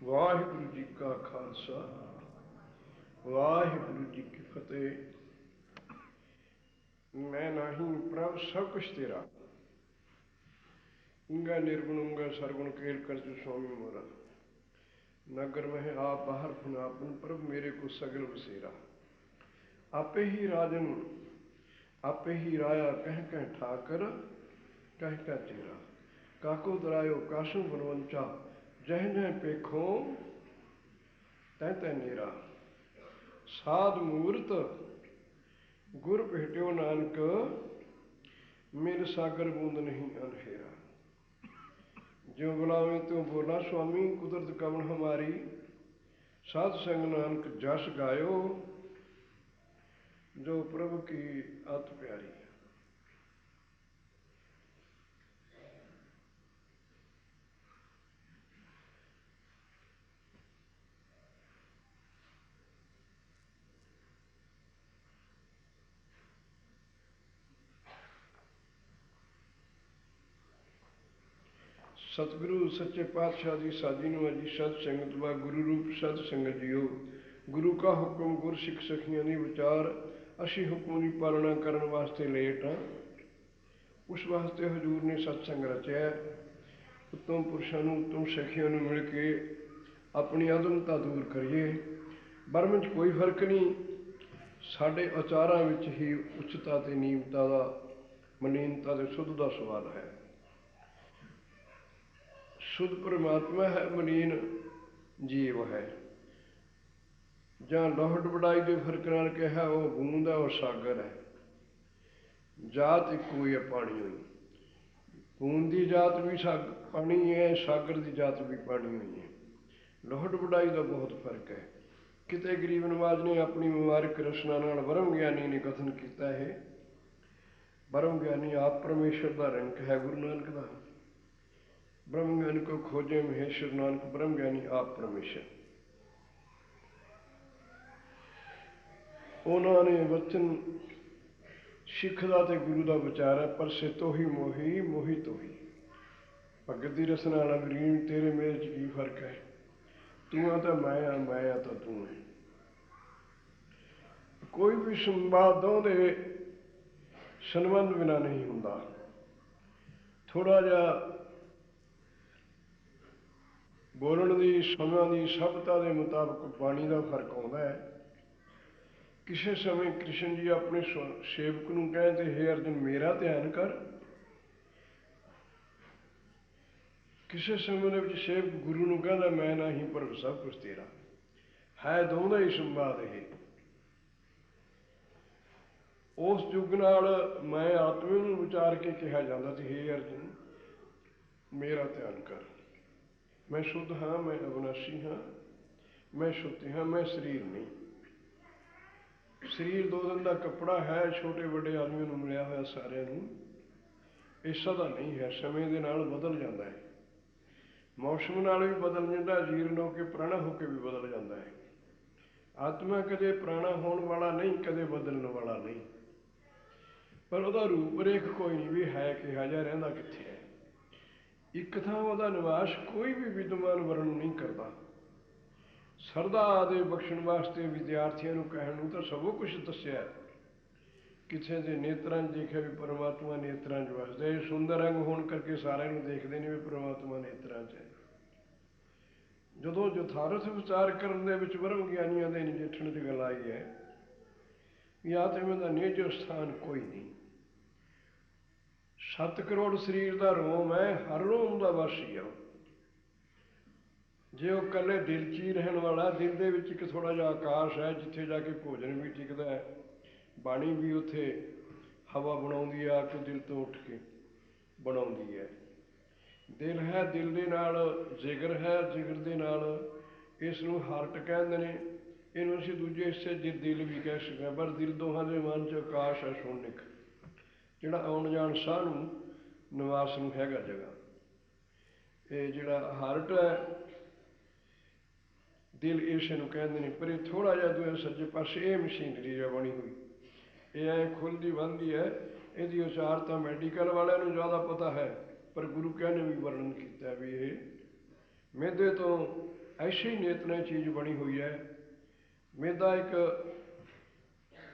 ਵਾਹਿਗੁਰੂ ਜੀ ਕਾ ਖਾਲਸਾ, ਵਾਹਿਗੁਰੂ ਜੀ ਕੀ ਫਤਿਹ। ਮੈਂ ਨਾਹੀਂ ਪ੍ਰਭ ਸਭ ਕੁਛ ਤੇਰਾ, इंगा निर्गुण उंगा सरगुण केल कर जो स्वामी मोरा। नगर में आप बाहर फुनापन प्रभ मेरे को सगल बसेरा। आपे ही राजन आपे ही राया कह कह ठाकर कह कह तेरा। काको दरायो कासु बनवंचा जह जह पेखो तह तह नेरा। साध मूर्त गुर भेट्यो नानक मेरे सागर बूंद नहीं अनफेरा। ज्यों बुलावे त्यों बोला स्वामी कुदरत कवन हमारी। साध संग नानक जस गायो जो प्रभु की अत प्यारी। सतगुरु सच्चे पातशाह की साजी नूं अजी सत संगत व गुरु रूप सत संगत जियो। गुरु का हुक्म गुर सिख सखियां दी विचार असी हुक्म की पालना करने वास्ते लेट हाँ। उस वास्ते हजूर ने सत्संग रचा। उत्तम पुरुषों उत्तम सखियों मिल के अपनी अधमता दूर करिए। बर्म च कोई फर्क नहीं, साढ़े आचारां विच ही उच्चता ते नीमता का मलीनता ते शुद्ध का सवाल है। शुद्ध परमात्मा है, मलीन जीव है। जहाँ लौहट वड़ाई के फर्क नाल कहा वह बूंद है और सागर है। जात इको ही है पानी हुई। बूंद की जात भी पानी है, सागर की जात भी पानी हुई है। लौहट वड़ाई का बहुत फर्क है। किते गरीब नवाज ने अपनी मुबारक रचना नाल ब्रह्म ज्ञानी ने कथन किया है। ब्रह्म ज्ञानी आप परमेश्वर का रंक है गुरु नानक का। ब्रह्म ज्ञानी को खोजे महेश्वर नानक ब्रह्म ज्ञानी आप परमेश्वर। उन्होंने वचन सिख का तो गुरु का विचार है, पर से तो ही मोही मोही तो ही। भगत की रसना वाला गरीब तेरे मेरे च की फर्क है। तू आ तो मैं आ, मैं आ तो तू है। कोई भी संवाद दे संबंध बिना नहीं होंदा। थोड़ा जा बोलन की समय की सभ्यता के मुताबिक बाणी का फर्क आता है। किसी समय कृष्ण जी अपने सेवक नूं कहते हे अर्जुन मेरा ध्यान कर। किसी समय के सेवक गुरु नूं कहता मैं नहीं पर सब कुछ तेरा है। दोनों का ही संवाद है। उस युग नाल मैं आत्मा नूं विचार के कहा जाता था हे अर्जुन मेरा ध्यान कर। मैं शुद्ध हाँ, मैं अविनाशी हाँ, मैं शुद्धि हाँ, मैं शरीर नहीं। शरीर 2 दिन का कपड़ा है, छोटे बड़े आदमियों को मिलया हुआ सारे इसा का नहीं है। समय के नाल बदल जाता है, मौसम नाल भी बदल जाता, जीर्ण होकर पुराना होकर भी बदल जाता है। आत्मा कदे पुराना होने वाला नहीं, कदे बदलने वाला नहीं, पर वह रूप रेख कोई नहीं भी है कहा जा रहा कित्थे है। एक थां वह निवास कोई भी विद्वान वर्णन नहीं करता। सरदा दे बख्शण वास्ते विद्यार्थियों को कहण तो सबो कुछ दस्या। किसी के नेत्रां देखा भी परमात्मा नेत्रां वसदा। सुंदर रंग होने करके सारे देखते हैं भी परमात्मा नेत्रां है। जो यथार्थ विचार करने ब्रह्म ज्ञानियों के नजेठण की गल आई है कि आत्मा का नेजो स्थान कोई नहीं। 7 करोड़ शरीर का रोम है, हर रोम का वासी है। जे वह कले दिल च ही रहने वाला, दिल के एक थोड़ा जहा आकाश है जिथे जाके भोजन भी टिकता है, बाणी भी उत्थे हवा बनाती है आके दिल तो उठ के बनाती है। दिल है, दिल के नाल जिगर है, जिगर के नाल इसनूं हार्ट कहते हैं। इनू असीं दूजे हिस्से दिल भी कह सकते हैं, पर दिल दोहां दे मन च आकाश है शून्यक जिहड़ा आउण जाण साह नूं निवास नूं हैगा जगह। ये जिहड़ा हार्ट है दिल इस नूं कहते हैं, पर यह थोड़ा जिहा दूए सज्जे पासे ये मशीनरी है बनी हुई, ये ऐ खुलदी बंदी है। इसकी उचार तो मैडिकल वालियां नूं ज़्यादा पता है, पर गुरु कहने भी वर्णन किया भी ये मेदे तो ऐसी नेतना चीज़ बनी हुई है। मेदा एक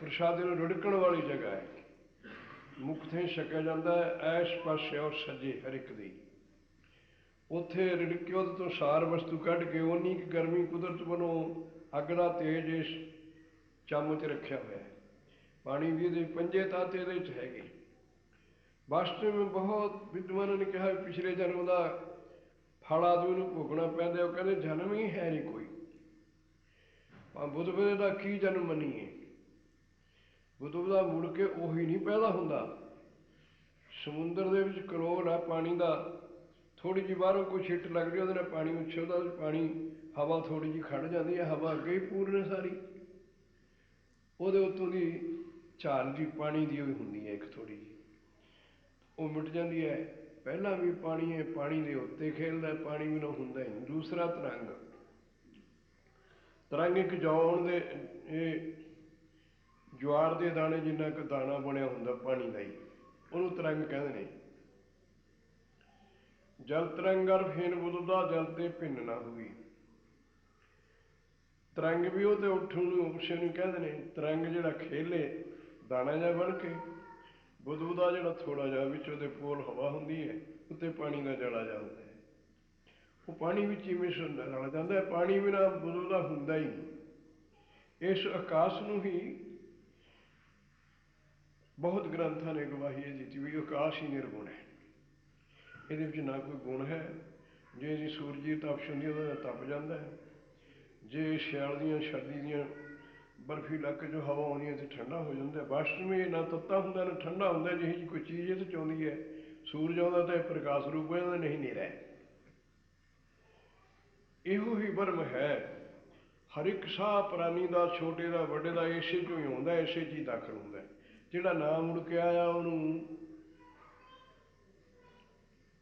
प्रसादे नूं रिड़कण वाली जगह है, मुख तो छकिया जाता है इस पासे और सज्जे हर एक दी। उत्थे रिड़के उहदे तो सार वस्तु कढ़ के उन्नी की गर्मी कुदरत वालों अग दा तेज इस चम च रखिया होया है। पानी भी ये पंजे तत्त ये हैगे। वास्तव में बहुत विद्वानों ने कहा पिछले जन्म का फल आदमी को भोगना पैंदा। वो कहते जन्म ही है नहीं कोई, बुद्ध वेले का की जन्म मनीए, बुद्ध का मुड़ के उही नहीं पैदा हुंदा। समुंदर दे विच करोल है पानी का, थोड़ी जी बाहरों कोई छिट लगती है वो पानी उछलता, पानी हवा थोड़ी जी खड़ जाती है, हवा अगे ही पूर्ण सारी वो उत्तों की झाल जी पानी की होंगी है एक थोड़ी जी, वो मिट जाती है। पहला भी पानी है, पानी के उत्ते खेलता है, पानी बिना होंदा ही नहीं। दूसरा तरंग, तरंग एक जौन दे ज्वार के दाने जिन्ना क दाना बनया होंदा पानी का ही, उन्होंने तरंग कहते हैं। जल तरंगर फेन बुददा जल ते भिन्न ना हुई। तरंग भी वो तो उठू उसे कहते हैं। तरंग जिहड़ा खेले दाना जा बन के, बुदबू का जोड़ा थोड़ा जा विच पोल हवा होंगी है, उत्ते पानी का जला जा होंदा है। वो पानी विच ही मिस रल जाता है, पानी बिना बुदबू का होंदा ही नहीं। इस आकाश नूं ही बहुत ग्रंथां ने गवाही दी भी आकाश ही निर्गुण है, ये ना कोई गुण है। जे जी सूरज की तपश होंगी वो तप जाता है, जे सियाल दियां सर्दी दियां बर्फी इलाके जो हवा आँदी है तो ठंडा हो जाता है। वास्तव में ना तत्ता होंगे ना ठंडा होंगे, जिही जी कोई चीज़ ये चाहती है। सूरज आता तो प्रकाश रूप हो जाता, नहीं नेरा है। इहो ही ब्रह्म है। हर एक साह प्राणी का, छोटे का बड़े का इसे चों ही आता, इसे च ही दाखिल होंदा है। जिहड़ा ना मुड़ के आया उन्होंने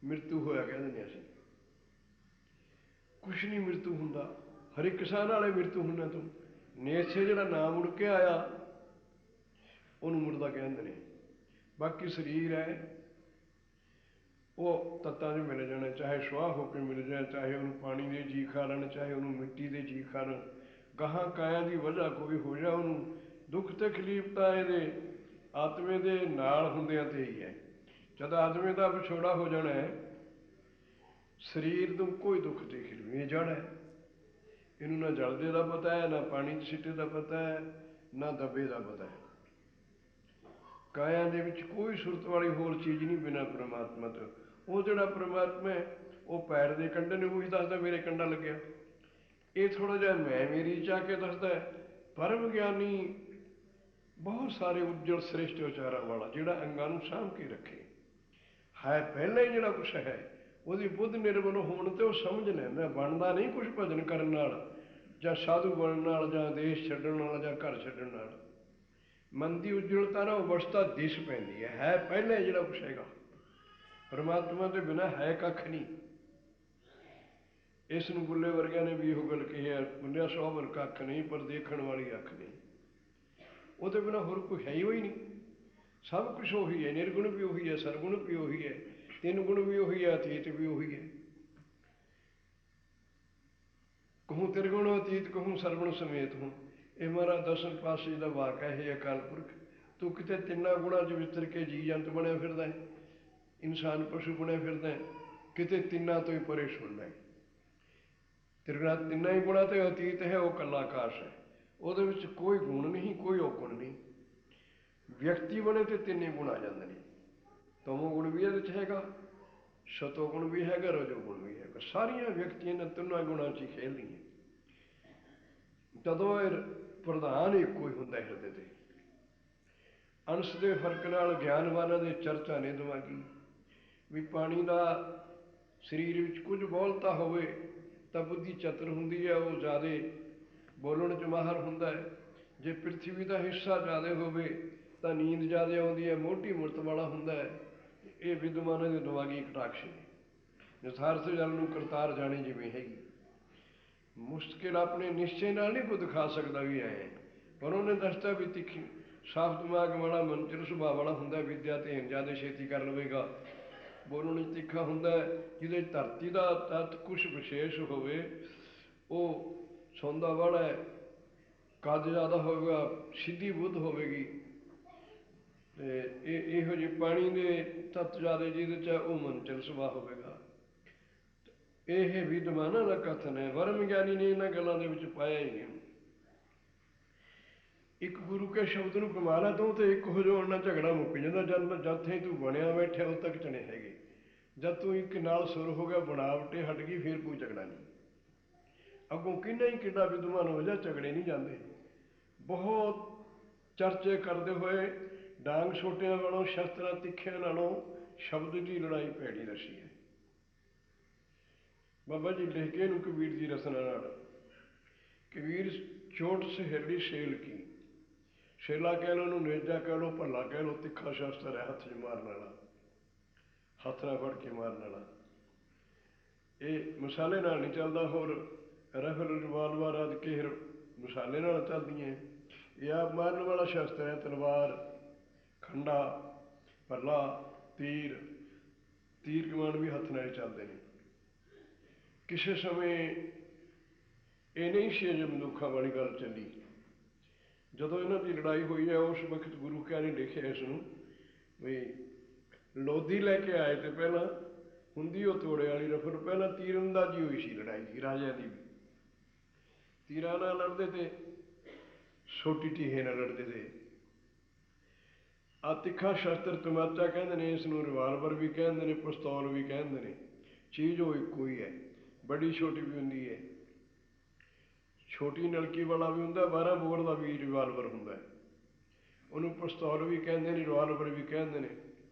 मृत्यु होया कह दिंदे असीं, कुछ नहीं मृत्यु हुंदा। हर एक साह नाल मृत्यु होने तो नेसे जिहड़ा ना मुड़ के आया उन्होंने मुड़दा कहते हैं। बाकी शरीर है वो तत्तां चों मिल जाना, चाहे सुआह होकर मिल जाए, चाहे उन्होंने पानी दे जी खा लैन, चाहे उन्होंने मिट्टी दे जी खा लैन। गाहां काया की वजह कोई हो जाए उन्होंने दुख तकलीफ तो ये आत्मे के नाल हुंदियां ते ही है। जब आत्मे का विछोड़ा हो जाना है, शरीर को कोई दुख तकलीफ नहीं। जड़ है, इनू ना जलदे का पता है, ना पानी छिट्टे का पता है, ना दबे का पता है। काया दे विच कोई सुरत वाली होर चीज़ नहीं बिना परमात्मा तो। वो जोड़ा परमात्मा है वो पैर के कंडे ने वही दसदा मेरे कंडा लग्या। ये थोड़ा जहा मैं मेरी चाह के दसदा है। परम ज्ञानी बहुत सारे उज्जवल श्रेष्ठ विचारों वाला जोड़ा अंगां नूं साਂਭ के रखे है, पहले ही जोड़ा कुछ है वो बुद्ध निर्मल होने तो समझ लैंदा। बनता नहीं कुछ भजन करन नाल जां साधु बनन नाल जां देश छड्डण नाल जां घर छड्डण नाल। मन की उज्जवलता ना अवस्था दिस पैंदी है पहले जोड़ा कुछ हैगा। परमात्मा के बिना है कख नहीं। इस नूं बुल्ले वर्गिया ने भी इहो गल कही है, बुल्लिया सोहबर कख नहीं पर देखण वाली अख नहीं। वो बिना होर कोई है ही नहीं। सब कुछ उही है, निर्गुण भी उही है, सरगुण भी उही है, तीन गुण भी उही है, अतीत भी उही है। कहूँ त्रिगुण अतीत कहूँ सरगुण समेत हूँ। ये महाराज दसम पातशाह जी का वाक है। हे अकाल पुरख, तू कितने तिना गुणा च वितर के जी जंत बनया फिरदा है, इंसान पशु बनया फिरदा है, किते तिना तो ही परे सुनना है। त्रिगुणा तिना ही गुणा तो अतीत है, वह कला आकाश है, वो कोई गुण नहीं कोई औगुण नहीं। व्यक्ति बने तो तीन ही गुण आ जाते हैं। तमोगुण भी ये हैगा, सतोगुण भी हैगा, रजोगुण भी हैगा। सारिया व्यक्तियों ने तिना गुणा च ही खेलनी है। जदों प्रधान एको ही होंदा हिरदे ते। अंश के फर्क नाल ज्ञानवाना के चर्चा ने दिमागी भी पानी का शरीर में कुछ बोलता होवे तो बुद्धि चतुर हुंदी है, वो ज़्यादा बोलण च माहर हुंदा है। जे पृथ्वी का हिस्सा ज़्यादा होवे तो नींद ज़्यादा आउंदी है, मोटी मुरत वाला हुंदा है। ये विद्वानां दे दिमागी कटाक्ष ने। यथार्थ जल नूं करतार जाने जिवें हैगी। मुश्किल अपने निश्चय नाल नहीं कोई दिखा सकता भी है, पर उन्हें दसता भी तिखी साफ दिमाग वाला मंचल सुभाव वाला हुंदा, विद्या धेन ज़्यादा छेती कर लवेगा। बोलण तीखा हुंदा है, जिहदे धरती का तत्त कुछ विशेष होवे ਉਹ ਸੌਂਦਾ ਵਾਲਾ ਹੈ, ਕੱਦ ਜ਼ਿਆਦਾ ਹੋਵੇਗਾ, ਸਿੱਧੀ ਬੁੱਧ ਹੋਵੇਗੀ। ਅਤੇ ਇਹੋ ਜਿਹੇ ਪਾਣੀ ਦੇ ਤੱਤ ਜ਼ਿਆਦਾ ਜਿਹਦੇ 'ਚ ਉਹ ਮਨਚਲ ਸੁਭਾਅ ਹੋਵੇਗਾ। ਇਹ ਵਿਦਵਾਨਾਂ ਦਾ ਕਥਨ ਹੈ, ਵਰਮ ਗਿਆਨੀ ਨੇ ਇਹਨਾਂ ਗੱਲਾਂ ਦੇ ਵਿੱਚ ਪਾਇਆ ਹੀ ਨਹੀਂ। ਇੱਕ ਗੁਰੂ ਕੇ ਸ਼ਬਦ ਨੂੰ ਕਮਾ ਲਾ ਤੂੰ, ਤੇ ਇੱਕ ਹੋ ਜਾਣ ਨਾਲ ਝਗੜਾ ਮੁੱਕ ਜਾਂਦਾ। ਜਦ ਥੇ ਤੂੰ ਬਣਿਆ ਬੈਠਿਆ ਉਦੋਂ ਤੱਕ ਚਣੇ ਹੈਗੇ। ਜਦ ਤੂੰ ਇੱਕ ਨਾਲ ਸੁਰ ਹੋ ਗਿਆ, ਬਣਾਵਟੇ ਹਟ ਗਈ, ਫਿਰ ਕੋਈ ਝਗੜਾ ਨਹੀਂ। ਅੱਗੋਂ ਕਿੰਨਾ ਹੀ ਕਿੱਡਾ ਵਿਦਵਾਨ ਹੋ ਜਾ, ਝਗੜੇ ਨਹੀਂ ਜਾਂਦੇ। ਬਹੁਤ ਚਰਚੇ ਕਰਦੇ ਹੋਏ ਡਾਂਗ ਛੋਟਿਆਂ ਵਾਲੋਂ, ਸ਼ਸਤਰਾਂ ਤਿੱਖਿਆਂ ਨਾਲੋਂ ਸ਼ਬਦ ਦੀ ਲੜਾਈ ਭੈੜੀ ਦੱਸੀ ਹੈ। ਬਾਬਾ ਜੀ ਲਿਖ ਕੇ ਇਹਨੂੰ ਕਬੀਰ ਦੀ ਰਸਨਾ ਨਾਲ, ਕਬੀਰ ਚੋਟ ਸਹੇਲੀ ਸ਼ੇਲ ਕੀ। ਸ਼ੇਲਾ ਕਹਿ ਲਓ, ਉਹਨੂੰ ਨੇਜਾ ਕਹਿ ਲਓ, ਭੱਲਾ ਕਹਿ ਲਓ, ਤਿੱਖਾ ਸ਼ਸਤਰ ਹੈ, ਹੱਥ 'ਚ ਮਾਰਨ ਵਾਲਾ, ਹੱਥ ਨਾਲ ਫੜ ਕੇ ਮਾਰਨ ਵਾਲਾ। ਇਹ ਮਸਾਲੇ ਨਾਲ ਨਹੀਂ ਚੱਲਦਾ। ਹੋਰ ਰਫਲ ਰਿਵਾਲਵਰ ਆਦਿ ਕੇਹਰ ਮਸਾਲੇ ਨਾਲ ਚੱਲਦੀਆਂ। ਇਹ ਆਪ ਮਾਰਨ ਵਾਲਾ ਸ਼ਸਤਰ ਹੈ। ਤਲਵਾਰ, ਖੰਡਾ, ਭੱਲਾ, ਤੀਰ ਕਮਾਨ ਵੀ ਹੱਥ ਨਾਲ ਹੀ ਚੱਲਦੇ ਨੇ। ਕਿਸੇ ਸਮੇਂ ਇਹ ਨਹੀਂ ਸੀ ਅਜੇ ਬੰਦੂਕਾਂ ਵਾਲੀ ਗੱਲ ਚੱਲੀ। ਜਦੋਂ ਇਹਨਾਂ ਦੀ ਲੜਾਈ ਹੋਈ ਹੈ, ਉਸ ਵਕਤ ਗੁਰੂ ਕਿਆ ਨੇ ਲਿਖਿਆ ਇਸ ਨੂੰ ਵੀ ਲੋਧੀ ਲੈ ਕੇ ਆਏ ਤੇ ਪਹਿਲਾਂ ਹੁੰਦੀ ਉਹ ਤੋੜੇ ਵਾਲੀ ਰਫਲ। ਪਹਿਲਾਂ ਤੀਰਅੰਦਾਜ਼ੀ ਹੋਈ ਸੀ ਲੜਾਈ ਦੀ, ਰਾਜਿਆਂ ਦੀ ਵੀ। ਤੀਰਾਂ ਨਾਲ ਲੜਦੇ ਤੇ ਸੋਟੀ ਟੀਹੇ ਨਾਲ ਲੜਦੇ ਤੇ। ਆਹ ਤਿੱਖਾ ਸ਼ਸਤਰ ਤਮਾਚਾ ਕਹਿੰਦੇ ਨੇ ਇਸ ਨੂੰ, ਰਿਵਾਲਵਰ ਵੀ ਕਹਿੰਦੇ ਨੇ, ਪਿਸਤੌਲ ਵੀ ਕਹਿੰਦੇ ਨੇ। ਚੀਜ਼ ਉਹ ਇੱਕੋ ਹੀ ਹੈ, ਵੱਡੀ ਛੋਟੀ ਵੀ ਹੁੰਦੀ ਹੈ। ਛੋਟੀ ਨਲਕੀ ਵਾਲਾ ਵੀ ਹੁੰਦਾ, 12 ਬੋਰ ਦਾ ਵੀ ਰਿਵਾਲਵਰ ਹੁੰਦਾ। ਉਹਨੂੰ ਪਿਸਤੌਲ ਵੀ ਕਹਿੰਦੇ ਨੇ, ਰਿਵਾਲਵਰ ਵੀ ਕਹਿੰਦੇ ਨੇ,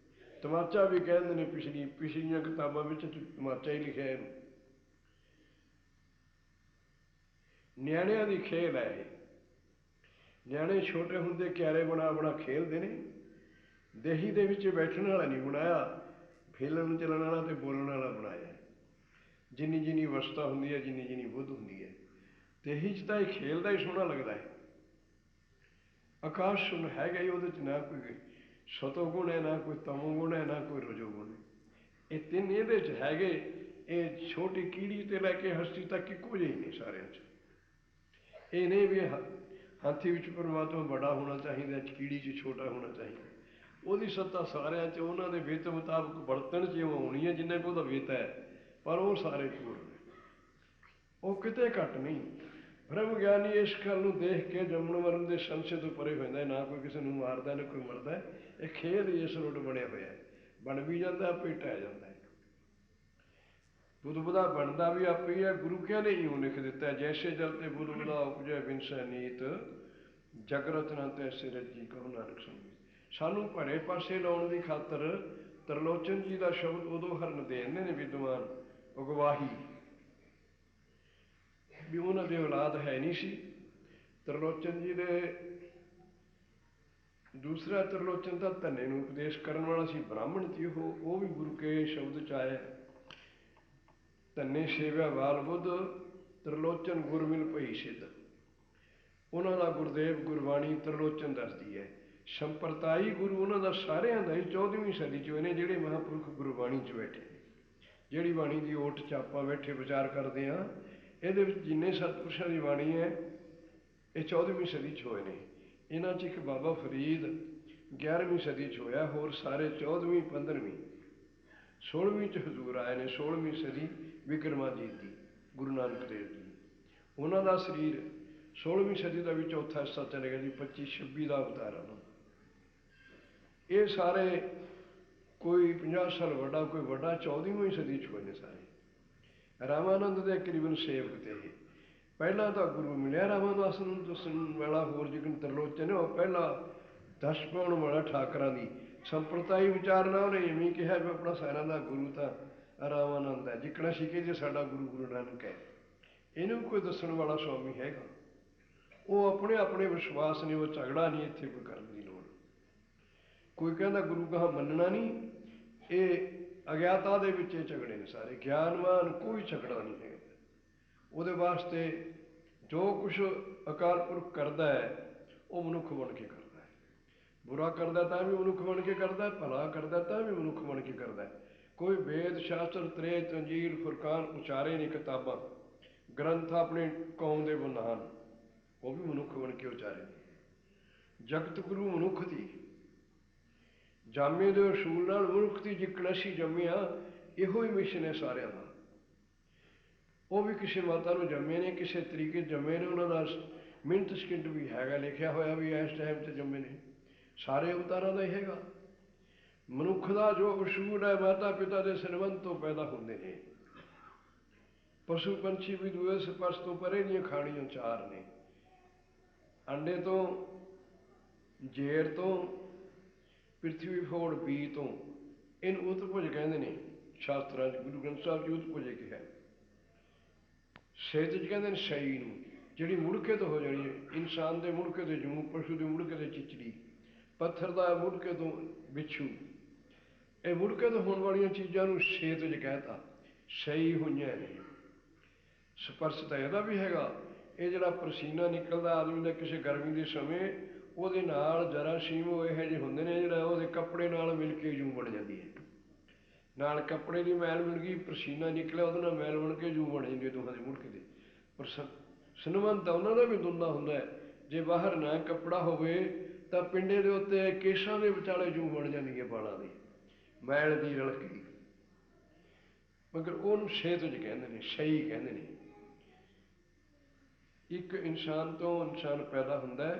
ਤਮਾਚਾ ਵੀ ਕਹਿੰਦੇ ਨੇ। ਪਿਛਲੀਆਂ ਕਿਤਾਬਾਂ ਵਿੱਚ ਤਮਾਚਾ ਹੀ ਲਿਖਿਆ ਇਹਨੂੰ। ਨਿਆਣਿਆਂ ਦੀ ਖੇਲ ਹੈ ਇਹ। ਨਿਆਣੇ ਛੋਟੇ ਹੁੰਦੇ ਕਿਆਰੇ ਬਣਾ ਖੇਲਦੇ ਨੇ। ਦੇਹੀ ਦੇ ਵਿੱਚ ਬੈਠਣ ਵਾਲਾ ਨਹੀਂ ਬਣਾਇਆ, ਫੇਲਣ ਚੱਲਣ ਵਾਲਾ ਅਤੇ ਬੋਲਣ ਵਾਲਾ ਬਣਾਇਆ। ਜਿੰਨੀ ਅਵਸਥਾ ਹੁੰਦੀ ਹੈ, ਜਿੰਨੀ ਬੁੱਧ ਹੁੰਦੀ ਹੈ, ਦੇਹੀ 'ਚ ਤਾਂ ਇਹ ਖੇਲਦਾ ਹੀ ਸੋਹਣਾ ਲੱਗਦਾ ਹੈ। ਆਕਾਸ਼ ਸੁਣ ਹੈਗਾ ਹੀ, ਉਹਦੇ 'ਚ ਨਾ ਕੋਈ ਸਤੋ ਗੁਣ ਹੈ, ਨਾ ਕੋਈ ਤਮੋ ਗੁਣ ਹੈ, ਨਾ ਕੋਈ ਰਜੋ ਗੁਣ ਹੈ। ਇਹ ਤਿੰਨ ਇਹਦੇ 'ਚ ਹੈਗੇ। ਇਹ ਛੋਟੀ ਕੀੜੀ ਤੇ ਲੈ ਕੇ ਹਸਤੀ ਤੱਕ ਇੱਕੋ ਜਿਹੇ ਨੇ ਸਾਰਿਆਂ 'ਚ। ਇਹ ਨਹੀਂ ਵੀ ਹਾਥੀ ਵਿੱਚ ਪਰਮਾਤਮਾ ਵੱਡਾ ਹੋਣਾ ਚਾਹੀਦਾ, ਕੀੜੀ 'ਚ ਛੋਟਾ ਹੋਣਾ ਚਾਹੀਦਾ। ਉਹਦੀ ਸੱਤਾ ਸਾਰਿਆਂ 'ਚ, ਉਹਨਾਂ ਦੇ ਵਿੱਤ ਮੁਤਾਬਕ ਵਰਤਣ 'ਚ ਆਉਣੀ ਹੈ ਜਿੰਨੇ ਕੁ ਉਹਦਾ ਵਿੱਤ ਹੈ, ਪਰ ਉਹ ਸਾਰੇ ਪੂਰਨ ਨੇ, ਉਹ ਕਿਤੇ ਘੱਟ ਨਹੀਂ। ਬ੍ਰਹਮ ਗਿਆਨੀ ਇਸ ਗੱਲ ਨੂੰ ਦੇਖ ਕੇ ਜੰਮਣ ਮਰਨ ਦੇ ਸੰਸ਼ੇ ਤੋਂ ਪਰੇ ਹੋ ਜਾਂਦਾ। ਨਾ ਕੋਈ ਕਿਸੇ ਨੂੰ ਮਾਰਦਾ, ਨਾ ਕੋਈ ਮਰਦਾ। ਇਹ ਖੇਲ ਹੀ ਇਸ ਰੁੱਟ ਬਣਿਆ ਹੋਇਆ, ਬਣ ਵੀ ਜਾਂਦਾ, ਆਪੇ ਢਹਿ ਜਾਂਦਾ। ਬੁੱਧ ਬੁਦਾ ਬਣਦਾ ਵੀ ਆਪੇ ਹੀ ਹੈ। ਗੁਰੂ ਕਿਆ ਨੇ ਇਉਂ ਲਿਖ ਦਿੱਤਾ, ਜੈਸੇ ਜਲ ਤੇ ਬੁੱਧ ਬੁਦਾ ਉਪਜੈ ਵਿਨਸੈ ਨੀਤ, ਜਗ ਰਚਨਾ ਤੈਸੇ ਰੱਜੀ ਕਹੋ ਨਾਨਕ ਸੁਣੀ। ਸਾਨੂੰ ਭਰੇ ਪਾਸੇ ਲਾਉਣ ਦੀ ਖਾਤਰ ਤਰਲੋਚਨ ਜੀ ਦਾ ਸ਼ਬਦ ਉਦੋਂ ਹਰਨ ਦੇ ਦਿੰਦੇ ਨੇ ਵਿਦਵਾਨ, ਅਗਵਾਹੀ ਵੀ ਉਹਨਾਂ ਦੀ ਔਲਾਦ ਹੈ ਨਹੀਂ ਸੀ। ਤਰਲੋਚਨ ਜੀ ਦੇ ਦੂਸਰਾ ਤਰਲੋਚਨ ਤਾਂ ਧੰਨੇ ਨੂੰ ਉਪਦੇਸ਼ ਕਰਨ ਵਾਲਾ ਸੀ, ਬ੍ਰਾਹਮਣ ਸੀ ਉਹ ਵੀ ਗੁਰੂ ਕੇ ਸ਼ਬਦ 'ਚ ਆਇਆ। ਧੰਨੇ ਸੇਵਿਆ ਬਾਲ ਬੁੱਧ, ਤਰਲੋਚਨ ਗੁਰ ਮਿਲ ਭਈ ਸਿੱਧ। ਉਹਨਾਂ ਦਾ ਗੁਰਦੇਵ ਗੁਰਬਾਣੀ ਤਰਲੋਚਨ ਦੱਸਦੀ ਹੈ। ਸੰਪਰਦਾਈ ਗੁਰੂ ਉਹਨਾਂ ਦਾ ਸਾਰਿਆਂ ਦਾ ਹੀ 14ਵੀਂ ਸਦੀ 'ਚ ਹੋਏ ਨੇ, ਜਿਹੜੇ ਮਹਾਂਪੁਰਖ ਗੁਰਬਾਣੀ 'ਚ ਬੈਠੇ ਨੇ। ਜਿਹੜੀ ਬਾਣੀ ਦੀ ਓਟ 'ਚ ਆਪਾਂ ਬੈਠੇ ਵਿਚਾਰ ਕਰਦੇ ਹਾਂ, ਇਹਦੇ ਵਿੱਚ ਜਿੰਨੇ ਸਤਿਪੁਰਸ਼ਾਂ ਦੀ ਬਾਣੀ ਹੈ, ਇਹ 14ਵੀਂ ਸਦੀ 'ਚ ਹੋਏ ਨੇ। ਇਹਨਾਂ 'ਚ ਇੱਕ ਬਾਬਾ ਫਰੀਦ 11ਵੀਂ ਸਦੀ 'ਚ ਹੋਇਆ, ਹੋਰ ਸਾਰੇ 14ਵੀਂ 15ਵੀਂ 16ਵੀਂ 'ਚ ਹਜ਼ੂਰ ਆਏ ਨੇ। 16ਵੀਂ ਸਦੀ ਵਿਕਰਮਾਜੀਤ ਦੀ, ਗੁਰੂ ਨਾਨਕ ਦੇਵ ਜੀ। ਉਹਨਾਂ ਦਾ ਸਰੀਰ 16ਵੀਂ ਸਦੀ ਦਾ ਵੀ ਚੌਥਾ ਹਿੱਸਾ ਚਲੇ ਗਿਆ ਜੀ, 25 26 ਦਾ ਅਵਤਾਰ ਆ ਉਹਨਾਂ ਦਾ। ਇਹ ਸਾਰੇ ਕੋਈ 50 ਸਾਲ ਵੱਡਾ, ਕੋਈ ਵੱਡਾ 14ਵੀਂ ਸਦੀ 'ਚ ਹੋਏ ਨੇ ਸਾਰੇ। ਰਾਮਾਨੰਦ ਦੇ ਕਰੀਬਨ ਸੇਵਕ ਤੇ ਇਹ। ਪਹਿਲਾਂ ਤਾਂ ਗੁਰੂ ਮਿਲਿਆ ਰਾਮਾਦਾਸ ਨੂੰ ਦੱਸਣ ਵਾਲਾ, ਹੋਰ ਜਿਕਣ ਤਰਲੋਚਨ ਉਹ ਪਹਿਲਾਂ ਦੱਸ ਪਾਉਣ ਵਾਲਾ ਠਾਕਰਾਂ ਦੀ ਸੰਪਰਦਾਈ ਵਿਚਾਰਨਾ। ਉਹਨੇ ਇਵੇਂ ਕਿਹਾ ਵੀ ਆਪਣਾ ਸਾਰਿਆਂ ਦਾ ਗੁਰੂ ਤਾਂ ਰਾਮਾਨੰਦ ਹੈ, ਜਿੱਕਣਾ ਸੀ ਕਿ ਜੇ ਸਾਡਾ ਗੁਰੂ ਨਾਨਕ ਹੈ। ਇਹਨੂੰ ਕੋਈ ਦੱਸਣ ਵਾਲਾ ਸਵਾਮੀ ਹੈਗਾ? ਉਹ ਆਪਣੇ ਵਿਸ਼ਵਾਸ ਨੇ, ਉਹ ਝਗੜਾ ਨਹੀਂ ਇੱਥੇ ਕੋਈ ਕਰਨ ਦੀ ਲੋੜ। ਕੋਈ ਕਹਿੰਦਾ ਗੁਰੂ ਕਹਾਂ ਮੰਨਣਾ ਨਹੀਂ, ਇਹ ਅਗਿਆਤਾ ਦੇ ਵਿੱਚ ਇਹ ਝਗੜੇ ਨੇ ਸਾਰੇ। ਗਿਆਨਵਾਨ ਕੋਈ ਝਗੜਾ ਨਹੀਂ ਹੈ। ਉਹਦੇ ਵਾਸਤੇ ਜੋ ਕੁਛ ਅਕਾਲ ਪੁਰਖ ਕਰਦਾ ਹੈ, ਉਹ ਮਨੁੱਖ ਬਣ ਕੇ ਕਰਦਾ ਹੈ। ਬੁਰਾ ਕਰਦਾ ਤਾਂ ਵੀ ਮਨੁੱਖ ਬਣ ਕੇ ਕਰਦਾ, ਭਲਾ ਕਰਦਾ ਤਾਂ ਵੀ ਮਨੁੱਖ ਬਣ ਕੇ ਕਰਦਾ। ਕੋਈ ਵੇਦ ਸ਼ਾਸਤਰ ਤ੍ਰੇਤ ਅੰਜੀਲ ਫੁਰਕਾਨ ਉਚਾਰੇ ਨੇ ਕਿਤਾਬਾਂ, ग्रंथ अपनी कौम के बनान, वो भी मनुख बन के उचारे। जगत गुरु मनुख थी, जामे दे असूल नाल मनुख की जिकण असीं जम्मे हाँ, इहो ही मिशन है सारिਆਂ ਦਾ। वो भी किसी माता ਨੂੰ जम्मे ने, किसी तरीके जम्मे ने, उन्होंने मिनट सकिंट भी हैगा लिखिया होया भी इस टाइम से जम्मे ने। सारे अवतारों का ही हैगा। मनुख का जो असूल है माता पिता के संबंध तो पैदा होंगे ने। पशु पंछी भी दूए स्पर्श तो परे दी खाणियों चार ने, अंडे तो, जेर तो, पृथ्वी फोड़ बी तो, इन उत्तभुज कहते हैं शास्त्रां गुरु ग्रंथ साहब जी उत्तभुजे कहा। सेहत च कहते हैं सही नूं, जिहड़ी मुड़के तो हो जानी है। इंसान के मुड़के तो जूं, पशु के मुड़के तो चिचड़ी, पत्थर का मुड़के तो बिच्छू, ये मुड़के तो होने वाली चीज़ों को सेहत च कहता सही हुई ने। स्पर्श तो यदा भी हैगा, ये जरा पसीना निकलता आदमी का किसी गर्मी के समय, वो जरासीम यह जे होंगे ने, जो कपड़े नाल मिल के जूं बन जाती है। नाल कपड़े की मैल मिल गई, पसीना निकलिया वो मैल बन के जूं बन जाती है दोहां के मुड़के के। पर संबंध तो उन्होंने भी दुंदा होंदा है। जे बाहर ना कपड़ा होवे तो पिंडे के उत्ते केसां के विचाले जूं बन जाती है, बालों की मैल की रलकी। मगर उन्होंने सेहत च कहते हैं, सही कहते हैं। एक इंसान तो इंसान पैदा होंदा है,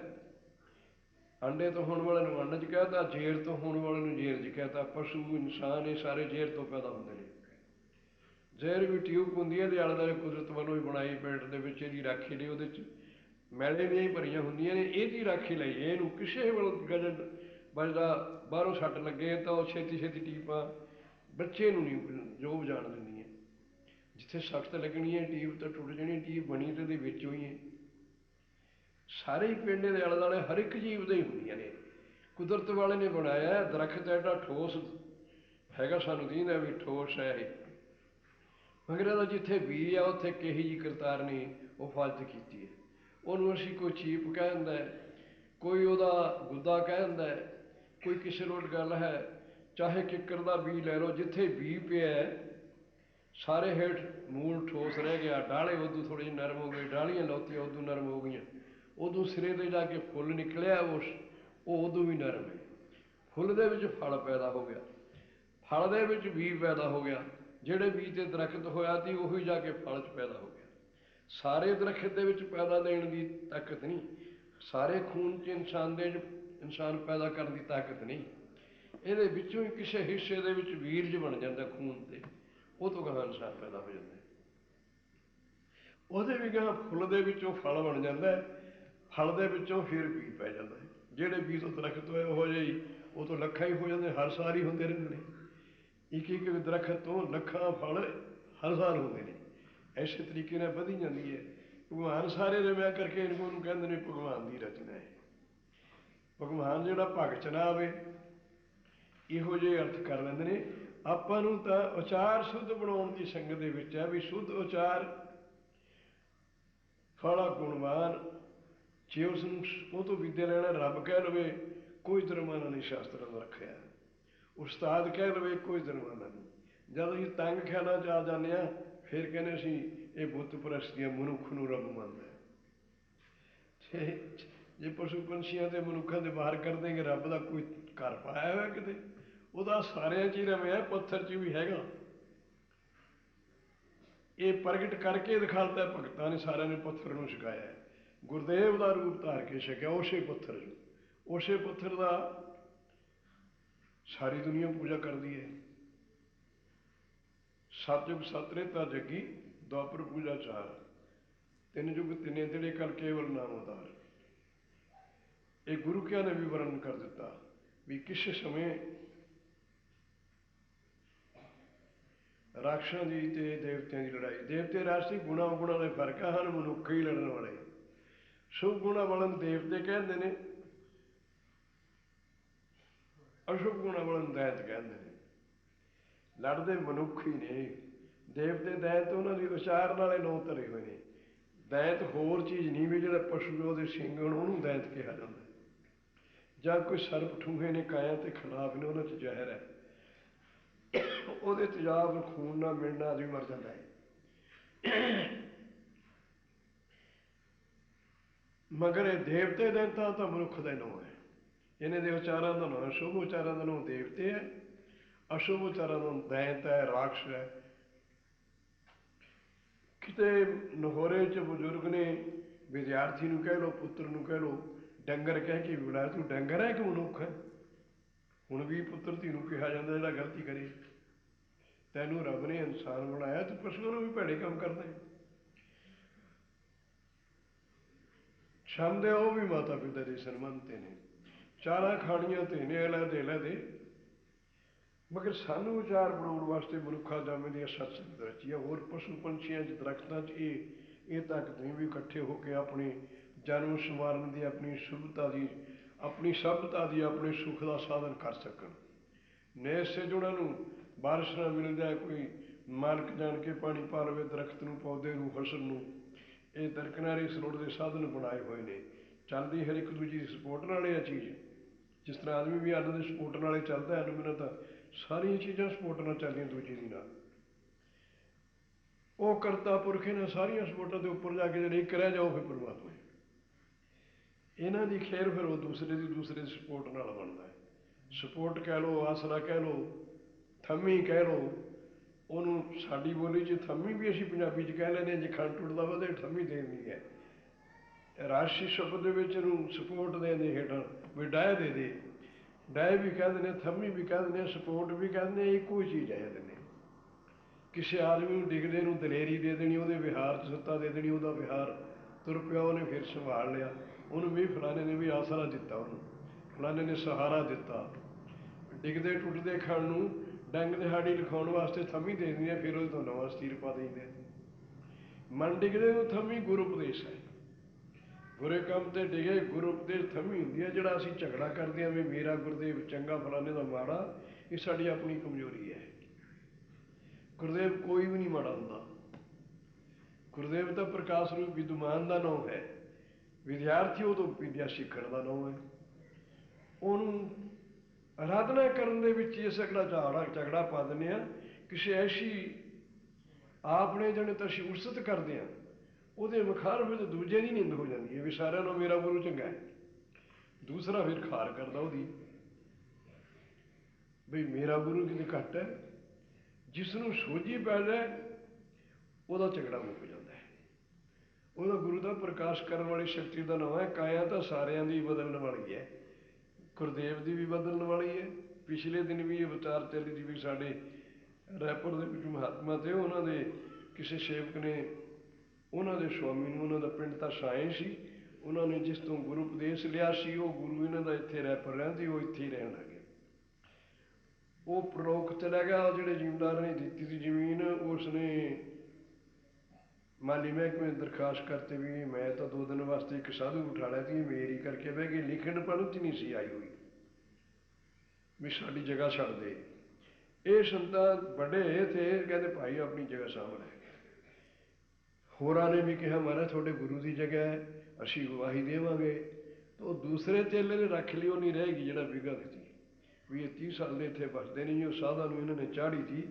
अंडे तो होने वाले अंड च कहता, जेर तो होने वाले जेर च कहता। पशु इंसान ये सारे जेर तो पैदा होंगे ने। जहर भी ट्यूब होंगी है, आले दुआले कुदरत वालों ही बनाई, पेट के विच इहदी राखी लई, उहदे च मैले दी भरियां होंदियां ने, इहदी राखी लई। इहनूं किसी वेले गजन बजदा बाहरों सट लगे तो छेती छेती टीपां बच्चे नूं नहीं जोब जान दिंदियां। जिथे सख्त लगनी है टीप तो टुट जानी, टीप बनी तो विचों ही है। सारे ही पिंडे के आले दुआले हर एक जीव दे ही होंदियां ने। कुदरत वाले ने बनाया दरख्त एडा ठोस हैगा, सानूं दींदा भी ठोस है ये, मगर ਇਹਦਾ जिथे बी आ उत्थे किही जी करतार ने वो फालत की है। उन्होंने असीं कोई चीप कह दिंदा है, कोई वह गुद्दा कह दिंदा है, कोई किसी रोट गल है। चाहे किकर का बी लै लो, जिथे बी पिया सारे हेठ मूल ठोस रह गया, डाले उदू थोड़े ਜਿਹੇ नरम हो गए, डालियां लौतियां उदू नरम हो गई, उदू सिरे ते जाके फुल निकलिया वो उदू भी नरम है। फुल दे विच फल पैदा हो गया, फल दे विच बी पैदा हो गया, ਜਿਹੜੇ ਬੀਜ ਤੇ ਦਰਖਤ ਹੋਇਆ ਸੀ ਉਹੀ ਜਾ ਕੇ ਫਲ 'ਚ ਪੈਦਾ ਹੋ ਗਿਆ। ਸਾਰੇ ਦਰਖਤ ਦੇ ਵਿੱਚ ਪੈਦਾ ਦੇਣ ਦੀ ਤਾਕਤ ਨਹੀਂ, ਸਾਰੇ ਖੂਨ 'ਚ ਇਨਸਾਨ ਦੇ ਇਨਸਾਨ ਪੈਦਾ ਕਰਨ ਦੀ ਤਾਕਤ ਨਹੀਂ। ਇਹਦੇ ਵਿੱਚੋਂ ਹੀ ਕਿਸੇ ਹਿੱਸੇ ਦੇ ਵਿੱਚ ਵੀਰਜ ਬਣ ਜਾਂਦਾ ਖੂਨ ਤੇ, ਉਹ ਤੋਂ ਗਾਹਾਂ ਇਨਸਾਨ ਪੈਦਾ ਹੋ ਜਾਂਦਾ। ਉਹਦੇ ਵੀ ਗਾਹਾਂ ਫੁੱਲ ਦੇ ਵਿੱਚੋਂ ਫਲ ਬਣ ਜਾਂਦਾ, ਫਲ ਦੇ ਵਿੱਚੋਂ ਫਿਰ ਬੀਜ ਪੈ ਜਾਂਦਾ। ਜਿਹੜੇ ਬੀਜ ਤੋਂ ਦਰਖਤ ਹੋਏ ਉਹੋ ਜਿਹੇ ਹੀ ਉਹ ਤੋਂ ਲੱਖਾਂ ਹੀ ਹੋ ਜਾਂਦੇ, ਹਰ ਸਾਲ ਹੀ ਹੁੰਦੇ ਰਹਿੰਦੇ ਨੇ। एक एक दरख्त तो लखा फल हर साल होंगे ने। ऐसे तरीके ने बढ़ी जाती है। भगवान सारे रव्या करके इनको कहते हैं भगवान की रचना है। भगवान जोड़ा भग चनावे इहो जे अर्थ कर लेंदे ने। आपां नूं तां उचार शुद्ध बनाउण दी संगत दे विच है भी शुद्ध उचार फला गुणवान। जे उसनूं तो विद्या लेना रब कह लवे कोई दरमाना नहीं शास्त्रां दा रखिया, उस्ताद कह लवे कोई दरमाना नहीं। जब असीं तंग ख्यालां च आ जाने फिर कहने असीं ये बुत परस्तियां मनुख नूं रब मनदा। जे पशु पंछियां ते मनुखां दे बाहर कर देंगे, रब का कोई घर पाया हुआ किते? ਉਹਦਾ ਸਾਰਿਆਂ 'ਚ ਹੀ ਰਮਿਆ, पत्थर 'ਚ भी हैगा। ये प्रगट करके दिखाता भगतां ने सारिਆਂ ने पत्थर नूं छकाया। गुरदेव का रूप धार के छकिया उसे पत्थर 'चों। उसे पत्थर का सारी दुनिया पूजा करती है। सतयुग सतरेता जगी द्वापर पूजा चार, तीन युग तिने तिड़े कल केवल नाम उतार। ये गुरु क्या ने भी वर्णन कर दिता भी किस समय राक्षसां की ते देवतियां की लड़ाई। देवते राक्षसी गुणा गुणा के फर्क है, मनुख ही लड़न वाले। शुभ गुणा वाले देवते कहते हैं, अशुभ गुणा वाले दैत कहते हैं। लड़ते मनुख ही ने। देवते दैत उन्होंने उचार नाले नौ धरे हुए हैं। दैत होर चीज़ नहीं भी जो पशु वो सिंग उन्होंने दैत कहा जाता है। ਜਾਂ कोई सर्प ठूहे ने काया के खिलाफ ने, उन्होंने जहर है, वो तेजाब खून ना मिलना आदमी मर जाता है। ਮਗਰ ਇਹ ਦੇਵਤੇ ਦੇ ਤਾਂ ਮਨੁੱਖ ਦੇ ਨਾਂ ਹੈ। ਇਹਨਾਂ ਦੇ ਉਚਾਰਾਂ ਦਾ ਨਾਂ ਸ਼ੁਭ ਉਚਾਰਾਂ ਦਾ ਨਾਂ ਦੇਵਤੇ ਹੈ, ਅਸ਼ੁਭ ਉਚਾਰਾਂ ਦਾ ਦੈਂਤ ਹੈ, ਰਾਖਸ਼ ਹੈ। ਕਿਤੇ ਨਹੋਰੇ 'ਚ ਬਜ਼ੁਰਗ ਨੇ ਵਿਦਿਆਰਥੀ ਨੂੰ ਕਹਿ ਲਓ, ਪੁੱਤਰ ਨੂੰ ਕਹਿ ਲਓ, ਡੰਗਰ ਕਹਿ ਕੇ ਵੀ ਬੁਲਾਇਆ, ਤੂੰ ਡੰਗਰ ਹੈ ਕਿ ਮਨੁੱਖ ਹੈ? ਹੁਣ ਵੀ ਪੁੱਤਰ ਧੀ ਨੂੰ ਕਿਹਾ ਜਾਂਦਾ ਜਿਹੜਾ ਗਲਤੀ ਕਰੇ। ਤੈਨੂੰ ਰੱਬ ਨੇ ਇਨਸਾਨ ਬਣਾਇਆ, ਤੂੰ ਪਸ਼ੂਆਂ ਨੂੰ ਵੀ ਭੈੜੇ ਕੰਮ ਕਰਦਾ ਹੈ। ਛੰਦੇ ਉਹ ਵੀ ਮਾਤਾ ਪਿਤਾ ਦੇ ਸਨਮਾਨਤੇ ਨੇ, ਚਾਰਾਂ ਖਾਣੀਆਂ ਤੇ ਨੇ ਅਲੱਦੇ ਅਲੱਦੇ। ਮਗਰ ਸਾਨੂੰ ਵਿਚਾਰ ਬਣਾਉਣ ਵਾਸਤੇ ਮਨੁੱਖਾ ਜਾਮੇ ਦੀਆਂ ਸਤਸੰਗਤ ਰਚੀ ਆ। ਹੋਰ ਪਸ਼ੂ ਪੰਛੀਆਂ 'ਚ ਦਰਖਤਾਂ 'ਚ ਇਹ ਤਾਕਤ ਨਹੀਂ ਵੀ ਇਕੱਠੇ ਹੋ ਕੇ ਆਪਣੇ ਜਨਮ ਸੰਵਾਰਨ ਦੀ, ਆਪਣੀ ਸ਼ੁਭਤਾ ਦੀ, ਆਪਣੀ ਸਭਤਾ ਦੀ, ਆਪਣੇ ਸੁੱਖ ਦਾ ਸਾਧਨ ਕਰ ਸਕਣ। ਨੈਸੇ ਉਹਨਾਂ ਨੂੰ ਬਾਰਿਸ਼ ਨਾ ਮਿਲ ਜਾਏ, ਕੋਈ ਮਾਲਕ ਜਾਣ ਕੇ ਪਾਣੀ ਪਾ ਲਵੇ ਦਰਖਤ ਨੂੰ, ਪੌਦੇ ਨੂੰ, ਫਸਲ ਨੂੰ। ਇਹ ਦਰਕਨਾਰੀ ਸਰੋੜ ਦੇ ਸਾਧਨ ਬਣਾਏ ਹੋਏ ਨੇ। ਚੱਲਦੀ ਹਰ ਇੱਕ ਦੂਜੀ ਦੀ ਸਪੋਰਟ ਨਾਲ ਇਹ ਚੀਜ਼। ਜਿਸ ਤਰ੍ਹਾਂ ਆਦਮੀ ਵੀ ਅੰਨ ਦੇ ਸਪੋਰਟ ਨਾਲ ਹੀ ਚੱਲਦਾ, ਅੰਨ ਬਿਨਾਂ ਤਾਂ ਸਾਰੀਆਂ ਚੀਜ਼ਾਂ ਸਪੋਰਟ ਨਾਲ ਚੱਲਦੀਆਂ ਦੂਜੀ ਦੀ ਨਾਲ। ਉਹ ਕਰਤਾ ਪੁਰਖ ਇਹਨਾਂ ਸਾਰੀਆਂ ਸਪੋਰਟਾਂ ਦੇ ਉੱਪਰ ਜਾ ਕੇ ਜਿਹੜੇ ਇੱਕ ਰਹਿ ਜਾਓ ਫਿਰ ਪਰਮਾਤਮਾ। ਇਹਨਾਂ ਦੀ ਖੇਰ ਫਿਰ ਉਹ ਦੂਸਰੇ ਦੀ ਸਪੋਰਟ ਨਾਲ ਬਣਦਾ ਹੈ। ਸਪੋਰਟ ਕਹਿ ਲਓ, ਆਸਰਾ ਕਹਿ ਲਓ, ਥੰਮੀ ਕਹਿ ਲਓ। ਉਹਨੂੰ ਸਾਡੀ ਬੋਲੀ 'ਚ ਥੰਮੀ ਵੀ ਅਸੀਂ ਪੰਜਾਬੀ 'ਚ ਕਹਿ ਲੈਂਦੇ ਹਾਂ। ਜੇ ਖੰਡ ਟੁੱਟਦਾ ਵਾ ਤਾਂ ਥੰਮੀ ਦੇ ਦਿੰਦੀ ਹੈ। ਰਾਸ਼ਟਰੀ ਸ਼ਬਦ ਦੇ ਵਿੱਚ ਇਹਨੂੰ ਸਪੋਰਟ ਦੇਣ ਦੇ ਹੇਠਾਂ ਵੀ ਡਾਇ ਦੇ ਦੇ, ਡਾਇ ਵੀ ਕਹਿ ਦਿੰਦੇ, ਥੰਮੀ ਵੀ ਕਹਿ ਦਿੰਦੇ, ਸਪੋਰਟ ਵੀ ਕਹਿ ਦਿੰਦੇ। ਇੱਕੋ ਹੀ ਚੀਜ਼ ਹੈ ਦਿੰਦੇ। ਕਿਸੇ ਆਦਮੀ ਨੂੰ ਡਿੱਗਦੇ ਨੂੰ ਦਲੇਰੀ ਦੇ ਦੇਣੀ, ਉਹਦੇ ਵਿਹਾਰ 'ਚ ਸੱਤਾ ਦੇ ਦੇਣੀ, ਉਹਦਾ ਵਿਹਾਰ ਤੁਰ ਪਿਆ, ਉਹਨੇ ਫਿਰ ਸੰਭਾਲ ਲਿਆ। ਉਹਨੂੰ ਵੀ ਫਲਾਣੇ ਨੇ ਵੀ ਆਸਰਾ ਦਿੱਤਾ, ਉਹਨੂੰ ਫਲਾਣੇ ਨੇ ਸਹਾਰਾ ਦਿੱਤਾ। ਡਿੱਗਦੇ ਟੁੱਟਦੇ ਖਾਣ ਨੂੰ ਡੰਗ ਦਿਹਾੜੀ ਲਿਖਾਉਣ ਵਾਸਤੇ ਥੰਮੀ ਦੇ ਦਿੰਦੇ ਆ, ਫਿਰ ਉਹਦੇ ਤੋਂ ਨਵਾਂ ਸਟੀਰ ਪਾ ਦਿੰਦੇ। ਮਨ ਡਿੱਗਦੇ ਨੂੰ ਥੰਮੀ ਗੁਰ ਉਪਦੇਸ਼ ਹੈ। ਬੁਰੇ ਕੰਮ 'ਤੇ ਡਿਗੇ ਗੁਰੂ ਉਪਦੇਸ਼ ਥੰਮੀ ਹੁੰਦੀ ਹੈ। ਜਿਹੜਾ ਅਸੀਂ ਝਗੜਾ ਕਰਦੇ ਹਾਂ ਵੀ ਮੇਰਾ ਗੁਰਦੇਵ ਚੰਗਾ ਫਲਾਣੇ ਦਾ ਮਾੜਾ, ਇਹ ਸਾਡੀ ਆਪਣੀ ਕਮਜ਼ੋਰੀ ਹੈ। ਗੁਰਦੇਵ ਕੋਈ ਵੀ ਨਹੀਂ ਮਾੜਾ ਹੁੰਦਾ। ਗੁਰਦੇਵ ਤਾਂ ਪ੍ਰਕਾਸ਼ ਰੂਪ ਵਿਦਵਾਨ ਦਾ ਨਾਮ ਹੈ। ਵਿਦਿਆਰਥੀ ਉਹ ਤੋਂ ਵਿਦਿਆ ਸਿੱਖਣ ਦਾ ਨਾਮ ਹੈ। ਉਹਨੂੰ ਆਰਾਧਨਾ ਕਰਨ ਦੇ ਵਿੱਚ ਇਸ ਝਗੜਾ ਪਾ ਦਿੰਦੇ ਹਾਂ। ਕਿਸੇ ਐਸੀ ਆਪਣੇ ਜਣੇ ਤਾਂ ਅਸੀਂ ਉਸਤ ਕਰਦੇ ਹਾਂ, ਉਹਦੇ ਮੁਖਾਰ ਵਿੱਚ ਦੂਜੇ ਦੀ ਨਿੰਦ ਹੋ ਜਾਂਦੀ ਹੈ ਵੀ ਸਾਰਿਆਂ ਨੂੰ ਮੇਰਾ ਗੁਰੂ ਚੰਗਾ ਹੈ। ਦੂਸਰਾ ਫਿਰ ਖਾਰ ਕਰਦਾ ਉਹਦੀ ਬਈ ਮੇਰਾ ਗੁਰੂ ਕਿਤੇ ਘੱਟ ਹੈ। ਜਿਸ ਨੂੰ ਸੋਝੀ ਪੈ ਜਾਏ ਉਹਦਾ ਝਗੜਾ ਮੁੱਕ ਜਾਂਦਾ ਹੈ। ਉਹਦਾ ਗੁਰੂ ਦਾ ਪ੍ਰਕਾਸ਼ ਕਰਨ ਵਾਲੀ ਸ਼ਕਤੀ ਦਾ ਨਾਮ ਹੈ। ਕਾਇਆ ਤਾਂ ਸਾਰਿਆਂ ਦੀ ਬਦਲਣ ਵਾਲੀ ਹੈ, ਗੁਰਦੇਵ ਦੀ ਵੀ ਬਦਲਣ ਵਾਲੀ ਹੈ। ਪਿਛਲੇ ਦਿਨ ਵੀ ਇਹ ਵਿਚਾਰ ਚੱਲੀ ਸੀ ਵੀ ਸਾਡੇ ਰਾਏਪੁਰ ਦੇ ਵਿੱਚ ਮਹਾਤਮਾ ਤੇ ਉਹਨਾਂ ਦੇ ਕਿਸੇ ਸੇਵਕ ਨੇ ਉਹਨਾਂ ਦੇ ਸਵਾਮੀ ਨੂੰ, ਉਹਨਾਂ ਦਾ ਪਿੰਡ ਤਾਂ ਸਾਏ ਸੀ, ਉਹਨਾਂ ਨੇ ਜਿਸ ਤੋਂ ਗੁਰੂ ਉਪਦੇਸ਼ ਲਿਆ ਸੀ ਉਹ ਗੁਰੂ ਇਹਨਾਂ ਦਾ ਇੱਥੇ ਰਾਏਪੁਰ ਰਹਿੰਦੀ, ਉਹ ਇੱਥੇ ਹੀ ਰਹਿਣ ਲੱਗੇ। ਉਹ ਪ੍ਰਲੋਕ ਚਲਾ ਗਿਆ। ਉਹ ਜਿਹੜੇ ਜ਼ਿਮੀਂਦਾਰ ਨੇ ਦਿੱਤੀ ਸੀ ਜ਼ਮੀਨ, ਉਸ ਨੇ ਮਾਲੀ ਮਹਿਕਮੇ ਦਰਖਾਸਤ ਕਰਤੀ ਵੀ ਮੈਂ ਤਾਂ 2 ਦਿਨ ਵਾਸਤੇ ਇੱਕ ਸਾਧੂ ਬਿਠਾ ਲਿਆ ਸੀ, ਮੇਰੀ ਕਰਕੇ ਬਹਿ ਗਏ। ਲਿਖਣ ਪੜ੍ਹਨ 'ਚ ਨਹੀਂ ਸੀ ਆਈ ਹੋਈ ਵੀ ਸਾਡੀ ਜਗ੍ਹਾ ਛੱਡ ਦੇ। ਇਹ ਸੰਤਾਂ ਵੱਡੇ ਤੇ ਕਹਿੰਦੇ ਭਾਈ ਆਪਣੀ ਜਗ੍ਹਾ ਸਾਂਭ ਲੈ। ਹੋਰਾਂ ਨੇ ਵੀ ਕਿਹਾ ਮਹਾਰਾਜ ਤੁਹਾਡੇ ਗੁਰੂ ਦੀ ਜਗ੍ਹਾ ਹੈ, ਅਸੀਂ ਗਵਾਹੀ ਦੇਵਾਂਗੇ। ਤਾਂ ਉਹ ਦੂਸਰੇ ਚੇਲੇ ਨੇ ਰੱਖ ਲਈ, ਉਹ ਨਹੀਂ ਰਹੇਗੀ ਜਿਹੜਾ ਵਿਗਾ ਦਿੱਤੀ ਵੀ ਇਹ 30 ਸਾਲ ਦੇ ਇੱਥੇ ਵਸਦੇ ਨਹੀਂ। ਉਹ ਸਾਧਾਂ ਨੂੰ ਇਹਨਾਂ ਨੇ ਚਾੜ੍ਹੀ ਸੀ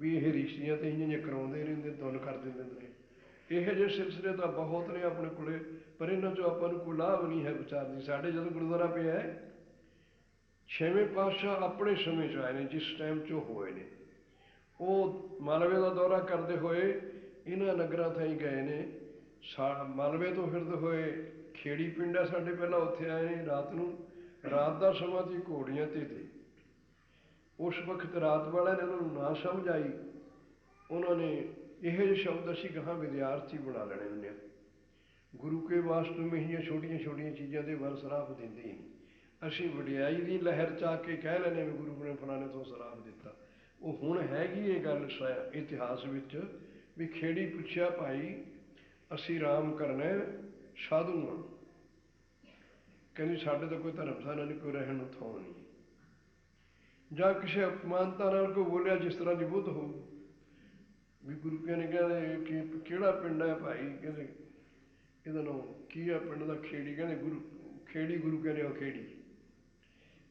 ਵੀ ਇਹ ਰਿਸ਼ਤੀਆਂ ਤੇ ਇੰਝ ਕਰਾਉਂਦੇ ਰਹਿੰਦੇ, ਤੁੰਨ ਕਰ ਦਿੰਦੇ ਨੇ। ਇਹੋ ਜਿਹੇ ਸਿਲਸਿਲੇ ਤਾਂ ਬਹੁਤ ਨੇ ਆਪਣੇ ਕੋਲੇ, ਪਰ ਇਹਨਾਂ 'ਚੋਂ ਆਪਾਂ ਨੂੰ ਕੋਈ ਲਾਭ ਨਹੀਂ ਹੈ ਵਿਚਾਰ ਦੀ। ਸਾਡੇ ਜਦੋਂ ਗੁਰਦੁਆਰਾ ਪਿਆ ਹੈ, 6ਵੇਂ ਪਾਤਸ਼ਾਹ ਆਪਣੇ ਸਮੇਂ 'ਚ ਆਏ ਨੇ, ਜਿਸ ਟਾਈਮ 'ਚ ਉਹ ਹੋਏ ਨੇ। ਉਹ ਮਾਲਵੇ ਦਾ ਦੌਰਾ ਕਰਦੇ ਹੋਏ ਇਹਨਾਂ ਨਗਰਾਂ ਥਾਈਂ ਗਏ ਨੇ। ਮਾਲਵੇ ਤੋਂ ਫਿਰਦੇ ਹੋਏ ਖੇੜੀ ਪਿੰਡ ਹੈ ਸਾਡੇ, ਪਹਿਲਾਂ ਉੱਥੇ ਆਏ ਨੇ। ਰਾਤ ਨੂੰ, ਰਾਤ ਦਾ ਸਮਾਂ ਸੀ, ਘੋੜੀਆਂ 'ਤੇ ਉਸ ਵਕਤ ਰਾਤ ਵਾਲਿਆਂ ਨੇ ਉਹਨਾਂ ਨੂੰ ਨਾ ਸਮਝ ਆਈ। ਉਹਨਾਂ ਨੇ ਇਹੋ ਜਿਹੇ ਸ਼ਬਦ ਅਸੀਂ ਗਾਹਾਂ ਵਿਦਿਆਰਥੀ ਬਣਾ ਲੈਣੇ ਹੁੰਦੇ ਹਾਂ। ਗੁਰੂ ਕੇ ਵਾਸਤੇ ਮੈਂ ਇਹੀਆਂ ਛੋਟੀਆਂ ਛੋਟੀਆਂ ਚੀਜ਼ਾਂ ਦੇ ਵੱਲ ਸਰਾਪ ਦਿੰਦੇ ਹੀ ਨਹੀਂ। ਅਸੀਂ ਵਡਿਆਈ ਦੀ ਲਹਿਰ 'ਚ ਆ ਕੇ ਕਹਿ ਲੈਂਦੇ ਵੀ ਗੁਰੂ ਨੇ ਫਲਾਣੇ ਤੋਂ ਸਰਾਪ ਦਿੱਤਾ। ਉਹ ਹੁਣ ਹੈਗੀ ਇਹ ਗੱਲ ਇਤਿਹਾਸ ਵਿੱਚ ਵੀ ਖੇੜੀ ਪੁੱਛਿਆ ਭਾਈ ਅਸੀਂ ਰਾਮ ਕਰਨਾ ਸਾਧੂ ਹਾਂ, ਕਹਿੰਦੀ ਸਾਡੇ ਤਾਂ ਕੋਈ ਧਰਮਸ਼ਾਲਾ ਨਹੀਂ, ਕੋਈ ਰਹਿਣ ਨੂੰ ਥਾਂ ਨਹੀਂ। ਜਾਂ ਕਿਸੇ ਅਪਮਾਨਤਾ ਨਾਲ ਕੋਈ ਬੋਲਿਆ ਜਿਸ ਤਰ੍ਹਾਂ ਦੀ ਬੁੱਧ ਹੋਊ ਵੀ ਗੁਰੂ ਕਹਿੰਦੇ ਕਿ ਕਿਹੜਾ ਪਿੰਡ ਹੈ ਭਾਈ, ਕਹਿੰਦੇ ਇਹਦਾ ਨਾਮ ਕੀ ਆ ਪਿੰਡ ਦਾ, ਖੇੜੀ। ਕਹਿੰਦੇ ਗੁਰੂ ਖੇੜੀ, ਗੁਰੂ ਕਹਿੰਦੇ ਉਹ ਖੇੜੀ।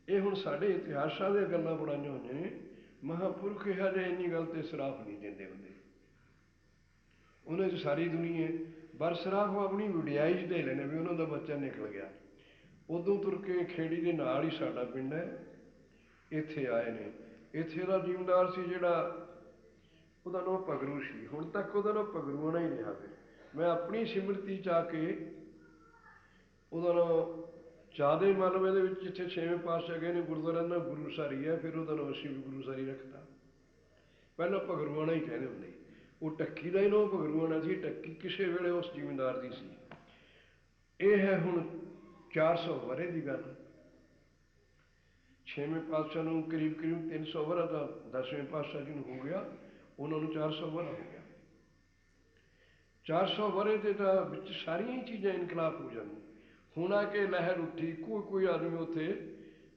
ਇਹ ਹੁਣ ਸਾਡੇ ਇਤਿਹਾਸਾਂ ਦੀਆਂ ਗੱਲਾਂ ਬਣਾਈਆਂ ਹੋਈਆਂ ਨੇ। ਮਹਾਂਪੁਰਖ ਇਹੋ ਜਿਹੇ ਇੰਨੀ ਗੱਲ 'ਤੇ ਸਰਾਪ ਨਹੀਂ ਦਿੰਦੇ ਹੁੰਦੇ। ਉਹਨਾਂ 'ਚ ਸਾਰੀ ਦੁਨੀਆ ਬਰਸਰਾਖ ਉਹ ਆਪਣੀ ਵਡਿਆਈ 'ਚ ਦੇ ਲੈਣੇ ਵੀ ਉਹਨਾਂ ਦਾ ਬੱਚਾ ਨਿਕਲ ਗਿਆ। ਉਦੋਂ ਤੁਰ ਕੇ ਖੇੜੀ ਦੇ ਨਾਲ ਹੀ ਸਾਡਾ ਪਿੰਡ ਹੈ, ਇੱਥੇ ਆਏ ਨੇ। ਇੱਥੇ ਦਾ ਜ਼ਿਮੀਂਦਾਰ ਸੀ ਜਿਹੜਾ, ਉਹਦਾ ਨਾਂ ਪਗਰੂ ਸੀ। ਹੁਣ ਤੱਕ ਉਹਦਾ ਨਾਂ ਪਗਰੂਆਣਾ ਹੀ ਰਿਹਾ। ਫਿਰ ਮੈਂ ਆਪਣੀ ਸਿਮਰਤੀ 'ਚ ਆ ਕੇ ਉਹਦਾ ਨਾਂ ਚਾਦੇ ਮਲਬੇ ਦੇ ਵਿੱਚ, ਜਿੱਥੇ ਛੇਵੇਂ ਪਾਤਸ਼ਾਹ ਗਏ ਨੇ ਗੁਰਦੁਆਰਾ ਦਾ ਗੁਰੂ ਸਾਰੀ ਹੈ, ਫਿਰ ਉਹਦਾ ਨਾਂ ਅਸੀਂ ਵੀ ਗੁਰੂ ਸਾਰੀ ਰੱਖਤਾ। ਪਹਿਲਾਂ ਪਗਰੂਆਣਾ ਹੀ ਕਹਿੰਦੇ ਹੁੰਦੇ। ਉਹ ਟੱਕੀ ਦਾ ਹੀ ਨਾਂ ਪਗਰੂਆਣਾ ਸੀ। ਟੱਕੀ ਕਿਸੇ ਵੇਲੇ ਉਸ ਜ਼ਿਮੀਂਦਾਰ ਦੀ ਸੀ। ਇਹ ਹੈ ਹੁਣ 400 ਵਰ੍ਹੇ ਦੀ ਗੱਲ। ਛੇਵੇਂ ਪਾਤਸ਼ਾਹ ਨੂੰ ਕਰੀਬ ਕਰੀਬ 300 ਵਰ੍ਹਾ ਤਾਂ 10ਵੇਂ ਪਾਤਸ਼ਾਹ ਜੀ ਨੂੰ ਹੋ ਗਿਆ, ਉਹਨਾਂ ਨੂੰ 400 ਵਰ੍ਹਾ ਹੋ ਗਿਆ। 400 ਵਰ੍ਹੇ ਦੇ ਤਾਂ ਵਿੱਚ ਸਾਰੀਆਂ ਹੀ ਚੀਜ਼ਾਂ ਇਨਕਲਾਬ ਹੋ ਜਾਂਦੀਆਂ। ਹੁਣ ਆ ਕੇ ਲਹਿਰ ਉੱਠੀ, ਕੋਈ ਆਦਮੀ ਉੱਥੇ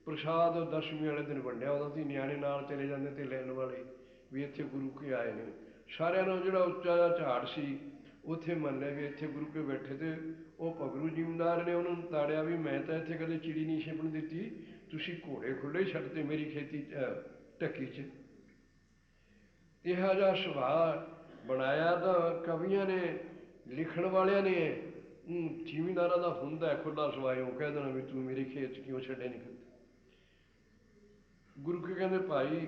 ਪ੍ਰਸ਼ਾਦ ਦਸ਼ਮੀ ਵਾਲੇ ਦਿਨ ਵੰਡਿਆ ਹੁੰਦਾ ਸੀ। ਨਿਆਣੇ ਨਾਲ ਚਲੇ ਜਾਂਦੇ ਤੇ ਲੈਣ ਵਾਲੇ ਵੀ ਇੱਥੇ ਗੁਰੂ ਕੇ ਆਏ ਨੇ। ਸਾਰਿਆਂ ਨਾਲ ਜਿਹੜਾ ਉੱਚਾ ਜਿਹਾ ਝਾੜ ਸੀ ਉੱਥੇ ਮੰਨ ਲਿਆ ਵੀ ਇੱਥੇ ਗੁਰੂ ਕੇ ਬੈਠੇ ਤੇ ਉਹ ਪਗਰੂ ਜ਼ਿਮੀਂਦਾਰ ਨੇ ਉਹਨਾਂ ਨੂੰ ਤਾੜਿਆ ਵੀ ਮੈਂ ਤਾਂ ਇੱਥੇ ਕਦੇ ਚਿੜੀ ਨਹੀਂ ਛਿਪਣ ਦਿੱਤੀ, ਤੁਸੀਂ ਘੋੜੇ ਖੁੱਲ੍ਹੇ ਛੱਡਤੇ ਮੇਰੀ ਖੇਤੀ ਢੱਕੀ 'ਚ। ਇਹੋ ਜਿਹਾ ਸੁਭਾਅ ਬਣਾਇਆ ਤਾਂ ਕਵੀਆਂ ਨੇ, ਲਿਖਣ ਵਾਲਿਆਂ ਨੇ। ਜ਼ਿਮੀਂਦਾਰਾਂ ਦਾ ਹੁੰਦਾ ਖੁੱਲ੍ਹਾ ਸੁਭਾਅ, ਉਹ ਕਹਿ ਦੇਣਾ ਵੀ ਤੂੰ ਮੇਰੇ ਖੇਤ 'ਚ ਕਿਉਂ ਛੱਡੇ ਨਹੀਂ ਖੇਤ। ਗੁਰੂ ਕੀ ਕਹਿੰਦੇ ਭਾਈ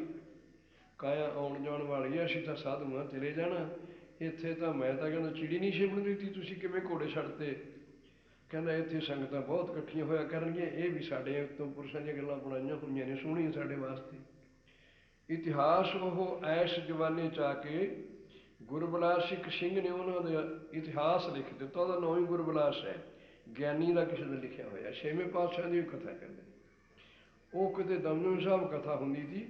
ਕਾਇਆ ਆਉਣ ਜਾਣ ਵਾਲੀ ਹੈ, ਅਸੀਂ ਤਾਂ ਸਾਧੂ ਹਾਂ, ਚਲੇ ਜਾਣਾ। ਇੱਥੇ ਤਾਂ ਮੈਂ ਤਾਂ ਕਹਿੰਦਾ ਚਿੜੀ ਨਹੀਂ ਛਿਪਣ ਦਿੱਤੀ, ਤੁਸੀਂ ਕਿਵੇਂ ਘੋੜੇ ਛੱਡਤੇ। ਕਹਿੰਦਾ ਇੱਥੇ ਸੰਗਤਾਂ ਬਹੁਤ ਇਕੱਠੀਆਂ ਹੋਇਆ ਕਰਨਗੀਆਂ, ਇਹ ਵੀ ਸਾਡੇ ਉੱਤੋਂ ਪੁਰਸ਼ਾਂ ਦੀਆਂ ਗੱਲਾਂ ਬਣਾਈਆਂ ਹੋਈਆਂ ਨੇ, ਸੋਹਣੀਆਂ ਸਾਡੇ ਵਾਸਤੇ। ਇਤਿਹਾਸ ਉਹ ਐਸ ਜ਼ਮਾਨੇ 'ਚ ਆ ਕੇ ਗੁਰਬਿਲਾਸ ਇੱਕ ਸਿੰਘ ਨੇ ਉਹਨਾਂ ਦਾ ਇਤਿਹਾਸ ਲਿਖ ਦਿੱਤਾ। ਉਹਦਾ ਨਾਂ ਹੀ ਗੁਰਬਿਲਾਸ ਹੈ, ਗਿਆਨੀ ਦਾ ਕਿਸੇ ਦਾ ਲਿਖਿਆ ਹੋਇਆ। ਛੇਵੇਂ ਪਾਤਸ਼ਾਹ ਦੀ ਵੀ ਕਥਾ ਕਹਿੰਦੇ ਨੇ। ਉਹ ਕਿਤੇ ਦਮਦਮਾ ਸਾਹਿਬ ਕਥਾ ਹੁੰਦੀ ਸੀ।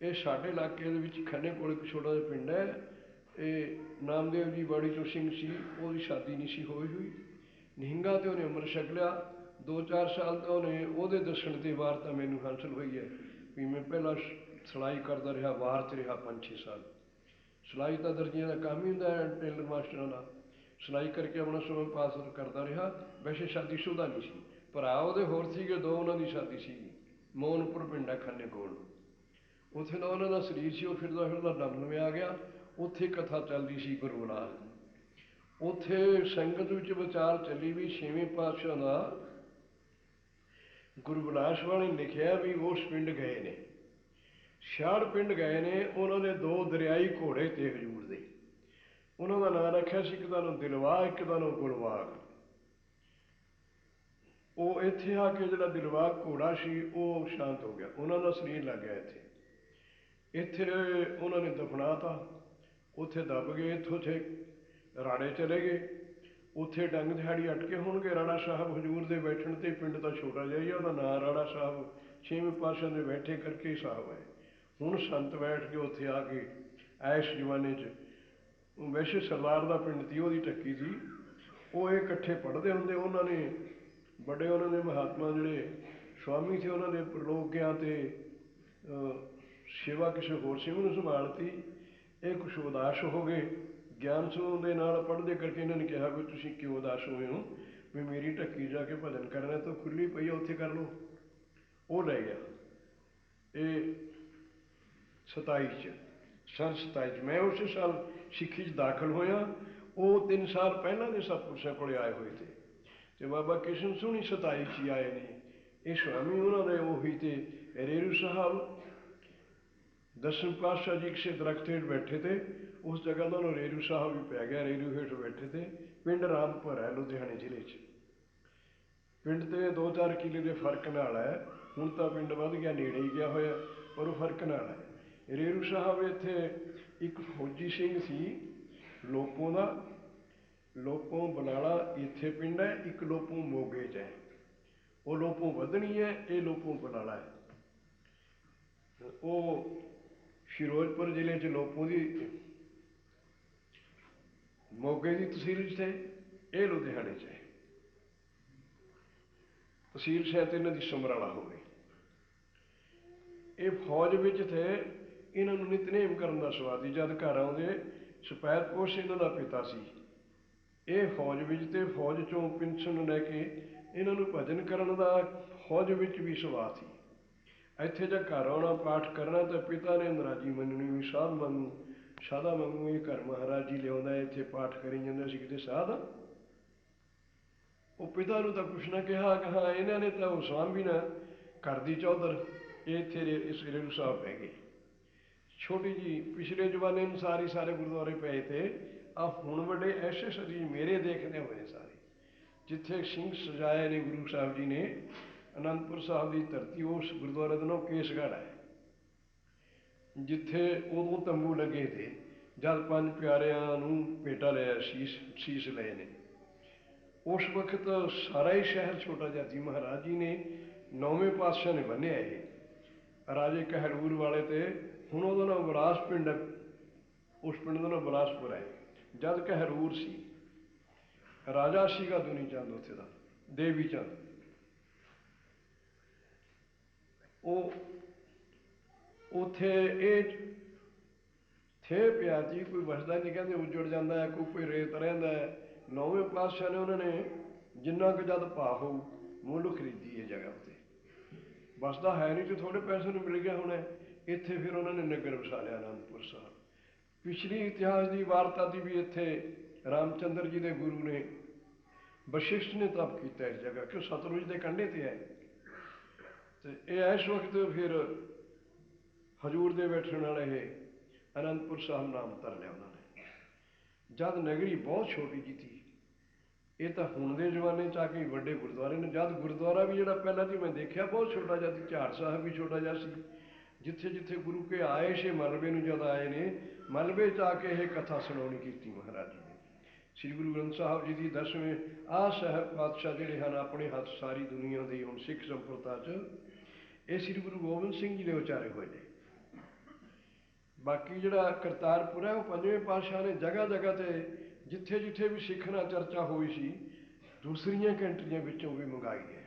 ਇਹ ਸਾਡੇ ਇਲਾਕੇ ਦੇ ਵਿੱਚ ਖੰਨੇ ਕੋਲ ਇੱਕ ਛੋਟਾ ਜਿਹਾ ਪਿੰਡ ਹੈ। ਇਹ ਨਾਮਦੇਵ ਜੀ ਬਾੜੀ ਚੋਂ ਸਿੰਘ ਸੀ, ਉਹਦੀ ਸ਼ਾਦੀ ਨਹੀਂ ਸੀ ਹੋਈ। ਨਿਹੰਗਾਂ 'ਤੇ ਉਹਨੇ ਅੰਮ੍ਰਿਤ ਛਕ ਲਿਆ। 2-4 ਸਾਲ ਤਾਂ ਉਹਨੇ ਉਹਦੇ ਦੱਸਣ 'ਤੇ ਵਾਰਤਾ ਮੈਨੂੰ ਹਾਸਿਲ ਹੋਈ ਹੈ ਵੀ ਮੈਂ ਪਹਿਲਾਂ ਸਿਲਾਈ ਕਰਦਾ ਰਿਹਾ, ਵਾਰ 'ਚ ਰਿਹਾ 5-6 ਸਾਲ। ਸਿਲਾਈ ਤਾਂ ਦਰਜੀਆਂ ਦਾ ਕੰਮ ਹੀ ਹੁੰਦਾ ਹੈ, ਟੇਲਰ ਮਾਸਟਰਾਂ ਦਾ। ਸਿਲਾਈ ਕਰਕੇ ਆਪਣਾ ਸਮਾਂ ਪਾਸ ਕਰਦਾ ਰਿਹਾ। ਵੈਸੇ ਸ਼ਾਦੀशुदा ਨਹੀਂ ਸੀ, ਭਰਾ ਉਹਦੇ ਹੋਰ ਸੀਗੇ 2, ਉਹਨਾਂ ਦੀ ਸ਼ਾਦੀ ਸੀਗੀ। ਮੋਹਨਪੁਰ ਪਿੰਡ ਹੈ ਖੰਨੇ ਕੋਲ। ਉੱਥੇ ਦਾ ਉਹਨਾਂ ਦਾ ਸਰੀਰ ਸੀ, ਉਹ ਫਿਰਦਾ ਫਿਰਦਾ ਦਮਦਮੇ ਆ ਗਿਆ। ਉੱਥੇ ਕਥਾ ਚੱਲਦੀ ਸੀ ਗੁਰਬਿਲਾਸ ਦੀ। ਉੱਥੇ ਸੰਗਤ ਵਿੱਚ ਵਿਚਾਰ ਚੱਲੀ ਵੀ ਛੇਵੇਂ ਪਾਤਸ਼ਾਹ ਦਾ ਗੁਰਬਿਲਾਸ ਵਾਲੇ ਨੇ ਲਿਖਿਆ ਵੀ ਉਸ ਪਿੰਡ ਗਏ ਨੇ, ਛਿਆੜ ਪਿੰਡ ਗਏ ਨੇ। ਉਹਨਾਂ ਦੇ 2 ਦਰਿਆਈ ਘੋੜੇ ਤੇ ਹਜ਼ੂਰ ਦੇ, ਉਹਨਾਂ ਦਾ ਨਾਂ ਰੱਖਿਆ ਸੀ, ਇੱਕ ਦਾ ਨਾਂ ਦਿਲਬਾਗ, ਇੱਕ ਦਾ ਨਾਂ ਗੁਲਬਾਗ। ਉਹ ਇੱਥੇ ਆ ਕੇ ਜਿਹੜਾ ਦਿਲਬਾਗ ਘੋੜਾ ਸੀ ਉਹ ਸ਼ਾਂਤ ਹੋ ਗਿਆ, ਉਹਨਾਂ ਦਾ ਸਰੀਰ ਲੱਗ ਗਿਆ ਇੱਥੇ। ਇੱਥੇ ਉਹਨਾਂ ਨੇ ਦਫਨਾ ਤਾ, ਉੱਥੇ ਦੱਬ ਗਏ। ਇੱਥੋਂ ਉੱਥੇ ਰਾੜੇ ਚਲੇ ਗਏ, ਉੱਥੇ ਡੰਗ ਦਿਹਾੜੀ ਅਟਕੇ ਹੋਣਗੇ। ਰਾੜਾ ਸਾਹਿਬ ਹਜ਼ੂਰ ਦੇ ਬੈਠਣ 'ਤੇ, ਪਿੰਡ ਤਾਂ ਛੋਟਾ ਜਿਹਾ ਹੀ ਆ, ਉਹਦਾ ਨਾਂ ਰਾੜਾ ਸਾਹਿਬ ਛੇਵੇਂ ਪਾਤਸ਼ਾਹ ਦੇ ਬੈਠੇ ਕਰਕੇ ਸਾਹਿਬ ਹੈ। ਹੁਣ ਸੰਤ ਬੈਠ ਕੇ ਉੱਥੇ ਆ ਕੇ ਐਸ ਜ਼ਮਾਨੇ 'ਚ, ਵੈਸੇ ਸਰਦਾਰ ਦਾ ਪਿੰਡ ਸੀ, ਉਹਦੀ ਟੱਕੀ ਸੀ। ਉਹ ਇਹ ਇਕੱਠੇ ਪੜ੍ਹਦੇ ਹੁੰਦੇ। ਉਹਨਾਂ ਨੇ ਵੱਡੇ, ਉਹਨਾਂ ਦੇ ਮਹਾਤਮਾ ਜਿਹੜੇ ਸਵਾਮੀ ਸੀ, ਉਹਨਾਂ ਦੇ ਪ੍ਰਲੋਕ ਗਿਆ ਅਤੇ ਸੇਵਾ ਕਿਸੇ ਹੋਰ ਸਿੰਘ ਨੂੰ ਸੰਭਾਲਤੀ। ਇਹ ਕੁਛ ਉਦਾਸ ਹੋ ਗਏ ਗਿਆਨ ਸਰੂਪ ਦੇ ਨਾਲ ਪੜ੍ਹਦੇ ਕਰਕੇ। ਇਹਨਾਂ ਨੇ ਕਿਹਾ ਵੀ ਤੁਸੀਂ ਕਿਉਂ ਉਦਾਸ ਹੋਏ ਹੋ, ਵੀ ਮੇਰੀ ਢੱਕੀ ਜਾ ਕੇ ਭਜਨ ਕਰਨਾ ਤਾਂ ਖੁੱਲ੍ਹੀ ਪਈ ਆ, ਉੱਥੇ ਕਰ ਲਓ। ਉਹ ਲੈ ਗਿਆ। ਇਹ 27 'ਚ, ਸੰਨ 27 'ਚ ਮੈਂ ਉਸੇ ਸਾਲ ਸਿੱਖੀ 'ਚ ਦਾਖਲ ਹੋਇਆ। ਉਹ 3 ਸਾਲ ਪਹਿਲਾਂ ਦੇ ਸਤਪੁਰਸ਼ਾਂ ਕੋਲ ਆਏ ਹੋਏ ਤੇ ਬਾਬਾ ਕਿਸ਼ਨ ਸੋਹਣੀ 27 'ਚ ਹੀ ਆਏ ਨੇ। ਇਹ ਸਵਾਮੀ ਉਹਨਾਂ ਦੇ ਉਹੀ ਤੇ ਰੇਰੂ ਸਾਹਿਬ 10ਵੇਂ ਪਾਤਸ਼ਾਹ ਜੀ ਕਿਸੇ ਦਰਖਤ ਹੇਠ ਬੈਠੇ ਤੇ, ਉਸ ਜਗ੍ਹਾ ਦਾ ਉਹਨੂੰ ਰੇਰੂ ਸਾਹਿਬ ਵੀ ਪੈ ਗਿਆ। ਰੇਰੂ ਹੇਠ ਬੈਠੇ ਤੇ। ਪਿੰਡ ਰਾਮਪੁਰ ਹੈ ਲੁਧਿਆਣੇ ਜ਼ਿਲ੍ਹੇ 'ਚ। ਪਿੰਡ 'ਤੇ 2-4 ਕਿੱਲੇ ਦੇ ਫਰਕ ਨਾਲ ਹੈ। ਹੁਣ ਤਾਂ ਪਿੰਡ ਵੱਧ ਗਿਆ, ਨੇੜੇ ਹੀ ਗਿਆ ਹੋਇਆ, ਪਰ ਉਹ ਫਰਕ ਨਾਲ ਹੈ। ਰੇਰੂ ਸਾਹਿਬ ਇੱਥੇ ਇੱਕ ਫੌਜੀ ਸਿੰਘ ਸੀ ਲੋਪੋਂ ਦਾ। ਲੋਪੋਂ ਬਲਾਲਾ ਇੱਥੇ ਪਿੰਡ ਹੈ, ਇੱਕ ਲੋਪੋਂ ਮੋਗੇ 'ਚ ਹੈ। ਉਹ ਲੋਪੋਂ ਵਧਣੀ ਹੈ, ਇਹ ਲੋਪੋਂ ਬਲਾਲਾ ਹੈ। ਉਹ ਫਿਰੋਜ਼ਪੁਰ ਜ਼ਿਲ੍ਹੇ 'ਚ ਲੋਪੋਂ ਦੀ, ਮੋਗੇ ਦੀ ਤਹਿਸੀਲ 'ਚ ਹੈ, ਇਹ ਲੁਧਿਆਣੇ 'ਚ ਹੈ। ਤਹਿਸੀਲ ਸ਼ਾਇਦ ਇਹਨਾਂ ਦੀ ਸਮਰਾਲਾ ਹੋਵੇ। ਇਹ ਫੌਜ ਵਿੱਚ ਥੇ। ਇਹਨਾਂ ਨੂੰ ਨਿਤਨੇਮ ਕਰਨ ਦਾ ਸਵਾਦ ਸੀ। ਜਦ ਘਰ ਆਉਂਦੇ, ਸਪੈਦ ਪੋਸ਼ ਇਹਨਾਂ ਦਾ ਪਿਤਾ ਸੀ। ਇਹ ਫੌਜ ਵਿੱਚ ਤੇ ਫੌਜ 'ਚੋਂ ਪੈਨਸ਼ਨ ਲੈ ਕੇ ਇਹਨਾਂ ਨੂੰ ਭਜਨ ਕਰਨ ਦਾ ਫੌਜ ਵਿੱਚ ਵੀ ਸੁਭਾਅ ਸੀ। ਇੱਥੇ ਜੇ ਘਰ ਆਉਣਾ ਪਾਠ ਕਰਨਾ ਤਾਂ ਪਿਤਾ ਨੇ ਨਾਰਾਜ਼ੀ ਮੰਨਣੀ ਵੀ ਸਾਧ ਵਾਂਗੂ ਸਾਧਾ ਵਾਂਗੂ ਇਹ ਘਰ ਮਹਾਰਾਜ ਜੀ ਲਿਆਉਂਦਾ, ਇੱਥੇ ਪਾਠ ਕਰੀ ਜਾਂਦਾ ਸੀ, ਕਿਤੇ ਸਾਧ ਆ। ਉਹ ਪਿਤਾ ਨੂੰ ਤਾਂ ਕੁਛ ਨਾ ਕਿਹਾ ਕਿ ਹਾਂ ਇਹਨਾਂ ਨੇ ਤਾਂ ਉਹ ਸਵਾਮੀ ਨਾ ਘਰ ਦੀ ਚੌਧਰ ਇੱਥੇ ਇਸ ਰੇਰੂ ਸਾਹਿਬ ਬਹਿ ਗਏ। ਛੋਟੀ ਜੀ ਪਿਛਲੇ ਜ਼ਮਾਨੇ ਅਨੁਸਾਰ ਹੀ ਸਾਰੇ ਗੁਰਦੁਆਰੇ ਪਏ ਤੇ ਆ ਹੁਣ ਵੱਡੇ ਐਸੇ ਸਦੀ ਮੇਰੇ ਦੇਖਦੇ ਹੋਏ ਨੇ ਸਾਰੇ, ਜਿੱਥੇ ਸਿੰਘ ਸਜਾਏ ਨੇ ਗੁਰੂ ਸਾਹਿਬ ਜੀ ਨੇ। ਅਨੰਦਪੁਰ ਸਾਹਿਬ ਦੀ ਧਰਤੀ ਉਸ ਗੁਰਦੁਆਰੇ ਦਾ ਨਾਮ ਕੇਸਗੜ੍ਹ ਹੈ, ਜਿੱਥੇ ਉਦੋਂ ਤੰਬੂ ਲੱਗੇ ਤੇ ਜਦ ਪੰਜ ਪਿਆਰਿਆਂ ਨੂੰ ਭੇਟਾ ਲਿਆ, ਸੀਸ ਲਏ ਨੇ। ਉਸ ਵਕਤ ਸਾਰਾ ਹੀ ਸ਼ਹਿਰ ਛੋਟਾ ਜਿਹਾ ਸੀ। ਮਹਾਰਾਜ ਜੀ ਨੇ 9ਵੇਂ ਪਾਤਸ਼ਾਹ ਨੇ ਬੰਨਿਆ ਇਹ ਰਾਜੇ ਕਹਿਲੂਰ ਵਾਲੇ ਤੇ। ਹੁਣ ਉਹਦਾ ਨਾਮ ਬਲਾਸ ਪਿੰਡ ਹੈ, ਉਸ ਪਿੰਡ ਦਾ ਨਾਮ ਬਲਾਸਪੁਰ ਹੈ। ਜਦ ਕਹਿਲੂਰ ਸੀ, ਰਾਜਾ ਸੀਗਾ ਦੁਨੀ ਚੰਦ ਉੱਥੇ ਦਾ, ਦੇਵੀ ਚੰਦ। ਉਹ ਉੱਥੇ ਇਹ ਥੇ ਪਿਆ ਜੀ, ਕੋਈ ਵਸਦਾ ਨਹੀਂ, ਕਹਿੰਦੇ ਉੱਜੜ ਜਾਂਦਾ ਹੈ, ਕੋਈ ਰੇਤ ਰਹਿੰਦਾ ਹੈ। 9ਵੇਂ ਪਾਤਸ਼ਾਹ ਨੇ ਉਹਨਾਂ ਨੇ ਜਿੰਨਾ ਕੁ ਜਦ ਭਾਅ ਹੋਊ ਮੁੱਲ ਖਰੀਦੀ ਇਹ ਜਗ੍ਹਾ ਉੱਤੇ। ਵਸਦਾ ਹੈ ਨਹੀਂ ਤੇ ਥੋੜ੍ਹੇ ਪੈਸੇ ਨੂੰ ਮਿਲ ਗਿਆ ਹੋਣਾ। ਇੱਥੇ ਫਿਰ ਉਹਨਾਂ ਨੇ ਨਗਰ ਵਸਾ ਲਿਆ ਅਨੰਦਪੁਰ ਸਾਹਿਬ। ਪਿਛਲੀ ਇਤਿਹਾਸ ਦੀ ਵਾਰਤਾ ਦੀ ਵੀ ਇੱਥੇ ਰਾਮਚੰਦਰ ਜੀ ਦੇ ਗੁਰੂ ਨੇ ਵਸ਼ਿਸ਼ਟ ਨੇ ਤਪ ਕੀਤਾ ਇਸ ਜਗ੍ਹਾ, ਕਿਉਂ ਸਤਲੁਜ ਦੇ ਕੰਢੇ 'ਤੇ ਹੈ। ਅਤੇ ਇਹ ਇਸ ਵਕਤ ਫਿਰ ਹਜ਼ੂਰ ਦੇ ਬੈਠਣ ਨਾਲ ਇਹ ਅਨੰਦਪੁਰ ਸਾਹਿਬ ਨਾਮ ਧਰ ਲਿਆ ਉਹਨਾਂ ਨੇ। ਜਦ ਨਗਰੀ ਬਹੁਤ ਛੋਟੀ ਜਿਹੀ ਸੀ। ਇਹ ਤਾਂ ਹੁਣ ਦੇ ਜ਼ਮਾਨੇ 'ਚ ਆ ਕੇ ਵੱਡੇ ਗੁਰਦੁਆਰੇ ਨੇ। ਜਦ ਗੁਰਦੁਆਰਾ ਵੀ ਜਿਹੜਾ ਪਹਿਲਾਂ ਦੀ ਮੈਂ ਦੇਖਿਆ ਬਹੁਤ ਛੋਟਾ ਜਿਹਾ ਸੀ। ਝਾੜ ਸਾਹਿਬ ਵੀ ਛੋਟਾ ਜਿਹਾ ਸੀ। ਜਿੱਥੇ ਜਿੱਥੇ ਗੁਰੂ ਕੇ ਆਏ ਸੀ ਮਲਬੇ ਨੂੰ ਜਦ ਆਏ ਨੇ, ਮਲਬੇ 'ਚ ਆ ਕੇ ਇਹ ਕਥਾ ਸੁਣਾਉਣੀ ਕੀਤੀ ਮਹਾਰਾਜ ਜੀ ਨੇ। ਸ੍ਰੀ ਗੁਰੂ ਗ੍ਰੰਥ ਸਾਹਿਬ ਜੀ ਦੀ 10ਵੇਂ ਆਹ ਸਾਹਿਬ ਪਾਤਸ਼ਾਹ ਜਿਹੜੇ ਹਨ ਆਪਣੇ ਹੱਥ ਸਾਰੀ ਦੁਨੀਆ ਦੇ ਹੁਣ ਸਿੱਖ ਸੰਪਰਦਾ 'ਚ, ਇਹ ਸ੍ਰੀ ਗੁਰੂ ਗੋਬਿੰਦ ਸਿੰਘ ਜੀ ਦੇ ਉਚਾਰੇ ਹੋਏ ਨੇ। ਬਾਕੀ ਜਿਹੜਾ ਕਰਤਾਰਪੁਰ ਹੈ ਉਹ 5ਵੇਂ ਪਾਤਸ਼ਾਹ ਨੇ ਜਗ੍ਹਾ ਜਗ੍ਹਾ 'ਤੇ ਜਿੱਥੇ ਜਿੱਥੇ ਵੀ ਸਿੱਖ ਨਾਲ ਚਰਚਾ ਹੋਈ ਸੀ ਦੂਸਰੀਆਂ ਕੰਟਰੀਆਂ ਵਿੱਚੋਂ ਵੀ ਮੰਗਾਈ ਹੈ।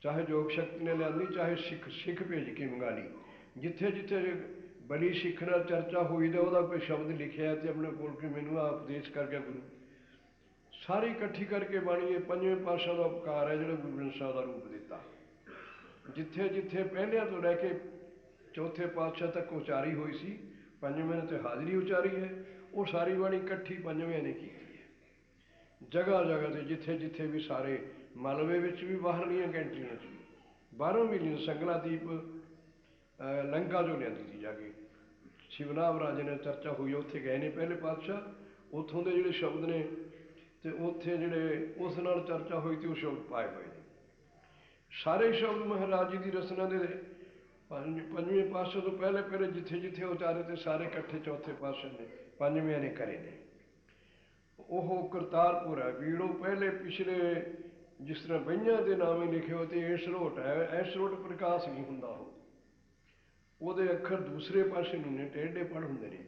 ਚਾਹੇ ਯੋਗ ਸ਼ਕਤੀ ਨੇ ਲਿਆਂਦੀ, ਚਾਹੇ ਸਿੱਖ ਭੇਜ ਕੇ ਮੰਗਾ ਲਈ। ਜਿੱਥੇ ਜਿੱਥੇ ਬੜੀ ਸਿੱਖ ਨਾਲ ਚਰਚਾ ਹੋਈ ਤਾਂ ਉਹਦਾ ਕੋਈ ਸ਼ਬਦ ਲਿਖਿਆ ਤੇ ਆਪਣੇ ਕੋਲ ਕਿ ਮੈਨੂੰ ਆਹ ਉਪਦੇਸ਼ ਕਰ ਗਿਆ ਗੁਰੂ, ਸਾਰੀ ਇਕੱਠੀ ਕਰਕੇ ਬਾਣੀ ਇਹ 5ਵੇਂ ਪਾਤਸ਼ਾਹ ਦਾ ਉਪਕਾਰ ਹੈ ਜਿਹੜਾ ਗੁਰੂ ਗ੍ਰੰਥ ਸਾਹਿਬ ਦਾ ਰੂਪ ਦਿੱਤਾ। ਜਿੱਥੇ ਜਿੱਥੇ ਪਹਿਲਿਆਂ ਤੋਂ ਲੈ ਕੇ ਚੌਥੇ ਪਾਤਸ਼ਾਹ ਤੱਕ ਉਚਾਰੀ ਹੋਈ ਸੀ, 5ਵੇਂ ਨੇ ਤੇ ਹਾਜ਼ਰੀ ਉਚਾਰੀ ਹੈ। ਉਹ ਸਾਰੀ ਬਾਣੀ ਇਕੱਠੀ 5ਵੇਂ ਨੇ ਕੀਤੀ ਹੈ। ਜਗ੍ਹਾ ਜਗ੍ਹਾ 'ਤੇ ਜਿੱਥੇ ਜਿੱਥੇ ਵੀ ਸਾਰੇ ਮਲਬੇ ਵਿੱਚ ਵੀ ਬਾਹਰਲੀਆਂ ਕੰਟਰੀਆਂ 'ਚ ਵੀ, ਬਾਹਰੋਂ ਵੀ ਸੰਗਲਾਦੀਪ ਲੰਕਾ 'ਚੋਂ ਲਿਆਂਦੀ ਸੀ ਜਾ ਕੇ। ਸ਼ਿਵਨਾਭ ਰਾਜੇ ਨੇ ਚਰਚਾ ਹੋਈ, ਉੱਥੇ ਗਏ ਨੇ ਪਹਿਲੇ ਪਾਤਸ਼ਾਹ, ਉੱਥੋਂ ਦੇ ਜਿਹੜੇ ਸ਼ਬਦ ਨੇ ਅਤੇ ਉੱਥੇ ਜਿਹੜੇ ਉਸ ਨਾਲ ਚਰਚਾ ਹੋਈ ਤੇ ਉਹ ਸ਼ਬਦ ਪਾਏ ਹੋਏ ਨੇ। ਸਾਰੇ ਸ਼ਬਦ ਮਹਾਰਾਜ ਜੀ ਦੀ ਰਚਨਾ ਦੇ 5ਵੇਂ ਪਾਤਸ਼ਾਹ ਤੋਂ ਪਹਿਲੇ ਪਹਿਲੇ ਜਿੱਥੇ ਜਿੱਥੇ ਉਚਾਰੇ ਤੇ ਸਾਰੇ ਇਕੱਠੇ ਚੌਥੇ ਪਾਤਸ਼ਾਹ ਨੇ 5ਵੇਂ ਨੇ ਕਰੇ ਨੇ। ਉਹ ਕਰਤਾਰਪੁਰ ਹੈ ਵੀੜੋ ਪਹਿਲੇ ਪਿਛਲੇ ਜਿਸ ਤਰ੍ਹਾਂ ਬਈਆਂ ਦੇ ਨਾਮ ਹੀ ਲਿਖੇ ਹੋਏ ਤੇ ਐਸਰੋਟ ਹੈ। ਐਸਰੋਟ ਪ੍ਰਕਾਸ਼ ਨਹੀਂ ਹੁੰਦਾ, ਉਹਦੇ ਅੱਖਰ ਦੂਸਰੇ ਪਾਸੇ ਨੂੰ ਨੇ, ਟੇਢੇ ਪੜ ਹੁੰਦੇ ਨੇ।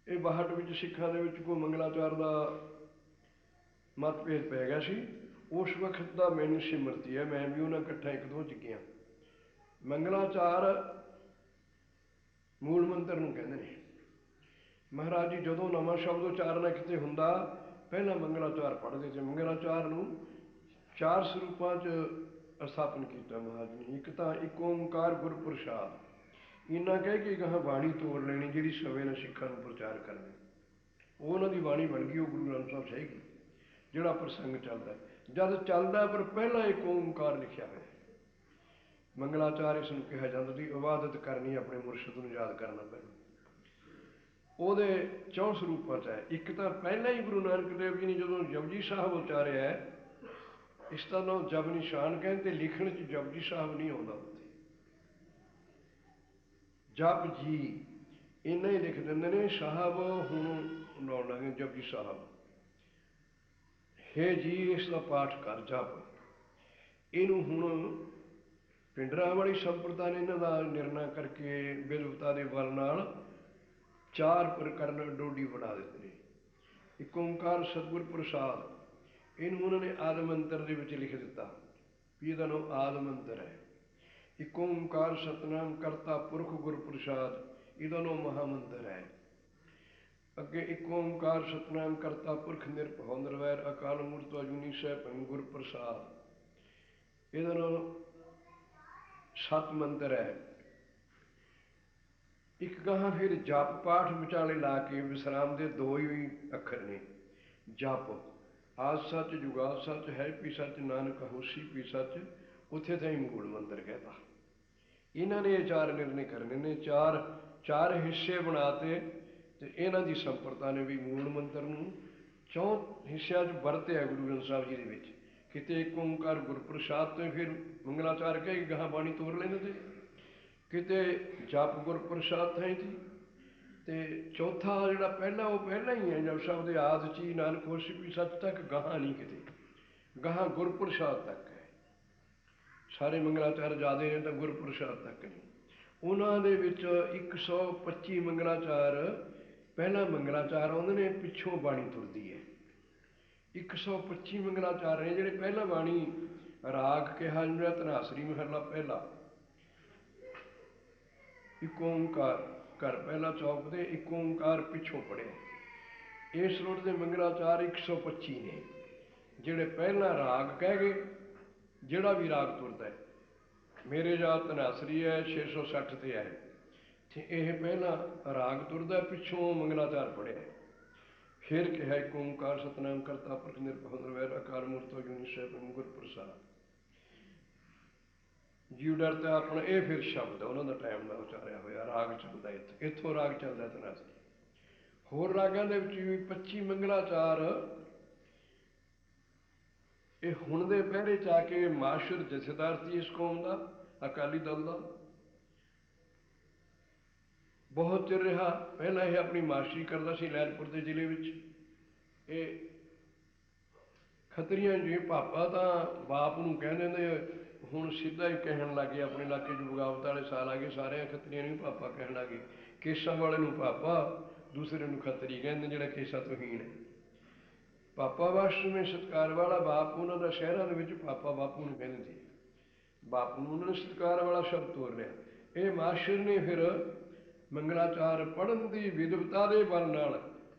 ਇਹ 62 ਵਿੱਚ ਸਿੱਖਾਂ ਦੇ ਵਿੱਚ ਕੋਈ ਮੰਗਲਾਚਾਰ ਦਾ ਮਤਭੇਦ ਪੈ ਗਿਆ ਸੀ। ਉਸ ਵਕਤ ਦਾ ਮੈਨੂੰ ਸਿਮਰਤੀ ਹੈ, ਮੈਂ ਵੀ ਉਹਨਾਂ ਇਕੱਠਾ ਇੱਕ ਦੋ 'ਚ ਗਿਆ। ਮੰਗਲਾਚਾਰ ਮੂਲ ਮੰਤਰ ਨੂੰ ਕਹਿੰਦੇ ਨੇ। ਮਹਾਰਾਜ ਜੀ ਜਦੋਂ ਨਵਾਂ ਸ਼ਬਦ ਉਚਾਰਨਾ ਕਿਤੇ ਹੁੰਦਾ ਪਹਿਲਾਂ ਮੰਗਲਾਚਾਰ ਪੜ੍ਹਦੇ ਤੇ। ਮੰਗਲਾਚਾਰ ਨੂੰ 4 ਸਰੂਪਾਂ 'ਚ ਸਥਾਪਨ ਕੀਤਾ ਮਹਾਰਾਜ ਨੇ। ਇੱਕ ਤਾਂ ਇੱਕ ਓਂਕਾਰ ਗੁਰਪ੍ਰਸਾਦ, ਇੰਨਾ ਕਹਿ ਕੇ ਗਾਹਾਂ ਬਾਣੀ ਤੋੜ ਲੈਣੀ ਜਿਹੜੀ ਸਮੇਂ ਨਾਲ ਸਿੱਖਾਂ ਨੂੰ ਪ੍ਰਚਾਰ ਕਰਨੀ। ਉਹ ਉਹਨਾਂ ਦੀ ਬਾਣੀ ਬਣ ਗਈ, ਉਹ ਗੁਰੂ ਗ੍ਰੰਥ ਸਾਹਿਬ ਸਹੀ ਜਿਹੜਾ ਪ੍ਰਸੰਗ ਚੱਲਦਾ। ਜਦ ਚੱਲਦਾ ਪਰ ਪਹਿਲਾਂ ਇੱਕ ਓਂਕਾਰ ਲਿਖਿਆ ਹੋਇਆ। ਮੰਗਲਾਚਾਰ ਇਸ ਨੂੰ ਕਿਹਾ ਜਾਂਦਾ ਸੀ। ਇਬਾਦਤ ਕਰਨੀ ਆਪਣੇ ਮੁਰਸ਼ਿਦ ਨੂੰ ਯਾਦ ਕਰਨਾ ਪਹਿਲਾਂ। ਉਹਦੇ 4 ਸਰੂਪਾਂ 'ਚ ਹੈ। ਇੱਕ ਤਾਂ ਪਹਿਲਾਂ ਹੀ ਗੁਰੂ ਨਾਨਕ ਦੇਵ ਜੀ ਨੇ ਜਦੋਂ ਜਪਜੀ ਸਾਹਿਬ ਉਚਾਰਿਆ ਹੈ, ਇਸ ਦਾ ਨਾਮ ਜਪ ਨਿਸ਼ਾਨ ਕਹਿੰਦੇ, ਲਿਖਣ 'ਚ ਜਪਜੀ ਸਾਹਿਬ ਨਹੀਂ ਆਉਂਦਾ, ਉੱਥੇ ਜਪ ਜੀ ਇੰਨਾ ਹੀ ਲਿਖ ਦਿੰਦੇ ਨੇ। ਸਾਹਿਬ ਹੁਣ ਲਾਉਣ ਲੱਗੇ ਜਪਜੀ ਸਾਹਿਬ, ਹੇ ਜੀ ਇਸ ਦਾ ਪਾਠ ਕਰ ਜਪ। ਇਹਨੂੰ ਹੁਣ ਪਿੰਡਰਾਂ ਵਾਲੀ ਸੰਪਰਦਾ ਨੇ ਇਹਨਾਂ ਦਾ ਨਿਰਣਾ ਕਰਕੇ ਵਿਦਵਤਾ ਦੇ ਬਲ ਨਾਲ 4 ਪ੍ਰਕਰਨ ਡੋਡੀ ਬਣਾ ਦਿੱਤੇ ਨੇ। ਇੱਕ ਓਂਕਾਰ ਸਤਿਗੁਰ ਪ੍ਰਸਾਦ, ਇਹਨੂੰ ਉਹਨਾਂ ਨੇ ਆਦਿ ਮੰਤਰ ਦੇ ਵਿੱਚ ਲਿਖ ਦਿੱਤਾ ਵੀ ਇਹਦਾ ਨਾਮ ਆਦਿ ਮੰਤਰ ਹੈ। ਇੱਕ ਓਂਕਾਰ ਸਤਿਨਾਮ ਕਰਤਾ ਪੁਰਖ ਗੁਰ ਪ੍ਰਸਾਦ, ਇਹਦਾ ਨਾਮ ਮਹਾਮੰਤਰ ਹੈ। ਅੱਗੇ ਇੱਕ ਓਂਕਾਰ ਸਤਿਨਾਮ ਕਰਤਾ ਪੁਰਖ ਨਿਰਭਉ ਨਿਰਵੈਰ ਅਕਾਲ ਮੂਰਤਿ ਅਜੂਨੀ ਸੈਭੰ ਗੁਰ ਪ੍ਰਸਾਦ, ਇਹਦਾ ਨਾਮ ਸਤ ਮੰਤਰ ਹੈ। ਇੱਕ ਗਾਹਾਂ ਫਿਰ ਜਪ ਪਾਠ ਵਿਚਾਲੇ ਲਾ ਕੇ ਵਿਸਰਾਮ ਦੇ ਦੋ ਹੀ ਅੱਖਰ ਨੇ, ਜਪ। ਆਦ ਸੱਚ ਜੁਗਾਦ ਸੱਚ ਹੈ ਵੀ ਸੱਚ ਨਾਨਕ ਹੋਸੀ ਵੀ ਸੱਚ, ਉੱਥੇ ਤਾਂ ਹੀ ਮੂਲ ਮੰਤਰ ਕਹਿਤਾ। ਇਹਨਾਂ ਨੇ ਇਹ ਚਾਰ ਨਿਰਣੇ ਕਰਨੇ ਨੇ, ਚਾਰ ਹਿੱਸੇ ਬਣਾਤੇ, ਤੇ ਇਹਨਾਂ ਦੀ ਸੰਪਰਤਾ ਨੇ ਵੀ ਮੂਲ ਮੰਤਰ ਨੂੰ ਚੌਂ ਹਿੱਸਿਆਂ 'ਚ ਵਰਤਿਆ ਗੁਰੂ ਗ੍ਰੰਥ ਸਾਹਿਬ ਜੀ ਦੇ ਵਿੱਚ। ਕਿਤੇ ਇੱਕ ਓਂਕਾਰ ਗੁਰਪ੍ਰਸਾਦ ਤੋਂ ਫਿਰ ਮੰਗਲਾਚਾਰ ਕਹਿ ਕੇ ਗਾਹਾਂ ਬਾਣੀ ਤੋਰ ਲੈਂਦੇ ਤੇ, ਕਿਤੇ ਜਪ ਗੁਰਪ੍ਰਸਾਦ ਥਾਂ ਜੀ, ਤੇ ਚੌਥਾ ਜਿਹੜਾ ਪਹਿਲਾ ਉਹ ਪਹਿਲਾਂ ਹੀ ਹੈ ਜਪ ਸਾਹਿਬ ਦੇ ਆਦਿ 'ਚ ਹੀ, ਨਾਨਕ ਹੋਸੀ ਵੀ ਸੱਚ ਤੱਕ ਗਾਹਾਂ ਨਹੀਂ, ਕਿਤੇ ਗਾਹਾਂ ਗੁਰਪ੍ਰਸਾਦ ਤੱਕ ਹੈ। ਸਾਰੇ ਮੰਗਲਾਚਾਰ ਜ਼ਿਆਦੇ ਨੇ ਤਾਂ ਗੁਰਪ੍ਰਸਾਦ ਤੱਕ ਨਹੀਂ। ਉਹਨਾਂ ਦੇ ਵਿੱਚ 125 ਮੰਗਲਾਚਾਰ ਪਹਿਲਾ ਮੰਗਲਾਚਾਰ ਆਉਂਦੇ ਨੇ, ਪਿੱਛੋਂ ਬਾਣੀ ਤੁਰਦੀ ਹੈ। 125 ਮੰਗਲਾਚਾਰ ਨੇ ਜਿਹੜੇ ਪਹਿਲਾਂ ਬਾਣੀ ਰਾਗ ਕਿਹਾ ਜਿਹੜਾ ਧਨਾਸਰੀ ਮਹੱਲਾ ਪਹਿਲਾ, ਇੱਕ ਓਂਕਾਰ ਘਰ ਪਹਿਲਾ ਚੌਕ ਦੇ ਇੱਕ ਓਂਕਾਰ ਪਿੱਛੋਂ ਪੜ੍ਹਿਆ। ਇਸ ਰੋਟ ਦੇ ਮੰਗਲਾਚਾਰ 125 ਨੇ ਜਿਹੜੇ ਪਹਿਲਾਂ ਰਾਗ ਕਹਿ ਗਏ, ਜਿਹੜਾ ਵੀ ਰਾਗ ਤੁਰਦਾ ਹੈ। ਮੇਰੇ ਜਾਤ ਧਨਾਸਰੀ ਹੈ 660 ਤੇ ਹੈ, ਤੇ ਇਹ ਪਹਿਲਾਂ ਰਾਗ ਤੁਰਦਾ, ਪਿੱਛੋਂ ਮੰਗਲਾਚਾਰ ਪੜ੍ਹਿਆ। ਫਿਰ ਕਿਹਾ ਇੱਕ ਓਂਕਾਰ ਸਤਿਨਾਮ ਕਰਤਾ ਪੁਰਖ ਨਿਰਭਉ ਨਿਰਵੈਰ ਅਕਾਲ ਮੂਰਤਿ ਅਜੂਨੀ ਸੈਭੰ ਗੁਰ ਪ੍ਰਸਾਦ। ਜੀਵ ਡਰਤਾ ਆਪਣਾ, ਇਹ ਫਿਰ ਸ਼ਬਦ ਉਹਨਾਂ ਦਾ ਟਾਈਮ ਦਾ ਉਚਾਰਿਆ ਹੋਇਆ ਰਾਗ ਚੱਲਦਾ, ਇੱਥੋਂ ਰਾਗ ਚੱਲਦਾ ਧਨਾਸਰੀ। ਹੋਰ ਰਾਗਾਂ ਦੇ ਵਿੱਚ ਵੀ 25 ਮੰਗਲਾਚਾਰ ਇਹ ਹੁਣ ਦੇ ਪਹਿਰੇ 'ਚ ਆ ਕੇ ਮਾਸ਼ਰ ਜਥੇਦਾਰ ਸੀ ਇਸ ਕੌਮ ਦਾ, ਅਕਾਲੀ ਦਲ ਦਾ, ਬਹੁਤ ਚਿਰ ਰਿਹਾ। ਪਹਿਲਾਂ ਇਹ ਆਪਣੀ ਮਾਸਟਰੀ ਕਰਦਾ ਸੀ ਲੈਲਪੁਰ ਦੇ ਜ਼ਿਲ੍ਹੇ ਵਿੱਚ। ਇਹ ਖੱਤਰੀਆਂ ਜੀ ਪਾਪਾ ਤਾਂ ਬਾਪ ਨੂੰ ਕਹਿੰਦੇ ਨੇ, ਹੁਣ ਸਿੱਧਾ ਹੀ ਕਹਿਣ ਲੱਗੇ, ਆਪਣੇ ਇਲਾਕੇ 'ਚ ਬਗਾਵਤ ਵਾਲੇ ਸਾਲ ਆ ਗਏ, ਸਾਰਿਆਂ ਖੱਤਰੀਆਂ ਨੂੰ ਪਾਪਾ ਕਹਿਣ ਲੱਗੇ। ਕੇਸਾਂ ਵਾਲੇ ਨੂੰ ਪਾਪਾ, ਦੂਸਰੇ ਨੂੰ ਖੱਤਰੀ ਕਹਿੰਦੇ ਜਿਹੜਾ ਕੇਸਾਂ ਤੋਂ ਹੀਣ ਹੈ। ਪਾਪਾ ਵਾਸ਼ਰੂਮੇ ਸਤਿਕਾਰ ਵਾਲਾ ਬਾਪ ਉਹਨਾਂ ਦਾ, ਸ਼ਹਿਰਾਂ ਦੇ ਵਿੱਚ ਪਾਪਾ ਬਾਪੂ ਨੂੰ ਕਹਿੰਦੇ ਸੀ। ਬਾਪੂ ਨੂੰ ਉਹਨਾਂ ਨੇ ਸਤਿਕਾਰ ਵਾਲਾ ਸ਼ਬਦ ਤੋਰ ਲਿਆ। ਇਹ ਮਾਸ਼ਰ ਨੇ ਫਿਰ ਮੰਗਲਾਚਾਰ ਪੜ੍ਹਨ ਦੀ ਵਿਦਵਤਾ ਦੇ ਬਲ ਨਾਲ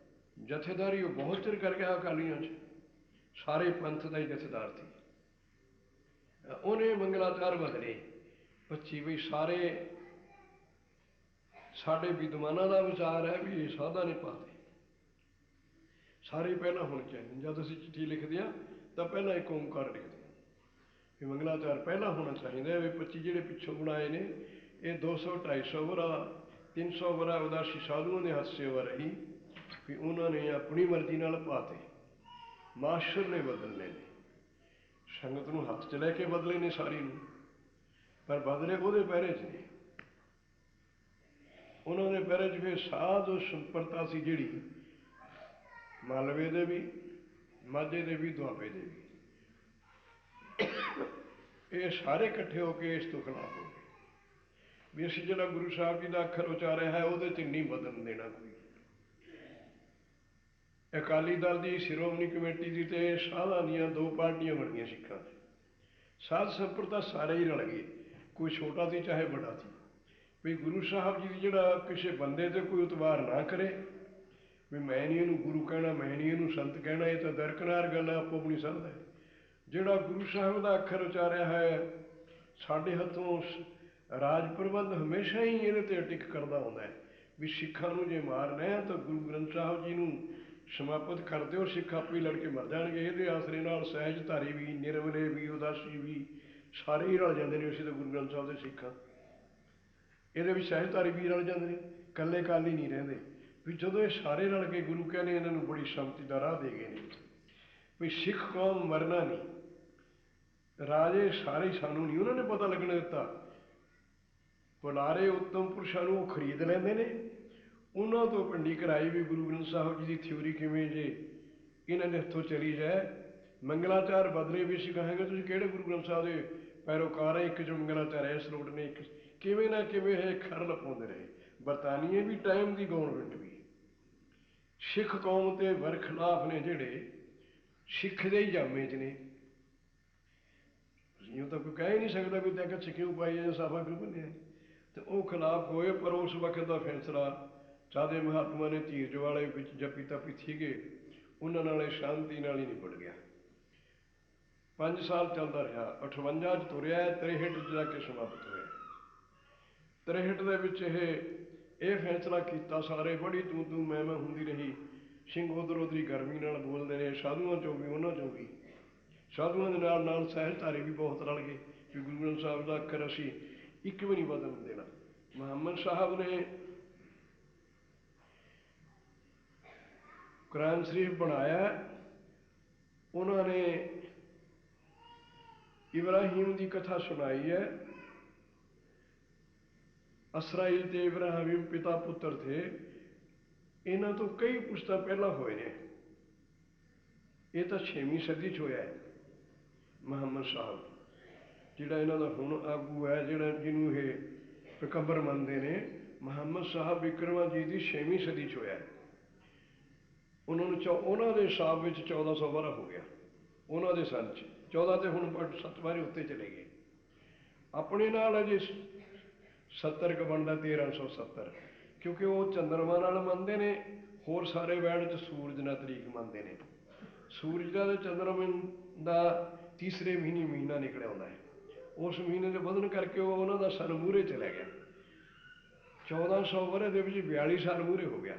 ਜਥੇਦਾਰੀ ਉਹ ਬਹੁਤ ਚਿਰ ਕਰ ਗਿਆ ਅਕਾਲੀਆਂ 'ਚ, ਸਾਰੇ ਪੰਥ ਦਾ ਹੀ ਜਥੇਦਾਰ ਸੀ। ਉਹਨੇ ਮੰਗਲਾਚਾਰ ਬਦਲੇ 25 ਬਈ ਸਾਰੇ ਸਾਡੇ ਵਿਦਵਾਨਾਂ ਦਾ ਵਿਚਾਰ ਹੈ ਵੀ ਇਹ ਸਾਧਾ ਨੇ ਪਾਤੇ, ਸਾਰੇ ਪਹਿਲਾਂ ਹੋਣੇ ਚਾਹੀਦੇ। ਜਦ ਅਸੀਂ ਚਿੱਠੀ ਲਿਖਦੇ ਹਾਂ ਤਾਂ ਪਹਿਲਾਂ ਇੱਕ ਓਂਕਾਰ ਲਿਖਦੇ ਹਾਂ ਵੀ ਮੰਗਲਾਚਾਰ ਪਹਿਲਾਂ ਹੋਣਾ ਚਾਹੀਦਾ। ਵੀ 25 ਜਿਹੜੇ ਪਿੱਛੋਂ ਬਣਾਏ ਨੇ ਇਹ 200 250 ਵਰਾ 300 ਵਰਾ ਉਦਾਸੀ ਸਾਧੂਆਂ ਦੇ ਹੱਥ ਸੇਵਾ ਰਹੀ, ਵੀ ਉਹਨਾਂ ਨੇ ਆਪਣੀ ਮਰਜ਼ੀ ਨਾਲ ਪਾਤੇ। ਮਾਸਟਰ ਨੇ ਬਦਲਨੇ ਨੇ, ਸੰਗਤ ਨੂੰ ਹੱਥ 'ਚ ਲੈ ਕੇ ਬਦਲੇ ਨੇ ਸਾਰੀ ਨੂੰ, ਪਰ ਬਦਲੇ ਉਹਦੇ ਪਹਿਰੇ 'ਚ ਨੇ। ਉਹਨਾਂ ਦੇ ਪਹਿਰੇ 'ਚ ਫਿਰ ਸਾਧ ਸੰਪਰਤਾ ਸੀ ਜਿਹੜੀ ਮਾਲਵੇ ਦੇ ਵੀ, ਮਾਝੇ ਦੇ ਵੀ, ਦੁਆਬੇ ਦੇ ਵੀ, ਇਹ ਸਾਰੇ ਇਕੱਠੇ ਹੋ ਕੇ ਇਸ ਤੋਂ ਖਿਲਾਫ ਹੋ ਗਏ ਵੀ ਅਸੀਂ ਜਿਹੜਾ ਗੁਰੂ ਸਾਹਿਬ ਜੀ ਦਾ ਅੱਖਰ ਉਚਾਰਿਆ ਹੈ ਉਹਦੇ 'ਚ ਨਹੀਂ ਬਦਲਣ ਦੇਣਾ ਕੋਈ। ਅਕਾਲੀ ਦਲ ਦੀ, ਸ਼੍ਰੋਮਣੀ ਕਮੇਟੀ ਦੀ ਤੇ ਸਾਧਾਂ ਦੀਆਂ ਦੋ ਪਾਰਟੀਆਂ ਬਣ ਗਈਆਂ ਸਿੱਖਾਂ 'ਚ। ਸਾਧ ਸੰਪਰਦਾ ਸਾਰੇ ਹੀ ਰਲ ਗਏ, ਕੋਈ ਛੋਟਾ ਸੀ ਚਾਹੇ ਵੱਡਾ ਸੀ, ਵੀ ਗੁਰੂ ਸਾਹਿਬ ਜੀ ਦੀ ਜਿਹੜਾ ਕਿਸੇ ਬੰਦੇ 'ਤੇ ਕੋਈ ਉਤਬਾਰ ਨਾ ਕਰੇ, ਵੀ ਮੈਂ ਨਹੀਂ ਇਹਨੂੰ ਗੁਰੂ ਕਹਿਣਾ, ਮੈਂ ਨਹੀਂ ਇਹਨੂੰ ਸੰਤ ਕਹਿਣਾ, ਇਹ ਤਾਂ ਦਰਕਨਾਰ ਗੱਲ ਹੈ, ਆਪੋ ਆਪਣੀ ਸਰਦਾ ਹੈ। ਜਿਹੜਾ ਗੁਰੂ ਸਾਹਿਬ ਦਾ ਅੱਖਰ ਉਚਾਰਿਆ ਹੈ, ਸਾਡੇ ਹੱਥੋਂ ਰਾਜ ਪ੍ਰਬੰਧ ਹਮੇਸ਼ਾ ਹੀ ਇਹਦੇ 'ਤੇ ਟਿਕ ਕਰਦਾ ਹੁੰਦਾ ਹੈ ਵੀ ਸਿੱਖਾਂ ਨੂੰ ਜੇ ਮਾਰਨਾ ਹੈ ਤਾਂ ਗੁਰੂ ਗ੍ਰੰਥ ਸਾਹਿਬ ਜੀ ਨੂੰ ਸਮਾਪਤ ਕਰ ਦਿਓ, ਸਿੱਖ ਆਪੇ ਹੀ ਲੜ ਕੇ ਮਰ ਜਾਣਗੇ। ਇਹਦੇ ਆਸਰੇ ਨਾਲ ਸਹਿਜਧਾਰੀ ਵੀ, ਨਿਰਮਲੇ ਵੀ, ਉਦਾਸੀ ਵੀ, ਸਾਰੇ ਹੀ ਰਲ ਜਾਂਦੇ ਨੇ। ਅਸੀਂ ਤਾਂ ਗੁਰੂ ਗ੍ਰੰਥ ਸਾਹਿਬ ਦੇ ਸਿੱਖਾਂ, ਇਹਦੇ ਵਿੱਚ ਸਹਿਜਧਾਰੀ ਵੀ ਰਲ ਜਾਂਦੇ ਨੇ, ਇਕੱਲੇ ਕਾਲੀ ਨਹੀਂ ਰਹਿੰਦੇ। ਵੀ ਜਦੋਂ ਇਹ ਸਾਰੇ ਰਲ ਕੇ ਗੁਰੂ ਕਹਿੰਦੇ ਇਹਨਾਂ ਨੂੰ ਬੜੀ ਸੰਮਤੀ ਦਾ ਰਾਹ ਦੇ ਗਏ ਨੇ ਵੀ ਸਿੱਖ ਕੌਮ ਮਰਨਾ ਨਹੀਂ, ਰਾਜੇ ਸਾਰੇ ਸਾਨੂੰ ਨਹੀਂ ਉਹਨਾਂ ਨੇ ਪਤਾ ਲੱਗਣ ਦਿੱਤਾ। ਬੁਲਾਰੇ ਉੱਤਮ ਪੁਰਸ਼ਾਂ ਨੂੰ ਉਹ ਖਰੀਦ ਲੈਂਦੇ ਨੇ, ਉਹਨਾਂ ਤੋਂ ਭੰਡੀ ਕਰਾਈ ਵੀ ਗੁਰੂ ਗ੍ਰੰਥ ਸਾਹਿਬ ਜੀ ਦੀ ਥਿਊਰੀ ਕਿਵੇਂ ਜੇ ਇਹਨਾਂ ਦੇ ਹੱਥੋਂ ਚਲੀ ਜਾਏ। ਮੰਗਲਾਚਾਰ ਬਦਲੇ ਵੀ ਅਸੀਂ ਕਹਾਂਗੇ ਤੁਸੀਂ ਕਿਹੜੇ ਗੁਰੂ ਗ੍ਰੰਥ ਸਾਹਿਬ ਦੇ ਪੈਰੋਕਾਰ ਹੈ, ਇੱਕ 'ਚ ਮੰਗਲਾਚਾਰ ਹੈ, ਇਸ ਲੋਟ ਨੇ ਇੱਕ, ਕਿਵੇਂ ਨਾ ਕਿਵੇਂ ਇਹ ਖਰਲ ਪਾਉਂਦੇ ਰਹੇ। ਬਰਤਾਨੀਏ ਵੀ ਟਾਈਮ ਦੀ ਗੌਰਮੈਂਟ ਵੀ ਸਿੱਖ ਕੌਮ 'ਤੇ ਵਰਖਲਾਫ ਨੇ, ਜਿਹੜੇ ਸਿੱਖ ਦੇ ਹੀ ਜਾਮੇ 'ਚ ਨੇ। ਤੁਸੀਂ ਉਹ ਤਾਂ ਕੋਈ ਕਹਿ ਹੀ ਨਹੀਂ ਸਕਦਾ ਵੀ ਤੈਂ ਕੱਛ ਕਿਉਂ ਪਾਈ ਜਾਂ ਸਾਫਾ ਕਿਉਂ ਬੰਨਿਆ, ਅਤੇ ਉਹ ਖਿਲਾਫ ਹੋਏ। ਪਰ ਉਸ ਵਕਤ ਦਾ ਫੈਸਲਾ ਚਾਹਦੇ ਮਹਾਤਮਾ ਨੇ ਧੀਰਜ ਵਾਲੇ ਵਿੱਚ ਜੱਪੀ ਤੱਪੀ ਸੀਗੇ, ਉਹਨਾਂ ਨਾਲ ਇਹ ਸ਼ਾਂਤੀ ਨਾਲ ਹੀ ਨਿਬੜ ਗਿਆ। 5 ਸਾਲ ਚੱਲਦਾ ਰਿਹਾ, 58 'ਚ ਤੁਰਿਆ, 63 'ਚ ਜਾ ਕੇ ਸਮਾਪਤ ਹੋਇਆ। 63 ਦੇ ਵਿੱਚ ਇਹ ਇਹ ਫੈਸਲਾ ਕੀਤਾ। ਸਾਰੇ ਬੜੀ ਤੂੰ ਤੂੰ ਮੈਂ ਹੁੰਦੀ ਰਹੀ। ਸਿੰਘ ਉਧਰ ਉਧਰੀ ਗਰਮੀ ਨਾਲ ਬੋਲਦੇ ਨੇ, ਸਾਧੂਆਂ ਚੋਂ ਵੀ ਉਹਨਾਂ ਚੋਂ ਵੀ। ਸਾਧੂਆਂ ਦੇ ਨਾਲ ਨਾਲ ਸਹਿਜਧਾਰੀ ਵੀ ਬਹੁਤ ਰਲ ਗਏ ਵੀ ਗੁਰੂ ਗ੍ਰੰਥ ਸਾਹਿਬ ਦਾ ਅੱਖਰ ਅਸੀਂ ਇੱਕ ਵੀ ਨਹੀਂ ਬਦਲਣ ਦੇਣਾ। ਮੁਹੰਮਦ ਸਾਹਿਬ ਨੇ ਕੁਰਾਨ ਸ਼ਰੀਫ ਬਣਾਇਆ। ਉਹਨਾਂ ਨੇ ਇਬਰਾਹੀਮ ਦੀ ਕਥਾ ਸੁਣਾਈ ਹੈ। ਅਸਰਾਈਲ ਤੇ ਇਬਰਾਹੀਮ ਪਿਤਾ ਪੁੱਤਰ ਥੇ। ਇਹਨਾਂ ਤੋਂ ਕਈ ਪੁਸ਼ਤਾਂ ਪਹਿਲਾਂ ਹੋਏ ਨੇ। ਇਹ ਤਾਂ 6ਵੀਂ ਸਦੀ 'ਚ ਹੋਇਆ ਹੈ। ਮੁਹੰਮਦ ਸਾਹਿਬ ਜਿਹੜਾ ਇਹਨਾਂ ਦਾ ਹੁਣ ਆਗੂ ਹੈ, ਜਿਹੜਾ ਜਿਹਨੂੰ ਇਹ ਪੈਗੰਬਰ ਮੰਨਦੇ ਨੇ, ਮੁਹੰਮਦ ਸਾਹਿਬ ਵਿਕਰਮਾਜੀਤ ਦੀ 6ਵੀਂ ਸਦੀ 'ਚ ਹੋਇਆ। ਉਹਨਾਂ ਨੂੰ ਉਹਨਾਂ ਦੇ ਹਿਸਾਬ ਵਿੱਚ 1400 ਵਰ੍ਹਾ ਹੋ ਗਿਆ। ਉਹਨਾਂ ਦੇ ਸੰਨ 'ਚ 14 ਤੇ ਹੁਣ 7 ਵਾਰੀ ਉੱਤੇ ਚਲੇ ਗਏ। ਆਪਣੇ ਨਾਲ ਅਜੇ 70 ਕੁ ਬਣਦਾ, 1370, ਕਿਉਂਕਿ ਉਹ ਚੰਦਰਮਾ ਨਾਲ ਮੰਨਦੇ ਨੇ। ਹੋਰ ਸਾਰੇ ਵੈਡ 'ਚ ਸੂਰਜ ਨਾਲ ਤਰੀਕ ਮੰਨਦੇ ਨੇ। ਸੂਰਜ ਦਾ ਅਤੇ ਚੰਦਰਮਾ ਦਾ ਤੀਸਰੇ ਮਹੀਨੇ ਮਹੀਨਾ ਨਿਕਲ ਆਉਂਦਾ ਹੈ। ਉਸ ਮਹੀਨੇ ਦੇ ਵਧਣ ਕਰਕੇ ਉਹ ਉਹਨਾਂ ਦਾ ਸੰਨ ਮੂਹਰੇ ਚਲਾ ਗਿਆ। 1400 ਵਰ੍ਹੇ ਦੇ ਵਿੱਚ 42 ਸਾਲ ਮੂਹਰੇ ਹੋ ਗਿਆ।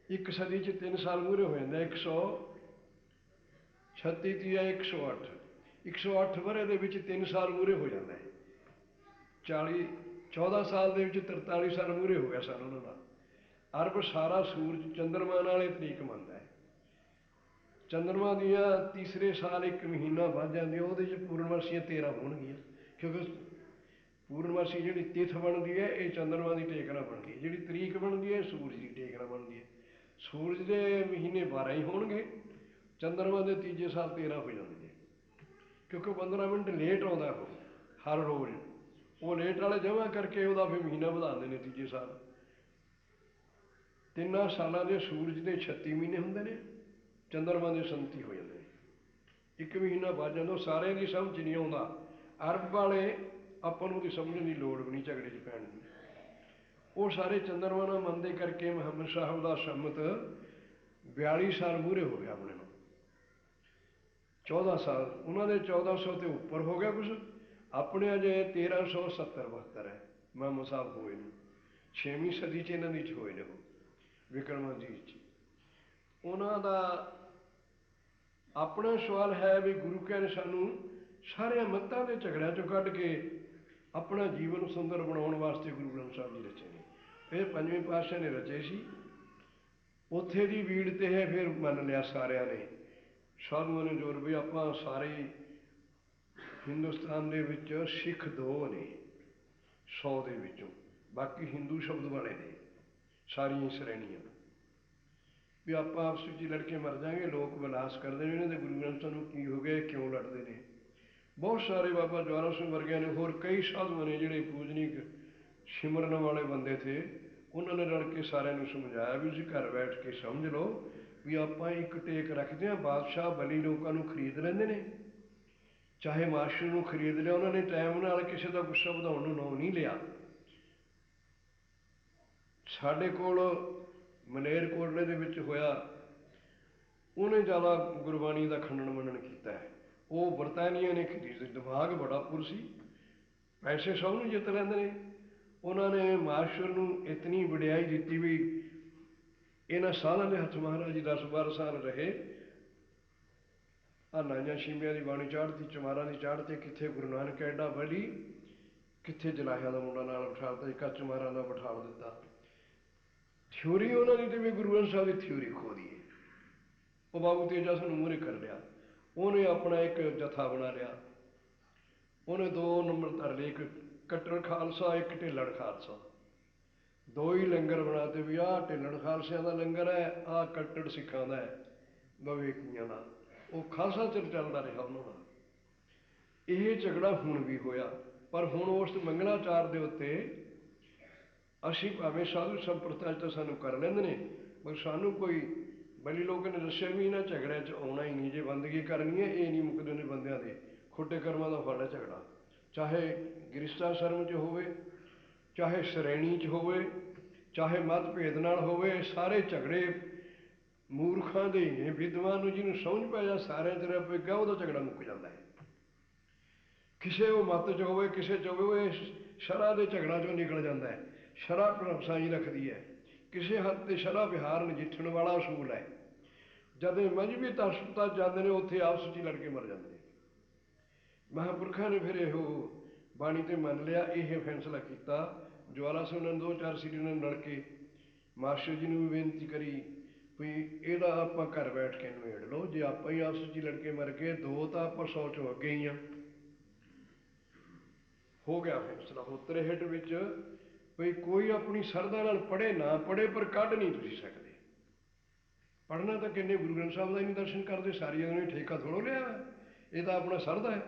ਇੱਕ ਸਦੀ 'ਚ 3 ਸਾਲ ਮੂਹਰੇ ਹੋ ਜਾਂਦਾ। 136 ਤੀਆ 108, 108 ਵਰ੍ਹੇ ਦੇ ਵਿੱਚ 3 ਸਾਲ ਮੂਹਰੇ ਹੋ ਜਾਂਦਾ ਹੈ। 14 ਸਾਲ ਦੇ ਵਿੱਚ 43 ਸਾਲ ਮੂਹਰੇ ਹੋ ਗਿਆ ਸਨ ਉਹਨਾਂ ਦਾ। ਅਰਬ ਸਾਰਾ ਸੂਰਜ ਚੰਦਰਮਾ ਨਾਲ ਇਹ ਤਰੀਕ ਮੰਨਦਾ ਹੈ। ਚੰਦਰਮਾ ਦੀਆਂ ਤੀਸਰੇ ਸਾਲ ਇੱਕ ਮਹੀਨਾ ਵੱਧ ਜਾਂਦੀ, ਉਹਦੇ 'ਚ ਪੂਰਨਮਾਸ਼ੀਆਂ 13 ਹੋਣਗੀਆਂ। ਕਿਉਂਕਿ ਪੂਰਨਮਾਸ਼ੀ ਜਿਹੜੀ ਤਿਥ ਬਣਦੀ ਹੈ ਇਹ ਚੰਦਰਮਾ ਦੀ ਟੇਕ ਨਾਲ ਬਣਦੀ ਹੈ, ਜਿਹੜੀ ਤਰੀਕ ਬਣਦੀ ਹੈ ਸੂਰਜ ਦੀ ਟੇਕ ਨਾਲ ਬਣਦੀ ਹੈ। ਸੂਰਜ ਦੇ ਮਹੀਨੇ 12 ਹੀ ਹੋਣਗੇ, ਚੰਦਰਮਾ ਦੇ ਤੀਜੇ ਸਾਲ 13 ਹੋ ਜਾਂਦੇ ਨੇ। ਕਿਉਂਕਿ 15 ਮਿੰਟ ਲੇਟ ਆਉਂਦਾ ਉਹ ਹਰ ਰੋਜ਼। ਉਹ ਲੇਟ ਵਾਲੇ ਜਮ੍ਹਾਂ ਕਰਕੇ ਉਹਦਾ ਫਿਰ ਮਹੀਨਾ ਵਧਾਉਂਦੇ ਨੇ ਤੀਜੇ ਸਾਲ। 3 ਸਾਲਾਂ ਦੇ ਸੂਰਜ ਦੇ 36 ਮਹੀਨੇ ਹੁੰਦੇ ਨੇ, ਚੰਦਰਮਾ ਦੇ 37 ਹੋ ਜਾਂਦੇ ਨੇ। ਇੱਕ ਮਹੀਨਾ ਵੱਧ ਜਾਂਦਾ। ਉਹ ਸਾਰਿਆਂ ਦੀ ਸਮਝ ਨਹੀਂ ਆਉਂਦਾ। ਅਰਬ ਵਾਲੇ ਆਪਾਂ ਨੂੰ ਉਹਦੀ ਸਮਝਣ ਦੀ ਲੋੜ ਵੀ ਨਹੀਂ ਝਗੜੇ 'ਚ ਪੈਣ ਦੀ। ਉਹ ਸਾਰੇ ਚੰਦਰਮਾ ਨਾਲ ਮੰਨਦੇ ਕਰਕੇ ਮੁਹੰਮਦ ਸਾਹਿਬ ਦਾ ਸੰਮਤ 42 ਸਾਲ ਮੂਹਰੇ ਹੋ ਗਿਆ ਆਪਣੇ ਨੂੰ। 14 ਸਾਲ ਉਹਨਾਂ ਦੇ 1400 ਤੇ ਉੱਪਰ ਹੋ ਗਿਆ ਕੁਛ। ਆਪਣੇ ਅਜੇ 1370-72 ਹੈ ਮੁਹੰਮਦ ਸਾਹਿਬ ਹੋਏ ਨੇ। 6ਵੀਂ ਸਦੀ 'ਚ ਇਹਨਾਂ ਦੀ 'ਚ ਹੋਏ ਨੇ ਉਹ ਵਿਕਰਮਾਜੀਤ 'ਚ। ਉਹਨਾਂ ਦਾ ਆਪਣਾ ਸਵਾਲ ਹੈ ਵੀ ਗੁਰੂ ਕਹਿੰਦੇ ਸਾਨੂੰ ਸਾਰਿਆਂ ਮੱਤਾਂ ਦੇ ਝਗੜਿਆਂ 'ਚੋਂ ਕੱਢ ਕੇ ਆਪਣਾ ਜੀਵਨ ਸੁੰਦਰ ਬਣਾਉਣ ਵਾਸਤੇ ਗੁਰੂ ਗ੍ਰੰਥ ਸਾਹਿਬ ਜੀ ਰਚੇ ਨੇ। ਇਹ 5ਵੇਂ ਪਾਤਸ਼ਾਹ ਨੇ ਰਚੇ ਸੀ। ਉੱਥੇ ਦੀ ਬੀੜ 'ਤੇ ਹੈ ਫਿਰ ਮੰਨ ਲਿਆ ਸਾਰਿਆਂ ਨੇ। ਸਾਧੂਆਂ ਨੇ ਜ਼ੋਰ ਵੀ ਆਪਾਂ ਸਾਰੇ ਹਿੰਦੁਸਤਾਨ ਦੇ ਵਿੱਚ ਸਿੱਖ 2 ਨੇ 100 ਦੇ ਵਿੱਚੋਂ, ਬਾਕੀ ਹਿੰਦੂ ਸ਼ਬਦ ਵਾਲੇ ਨੇ ਸਾਰੀਆਂ ਸ਼੍ਰੇਣੀਆਂ। ਵੀ ਆਪਾਂ ਆਪਸ ਵਿੱਚ ਲੜ ਕੇ ਮਰ ਜਾਵਾਂਗੇ। ਲੋਕ ਵਿਲਾਸ ਕਰਦੇ ਨੇ ਇਹਨਾਂ ਦੇ ਗੁਰੂ ਗ੍ਰੰਥਾਂ ਨੂੰ ਕੀ ਹੋ ਗਿਆ, ਕਿਉਂ ਲੜਦੇ ਨੇ। ਬਹੁਤ ਸਾਰੇ ਬਾਬਾ ਜਵਾਲਾ ਸਿੰਘ ਵਰਗਿਆਂ ਨੇ, ਹੋਰ ਕਈ ਸਾਧੂਆਂ ਨੇ ਜਿਹੜੇ ਪੂਜਨੀਕ ਸਿਮਰਨ ਵਾਲੇ ਬੰਦੇ ਥੇ, ਉਹਨਾਂ ਨੇ ਰਲ ਕੇ ਸਾਰਿਆਂ ਨੂੰ ਸਮਝਾਇਆ ਵੀ ਤੁਸੀਂ ਘਰ ਬੈਠ ਕੇ ਸਮਝ ਲਓ ਵੀ ਆਪਾਂ ਇੱਕ ਟੇਕ ਰੱਖਦੇ ਹਾਂ। ਬਾਦਸ਼ਾਹ ਬਲੀ ਲੋਕਾਂ ਨੂੰ ਖਰੀਦ ਲੈਂਦੇ ਨੇ, ਚਾਹੇ ਮਾਸਟਰ ਨੂੰ ਖਰੀਦ ਲਿਆ ਉਹਨਾਂ ਨੇ, ਟਾਈਮ ਨਾਲ ਕਿਸੇ ਦਾ ਗੁੱਸਾ ਵਧਾਉਣ ਨੂੰ ਨਾਂ ਨਹੀਂ ਲਿਆ। ਸਾਡੇ ਕੋਲ ਮਲੇਰਕੋਟਲੇ ਦੇ ਵਿੱਚ ਹੋਇਆ, ਉਹਨੇ ਜ਼ਿਆਦਾ ਗੁਰਬਾਣੀ ਦਾ ਖੰਡਨ ਮੰਡਨ ਕੀਤਾ ਹੈ। ਉਹ ਬਰਤਾਨੀਆ ਨੇ ਖਰੀਦ, ਦਿਮਾਗ ਬੜਾ ਪੁਰ ਸੀ, ਪੈਸੇ ਸਭ ਨੂੰ ਜਿੱਤ ਲੈਂਦੇ ਨੇ। ਉਹਨਾਂ ਨੇ ਮਾਸਟਰ ਨੂੰ ਇਤਨੀ ਵਡਿਆਈ ਦਿੱਤੀ ਵੀ ਇਹਨਾਂ ਸਾਧਾਂ ਦੇ ਹੱਥ ਮਹਾਰਾਜ ਜੀ 10-12 ਸਾਲ ਰਹੇ। ਆਹ ਨਾਈਆਂ ਛਿੰਬਿਆਂ ਦੀ ਬਾਣੀ ਚਾੜ੍ਹਤੀ, ਚਮਾਰਾਂ ਦੀ ਚਾੜ੍ਹਤੀ, ਕਿੱਥੇ ਗੁਰੂ ਨਾਨਕ ਐਡਾ ਬਲੀ, ਕਿੱਥੇ ਜਲਾਹਿਆਂ ਦਾ ਮੁੰਡਾ ਨਾਲ ਬਿਠਾ ਦਿੱਤਾ, ਇੱਕ ਚਮਾਰਾਂ ਦਾ ਬਿਠਾ ਦਿੱਤਾ। ਥਿਊਰੀ ਉਹਨਾਂ ਦੀ ਤੇ ਵੀ ਗੁਰੂ ਗ੍ਰੰਥ ਸਾਹਿਬ ਦੀ ਥਿਊਰੀ ਖੋ ਦੀਏ। ਉਹ ਬਾਬੂ ਤੇਜਾ ਸਾਨੂੰ ਮੂਹਰੇ ਕਰ ਲਿਆ। ਉਹਨੇ ਆਪਣਾ ਇੱਕ ਜਥਾ ਬਣਾ ਲਿਆ। ਉਹਨੇ 2 ਨੰਬਰ ਧਰ ਲਏ, ਇੱਕ ਕੱਟੜ ਖਾਲਸਾ, ਇੱਕ ਢਿੱਲੜ ਖਾਲਸਾ। 2 ਹੀ ਲੰਗਰ ਬਣਾਤੇ ਵੀ ਆਹ ਢਿੱਲੜ ਖਾਲਸਿਆਂ ਦਾ ਲੰਗਰ ਹੈ, ਆਹ ਕੱਟੜ ਸਿੱਖਾਂ ਦਾ ਹੈ, ਵਿਵੇਕੀਆਂ ਦਾ। ਉਹ ਖਾਲਸਾ ਚਿਰ ਚੱਲਦਾ ਰਿਹਾ ਉਹਨਾਂ ਦਾ। ਇਹ ਝਗੜਾ ਹੁਣ ਵੀ ਹੋਇਆ, ਪਰ ਹੁਣ ਉਸ ਮੰਗਲਾਚਾਰ ਦੇ ਉੱਤੇ ਅਸੀਂ ਭਾਵੇਂ ਸਾਧੂ ਸੰਪਰਦਾਇ ਤਾਂ ਸਾਨੂੰ ਕਰ ਲੈਂਦੇ ਨੇ, ਪਰ ਸਾਨੂੰ ਕੋਈ ਬਲੀ ਲੋਕਾਂ ਨੇ ਦੱਸਿਆ ਵੀ ਇਹਨਾਂ ਝਗੜਿਆਂ 'ਚ ਆਉਣਾ ਹੀ ਨਹੀਂ। ਜੇ ਬੰਦਗੀ ਕਰਨੀ ਹੈ ਇਹ ਨਹੀਂ ਮੁੱਕਦੇ ਨੇ ਬੰਦਿਆਂ ਦੇ, ਖੋਟੇ ਕਰਮਾਂ ਦਾ ਫਲ ਹੈ ਝਗੜਾ। ਚਾਹੇ ਗ੍ਰਿਸ਼ਟਾਸ਼ਰਮ 'ਚ ਹੋਵੇ, ਚਾਹੇ ਸ਼੍ਰੇਣੀ 'ਚ ਹੋਵੇ, ਚਾਹੇ ਮਤਭੇਦ ਨਾਲ ਹੋਵੇ, ਸਾਰੇ ਝਗੜੇ ਮੂਰਖਾਂ ਦੇ ਹੀ ਨੇ। ਵਿਦਵਾਨ ਨੂੰ ਜਿਹਨੂੰ ਸਮਝ ਪੈ ਜਾ ਸਾਰਿਆਂ 'ਚ ਰੱਬ ਗਿਆ, ਉਹਦਾ ਝਗੜਾ ਮੁੱਕ ਜਾਂਦਾ ਹੈ। ਕਿਸੇ ਉਹ ਮੱਤ 'ਚ ਹੋਵੇ, ਕਿਸੇ 'ਚ ਹੋਵੇ, ਉਹ ਸ਼ਰ੍ਹਾ ਦੇ ਝਗੜਾ 'ਚੋਂ ਨਿਕਲ ਜਾਂਦਾ ਹੈ। ਸ਼ਰ੍ਹਾ ਪ੍ਰਭਸਾਈ ਰੱਖਦੀ ਹੈ। ਕਿਸੇ ਹੱਦ ਤੇ ਸ਼ਰ੍ਹਾ ਵਿਹਾਰ ਨਜਿੱਠਣ ਵਾਲਾ ਅਸੂਲ ਹੈ। ਜਦ ਇਹ ਮਜ਼ਹਬੀ ਤਸਵਤਾ ਜਾਂਦੇ ਨੇ ਉੱਥੇ ਆਪਸ ਵਿੱਚ ਹੀ ਲੜ ਕੇ ਮਰ ਜਾਂਦੇ ਨੇ। ਮਹਾਂਪੁਰਖਾਂ ਨੇ ਫਿਰ ਇਹੋ ਬਾਣੀ ਤੇ ਮੰਨ ਲਿਆ, ਇਹ ਫੈਸਲਾ ਕੀਤਾ। ਜਵਾਲਾ ਸਿੰਘ ਨੇ 2-4 ਸੀਰੀ ਨਾਲ ਲੜ ਕੇ ਮਾਸਟਰ ਜੀ ਨੂੰ ਵੀ ਬੇਨਤੀ ਕਰੀ ਵੀ ਇਹਦਾ ਆਪਾਂ ਘਰ ਬੈਠ ਕੇ ਨਿਬੇੜ ਲਓ, ਜੇ ਆਪਾਂ ਹੀ ਆਪਸ ਵਿੱਚ ਲੜ ਕੇ ਮਰ ਗਏ 2 ਤਾਂ ਆਪਾਂ 100 ਚੋਂ ਅੱਗੇ ਹੀ ਹਾਂ। ਹੋ ਗਿਆ ਫੈਸਲਾ ਉਹ 63 ਵਿੱਚ ਵੀ ਕੋਈ ਆਪਣੀ ਸਰਦਾ ਨਾਲ ਪੜ੍ਹੇ ਨਾ ਪੜ੍ਹੇ, ਪਰ ਕੱਢ ਨਹੀਂ ਤੁਸੀਂ ਸਕਦੇ। ਪੜ੍ਹਨਾ ਤਾਂ ਕਿੰਨੇ ਗੁਰੂ ਗ੍ਰੰਥ ਸਾਹਿਬ ਦਾ ਹੀ ਨਹੀਂ ਦਰਸ਼ਨ ਕਰਦੇ, ਸਾਰੀਆਂ ਨੂੰ ਠੇਕਾ ਥੋੜ੍ਹੋ ਲਿਆ, ਇਹ ਤਾਂ ਆਪਣਾ ਸਰਦਾ ਹੈ।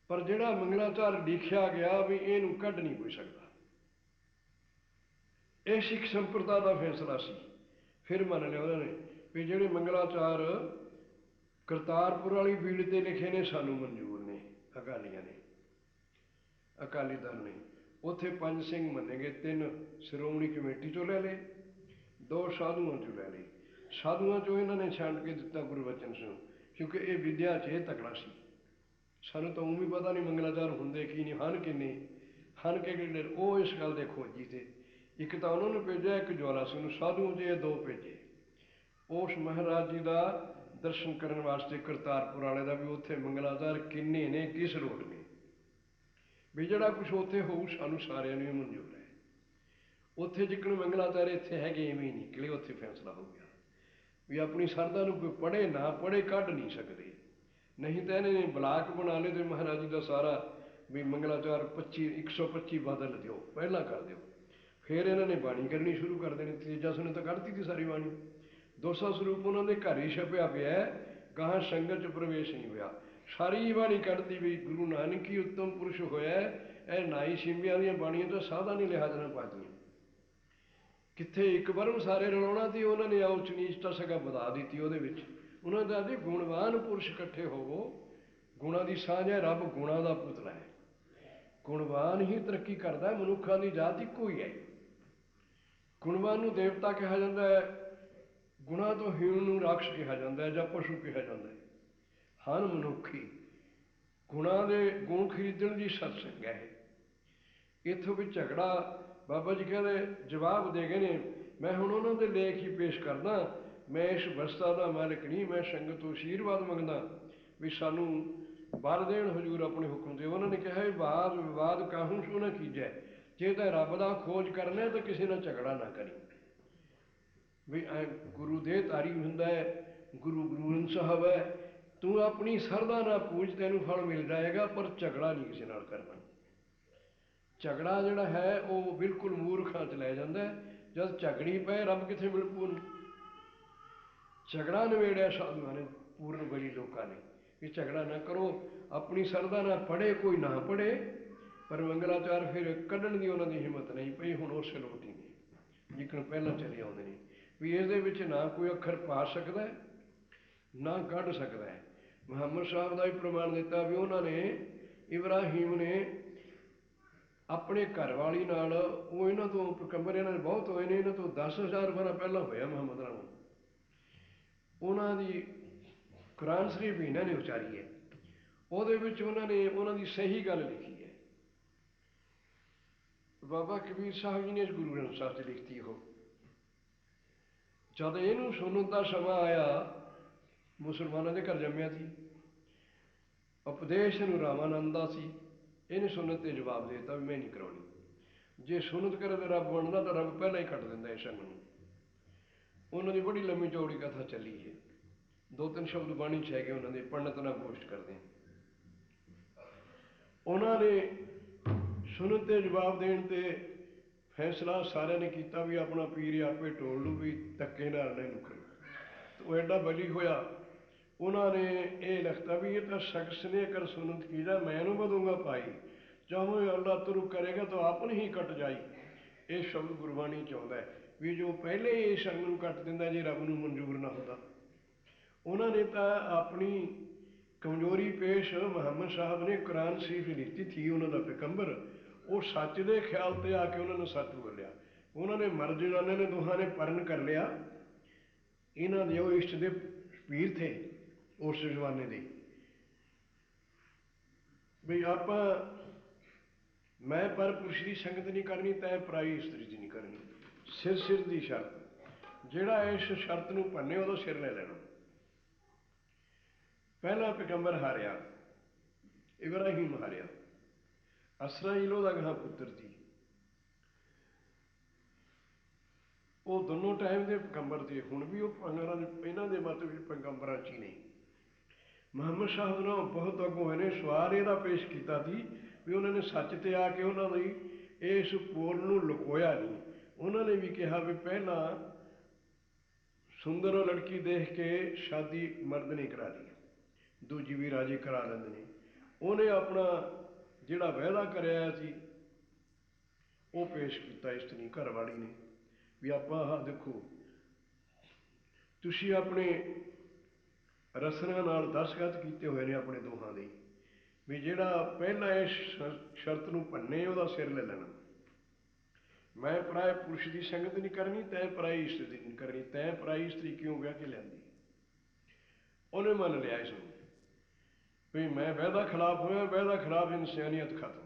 ਪਰ ਜਿਹੜਾ ਮੰਗਲਾਚਾਰ ਲਿਖਿਆ ਗਿਆ ਵੀ ਇਹਨੂੰ ਕੱਢ ਨਹੀਂ ਕੋਈ ਸਕਦਾ, ਇਹ ਸਿੱਖ ਸੰਪਰਦਾ ਦਾ ਫੈਸਲਾ ਸੀ। ਫਿਰ ਮੰਨ ਲਿਆ ਉਹਨਾਂ ਨੇ ਵੀ ਜਿਹੜੇ ਮੰਗਲਾਚਾਰ ਕਰਤਾਰਪੁਰ ਵਾਲੀ ਬੀੜ 'ਤੇ ਲਿਖੇ ਨੇ ਸਾਨੂੰ ਮਨਜ਼ੂਰ ਨੇ, ਅਕਾਲੀਆਂ ਨੇ, ਅਕਾਲੀ ਦਲ ਨੇ। ਉੱਥੇ 5 ਸਿੰਘ ਮੰਨੇ ਗਏ, 3 ਸ਼੍ਰੋਮਣੀ ਕਮੇਟੀ 'ਚੋਂ ਲੈ ਲਏ, 2 ਸਾਧੂਆਂ 'ਚੋਂ ਲੈ ਲਏ। ਸਾਧੂਆਂ 'ਚੋਂ ਇਹਨਾਂ ਨੇ ਛੱਡ ਕੇ ਦਿੱਤਾ ਗੁਰਬਚਨ ਸਿੰਘ, ਕਿਉਂਕਿ ਇਹ ਵਿਦਿਆ 'ਚ ਇਹ ਤਕੜਾ ਸੀ। ਸਾਨੂੰ ਤਾਂ ਊਂ ਵੀ ਪਤਾ ਨਹੀਂ ਮੰਗਲਾਚਾਰ ਹੁੰਦੇ ਕੀ ਨਹੀਂ, ਹਨ ਕਿੰਨੇ, ਹਨ ਕਿਹੜੇ, ਉਹ ਇਸ ਗੱਲ ਦੇ ਖੋਜੀ ਤੇ ਇੱਕ ਤਾਂ ਉਹਨਾਂ ਨੂੰ ਭੇਜਿਆ, ਇੱਕ ਜਵਾਲਾ ਸਿੰਘ ਨੂੰ, ਸਾਧੂਆਂ 'ਚ ਇਹ 2 ਭੇਜੇ ਉਸ ਮਹਾਰਾਜ ਜੀ ਦਾ ਦਰਸ਼ਨ ਕਰਨ ਵਾਸਤੇ ਕਰਤਾਰਪੁਰ ਵਾਲੇ ਦਾ, ਵੀ ਉੱਥੇ ਮੰਗਲਾਚਾਰ ਕਿੰਨੇ ਨੇ, ਕਿਸ ਰੋਡ ਨੇ, ਵੀ ਜਿਹੜਾ ਕੁਛ ਉੱਥੇ ਹੋਊ ਸਾਨੂੰ ਸਾਰਿਆਂ ਨੂੰ ਹੀ ਮਨਜ਼ੂਰ ਹੈ। ਉੱਥੇ ਜਿੱਕਣ ਮੰਗਲਾਚਾਰ ਇੱਥੇ ਹੈਗੇ ਇਵੇਂ ਹੀ ਨਿਕਲੇ। ਉੱਥੇ ਫੈਸਲਾ ਹੋ ਗਿਆ ਵੀ ਆਪਣੀ ਸਰਦਾ ਨੂੰ ਕੋਈ ਪੜ੍ਹੇ ਨਾ ਪੜ੍ਹੇ ਕੱਢ ਨਹੀਂ ਸਕਦੇ। ਨਹੀਂ ਤਾਂ ਇਹਨਾਂ ਨੇ ਬਲਾਕ ਬਣਾ ਲਏ ਤੇ ਮਹਾਰਾਜ ਜੀ ਦਾ ਸਾਰਾ ਵੀ ਮੰਗਲਾਚਾਰ 125 ਬਦਲ ਦਿਓ, ਪਹਿਲਾਂ ਕਰ ਦਿਓ। ਫਿਰ ਇਹਨਾਂ ਨੇ ਬਾਣੀ ਕਰਨੀ ਸ਼ੁਰੂ ਕਰ ਦੇਣੀ। ਤੀਜਾ ਸੁਨੇ ਤਾਂ ਕੱਢਤੀ ਸੀ ਸਾਰੀ ਬਾਣੀ। 200 ਸਰੂਪ ਉਹਨਾਂ ਦੇ ਘਰ ਹੀ ਛਪਿਆ ਪਿਆ, ਗਾਹਾਂ ਸੰਗਤ 'ਚ ਪ੍ਰਵੇਸ਼ ਨਹੀਂ ਹੋਇਆ। ਸਾਰੀ ਬਾਣੀ ਕੱਢਤੀ ਵੀ ਗੁਰੂ ਨਾਨਕ ਹੀ ਉੱਤਮ ਪੁਰਸ਼ ਹੋਇਆ। ਇਹ ਨਾਈ ਸਿੰਬਿਆਂ ਦੀਆਂ ਬਾਣੀਆਂ ਤਾਂ ਸਾਧਾਂ ਨੇ ਲਿਹਾਜ਼ ਨਾਲ ਪਾਤੀਆਂ। ਕਿੱਥੇ ਇੱਕ ਬਰਮ ਸਾਰੇ ਰਲਾਉਣਾ ਸੀ, ਉਹਨਾਂ ਨੇ ਉੱਚ ਨੀਚਤਾ ਸਗਾ ਵਧਾ ਦਿੱਤੀ ਉਹਦੇ ਵਿੱਚ। ਉਹਨਾਂ ਦਾ ਜੀ ਗੁਣਵਾਨ ਪੁਰਸ਼ ਇਕੱਠੇ ਹੋਵੋ, ਗੁਣਾਂ ਦੀ ਸਾਂਝ ਹੈ, ਰੱਬ ਗੁਣਾਂ ਦਾ ਪੁਤਲਾ ਹੈ। ਗੁਣਵਾਨ ਹੀ ਤਰੱਕੀ ਕਰਦਾ, ਮਨੁੱਖਾਂ ਦੀ ਜਾਤ ਇੱਕੋ ਹੀ ਹੈ। ਗੁਣਵਾਨ ਨੂੰ ਦੇਵਤਾ ਕਿਹਾ ਜਾਂਦਾ ਹੈ, ਗੁਣਾਂ ਤੋਂ ਹੀਣ ਨੂੰ ਰਾਖਸ਼ ਕਿਹਾ ਜਾਂਦਾ ਹੈ ਜਾਂ ਪਸ਼ੂ ਕਿਹਾ ਜਾਂਦਾ ਹੈ। ਹਨ ਮਨੁੱਖੀ, ਗੁਣਾਂ ਦੇ ਗੁਣ ਖਰੀਦਣ ਦੀ ਸਤਸੰਗ ਹੈ। ਇੱਥੋਂ ਵੀ ਝਗੜਾ ਬਾਬਾ ਜੀ ਕਹਿੰਦੇ ਜਵਾਬ ਦੇ ਗਏ ਨੇ। ਮੈਂ ਹੁਣ ਉਹਨਾਂ ਦੇ ਲੇਖ ਹੀ ਪੇਸ਼ ਕਰਦਾ। ਮੈਂ ਇਸ ਅਵਸਥਾ ਦਾ ਮਾਲਕ ਨਹੀਂ, ਮੈਂ ਸੰਗਤ ਤੋਂ ਆਸ਼ੀਰਵਾਦ ਮੰਗਦਾ ਵੀ ਸਾਨੂੰ ਬਲ ਦੇਣ ਹਜ਼ੂਰ ਆਪਣੇ ਹੁਕਮ ਦੇ। ਉਹਨਾਂ ਨੇ ਕਿਹਾ ਵੀ ਵਾਦ ਵਿਵਾਦ ਕਾਹੂ ਸੋ ਨਾ ਕੀਜੈ, ਜੇ ਤਾਂ ਰੱਬ ਦਾ ਖੋਜ ਕਰਨਾ ਤਾਂ ਕਿਸੇ ਨਾਲ ਝਗੜਾ ਨਾ ਕਰੀ। ਵੀ ਐ ਗੁਰੂ ਦੇ ਧਾਰੀ ਹੁੰਦਾ ਹੈ, ਗੁਰੂ ਗ੍ਰੰਥ ਸਾਹਿਬ ਹੈ, ਤੂੰ ਆਪਣੀ ਸਰਦਾ ਨਾਲ ਪੂਜ, ਤੈਨੂੰ ਫਲ ਮਿਲ ਜਾਏਗਾ, ਪਰ ਝਗੜਾ ਨਹੀਂ ਕਿਸੇ ਨਾਲ ਕਰਨਾ। ਝਗੜਾ ਜਿਹੜਾ ਹੈ ਉਹ ਬਿਲਕੁਲ ਮੂਰਖਾਂ 'ਚ ਲੈ ਜਾਂਦਾ। ਜਦ ਝਗੜੀ ਪਏ ਰੱਬ ਕਿੱਥੇ ਮਿਲ ਪੂ ਉਹਨੂੰ। ਝਗੜਾ ਨਿਬੇੜਿਆ ਸਾਧੂਆਂ ਨੇ, ਪੂਰਨ ਬਲੀ ਲੋਕਾਂ ਨੇ ਵੀ ਝਗੜਾ ਨਾ ਕਰੋ। ਆਪਣੀ ਸਰਦਾ ਨਾਲ ਪੜ੍ਹੇ ਕੋਈ ਨਾ ਪੜ੍ਹੇ, ਪਰ ਮੰਗਲਾਚਾਰ ਫਿਰ ਕੱਢਣ ਦੀ ਉਹਨਾਂ ਦੀ ਹਿੰਮਤ ਨਹੀਂ ਪਈ। ਹੁਣ ਉਸੇ ਲੋਟ ਹੀ ਨੇ ਜਿੱਕਣ ਪਹਿਲਾਂ ਚਲੇ ਆਉਂਦੇ ਨੇ ਵੀ ਇਹਦੇ ਵਿੱਚ ਨਾ ਕੋਈ ਅੱਖਰ ਪਾ ਸਕਦਾ ਨਾ ਕੱਢ ਸਕਦਾ ਹੈ। ਮੁਹੰਮਦ ਸਾਹਿਬ ਦਾ ਵੀ ਪ੍ਰਮਾਣ ਦਿੱਤਾ ਵੀ ਉਹਨਾਂ ਨੇ, ਇਬਰਾਹੀਮ ਨੇ ਆਪਣੇ ਘਰ ਵਾਲੀ ਨਾਲ, ਉਹ ਇਹਨਾਂ ਤੋਂ ਪੈਗੰਬਰ ਇਹਨਾਂ ਦੇ ਬਹੁਤ ਹੋਏ ਨੇ, ਇਹਨਾਂ ਤੋਂ 10,000 ਵਰ੍ਹਾ ਪਹਿਲਾਂ ਹੋਇਆ ਮੁਹੰਮਦ ਨਾਲੋਂ। ਉਹਨਾਂ ਦੀ ਕੁਰਾਨ ਸ਼ਰੀਫ ਇਹਨਾਂ ਨੇ ਉਚਾਰੀ ਹੈ, ਉਹਦੇ ਵਿੱਚ ਉਹਨਾਂ ਨੇ ਉਹਨਾਂ ਦੀ ਸਹੀ ਗੱਲ ਲਿਖੀ ਹੈ। ਬਾਬਾ ਕਬੀਰ ਸਾਹਿਬ ਜੀ ਨੇ ਇਸ ਗੁਰੂ ਗ੍ਰੰਥ ਸਾਹਿਬ 'ਚ ਲਿਖਤੀ। ਉਹ ਜਦ ਇਹਨੂੰ ਸੁਣਨ ਦਾ ਸਮਾਂ ਆਇਆ, ਮੁਸਲਮਾਨਾਂ ਦੇ ਘਰ ਜੰਮਿਆ ਸੀ, ਉਪਦੇਸ਼ ਨੂੰ ਰਾਮਾਨੰਦ ਦਾ ਸੀ। ਇਹਨੇ ਸੁਨਤ 'ਤੇ ਜਵਾਬ ਦੇ ਦਿੱਤਾ ਵੀ ਮੈਂ ਨਹੀਂ ਕਰਾਉਣੀ। ਜੇ ਸੁਨਤ ਕਰੇ ਤਾਂ ਰੱਬ ਬਣਦਾ, ਤਾਂ ਰੱਬ ਪਹਿਲਾਂ ਹੀ ਕੱਟ ਦਿੰਦਾ ਇਸ ਸੰਗ ਨੂੰ। ਉਹਨਾਂ ਦੀ ਬੜੀ ਲੰਮੀ ਚੌੜੀ ਕਥਾ ਚੱਲੀ ਹੈ। 2-3 ਸ਼ਬਦ ਬਾਣੀ 'ਚ ਹੈਗੇ ਉਹਨਾਂ ਦੇ, ਪੰਡਤ ਨਾਲ ਗੋਸ਼ਟ ਕਰਦੇ। ਉਹਨਾਂ ਨੇ ਸੁਨਤ 'ਤੇ ਜਵਾਬ ਦੇਣ 'ਤੇ ਫੈਸਲਾ ਸਾਰਿਆਂ ਨੇ ਕੀਤਾ ਵੀ ਆਪਣਾ ਪੀਰ ਆਪੇ ਟੋਲ ਲੂ, ਵੀ ਧੱਕੇ ਨਾਲ ਨਾ ਇਹਨੂੰ ਕਰੋ। ਉਹ ਐਡਾ ਬਲੀ ਹੋਇਆ। ਉਹਨਾਂ ਨੇ ਇਹ ਲਿਖਤਾ ਵੀ ਇਹ ਤਾਂ ਸ਼ਖਸ ਨੇ ਕਰ ਸੁਨਤ ਕੀ ਜਾ, ਮੈਂ ਨੂੰ ਬਦੂੰਗਾ ਪਾਈ, ਚਾਹੋ ਅੱਲਾ ਤੁਰ ਕਰੇਗਾ ਤਾਂ ਆਪ ਨਹੀਂ ਹੀ ਕੱਟ ਜਾਈ। ਇਹ ਸ਼ਬਦ ਗੁਰਬਾਣੀ 'ਚ ਆਉਂਦਾ ਵੀ ਜੋ ਪਹਿਲੇ ਹੀ ਇਸ ਸੰਗ ਨੂੰ ਕੱਟ ਦਿੰਦਾ ਜੇ ਰੱਬ ਨੂੰ ਮਨਜ਼ੂਰ ਨਾ ਹੁੰਦਾ। ਉਹਨਾਂ ਨੇ ਤਾਂ ਆਪਣੀ ਕਮਜ਼ੋਰੀ ਪੇਸ਼, ਮੁਹੰਮਦ ਸਾਹਿਬ ਨੇ ਕੁਰਾਨ ਸ਼ਰੀਫ ਲਿਖਤੀ ਥੀ, ਉਹਨਾਂ ਦਾ ਪੈਗੰਬਰ, ਉਹ ਸੱਚ ਦੇ ਖਿਆਲ 'ਤੇ ਆ ਕੇ ਉਹਨਾਂ ਨੇ ਸੱਚ ਬੋਲਿਆ। ਉਹਨਾਂ ਨੇ ਮਰ ਜਨਾਨੇ ਨੇ ਦੋਹਾਂ ਨੇ ਪਰਨ ਕਰ ਲਿਆ। ਇਹਨਾਂ ਦੇ ਉਹ ਇਸ਼ਟ ਦੇ ਪੀਰ ਥੇ ਉਸ ਜ਼ਮਾਨੇ ਦੇ। ਵੀ ਆਪਾਂ मैं पर पुरुष की संगत नहीं करनी, तै पराई इस्तरी की नहीं करनी। सिर सिर की शर्त, जिहड़ा इस शर्त नूं भन्ने उहदा सिर ले लेना। पहला पैगंबर हारिया, इब्राहिम हारिया, इसराइल उहदा गां पुत्र सी। वो दोनों टाइम के पैगंबर थे, हुण भी वो इन्हां दे मत भी पैगंबरां च ही नहीं। मुहम्मद साहब ने बहुत अगों इन्हें सवाल यदा पेश किया सी भी उन्होंने सच ते आके उन्होंने इस पोल नूं लुकोया नहीं। उन्होंने भी कहा भी पहला सुंदर लड़की देख के शादी मर्द ने करा ली, दूजी भी राजे करा लेंदे ने। उन्हें अपना जिहड़ा वायदा कराया सी वो पेश किया इस्तरी घर वाली ने भी आपां आह देखो तुसीं अपने रसना नाल दस्तखत किए हुए ने अपने दोहां दे भी जिहड़ा पहला इस शर्त नूं भन्ने उहदा सिर ले लेना। मैं पराए पुरुष की संगत नहीं करनी, तैं पराई इस्तरी नहीं करनी। तैं पराई इस्तरी क्यों ब्याह के लियांदी? उन्हें मन लिया इसनूं भी मैं वायदा खिलाफ होया, वायदा खिलाफ इंसानियत खत्म।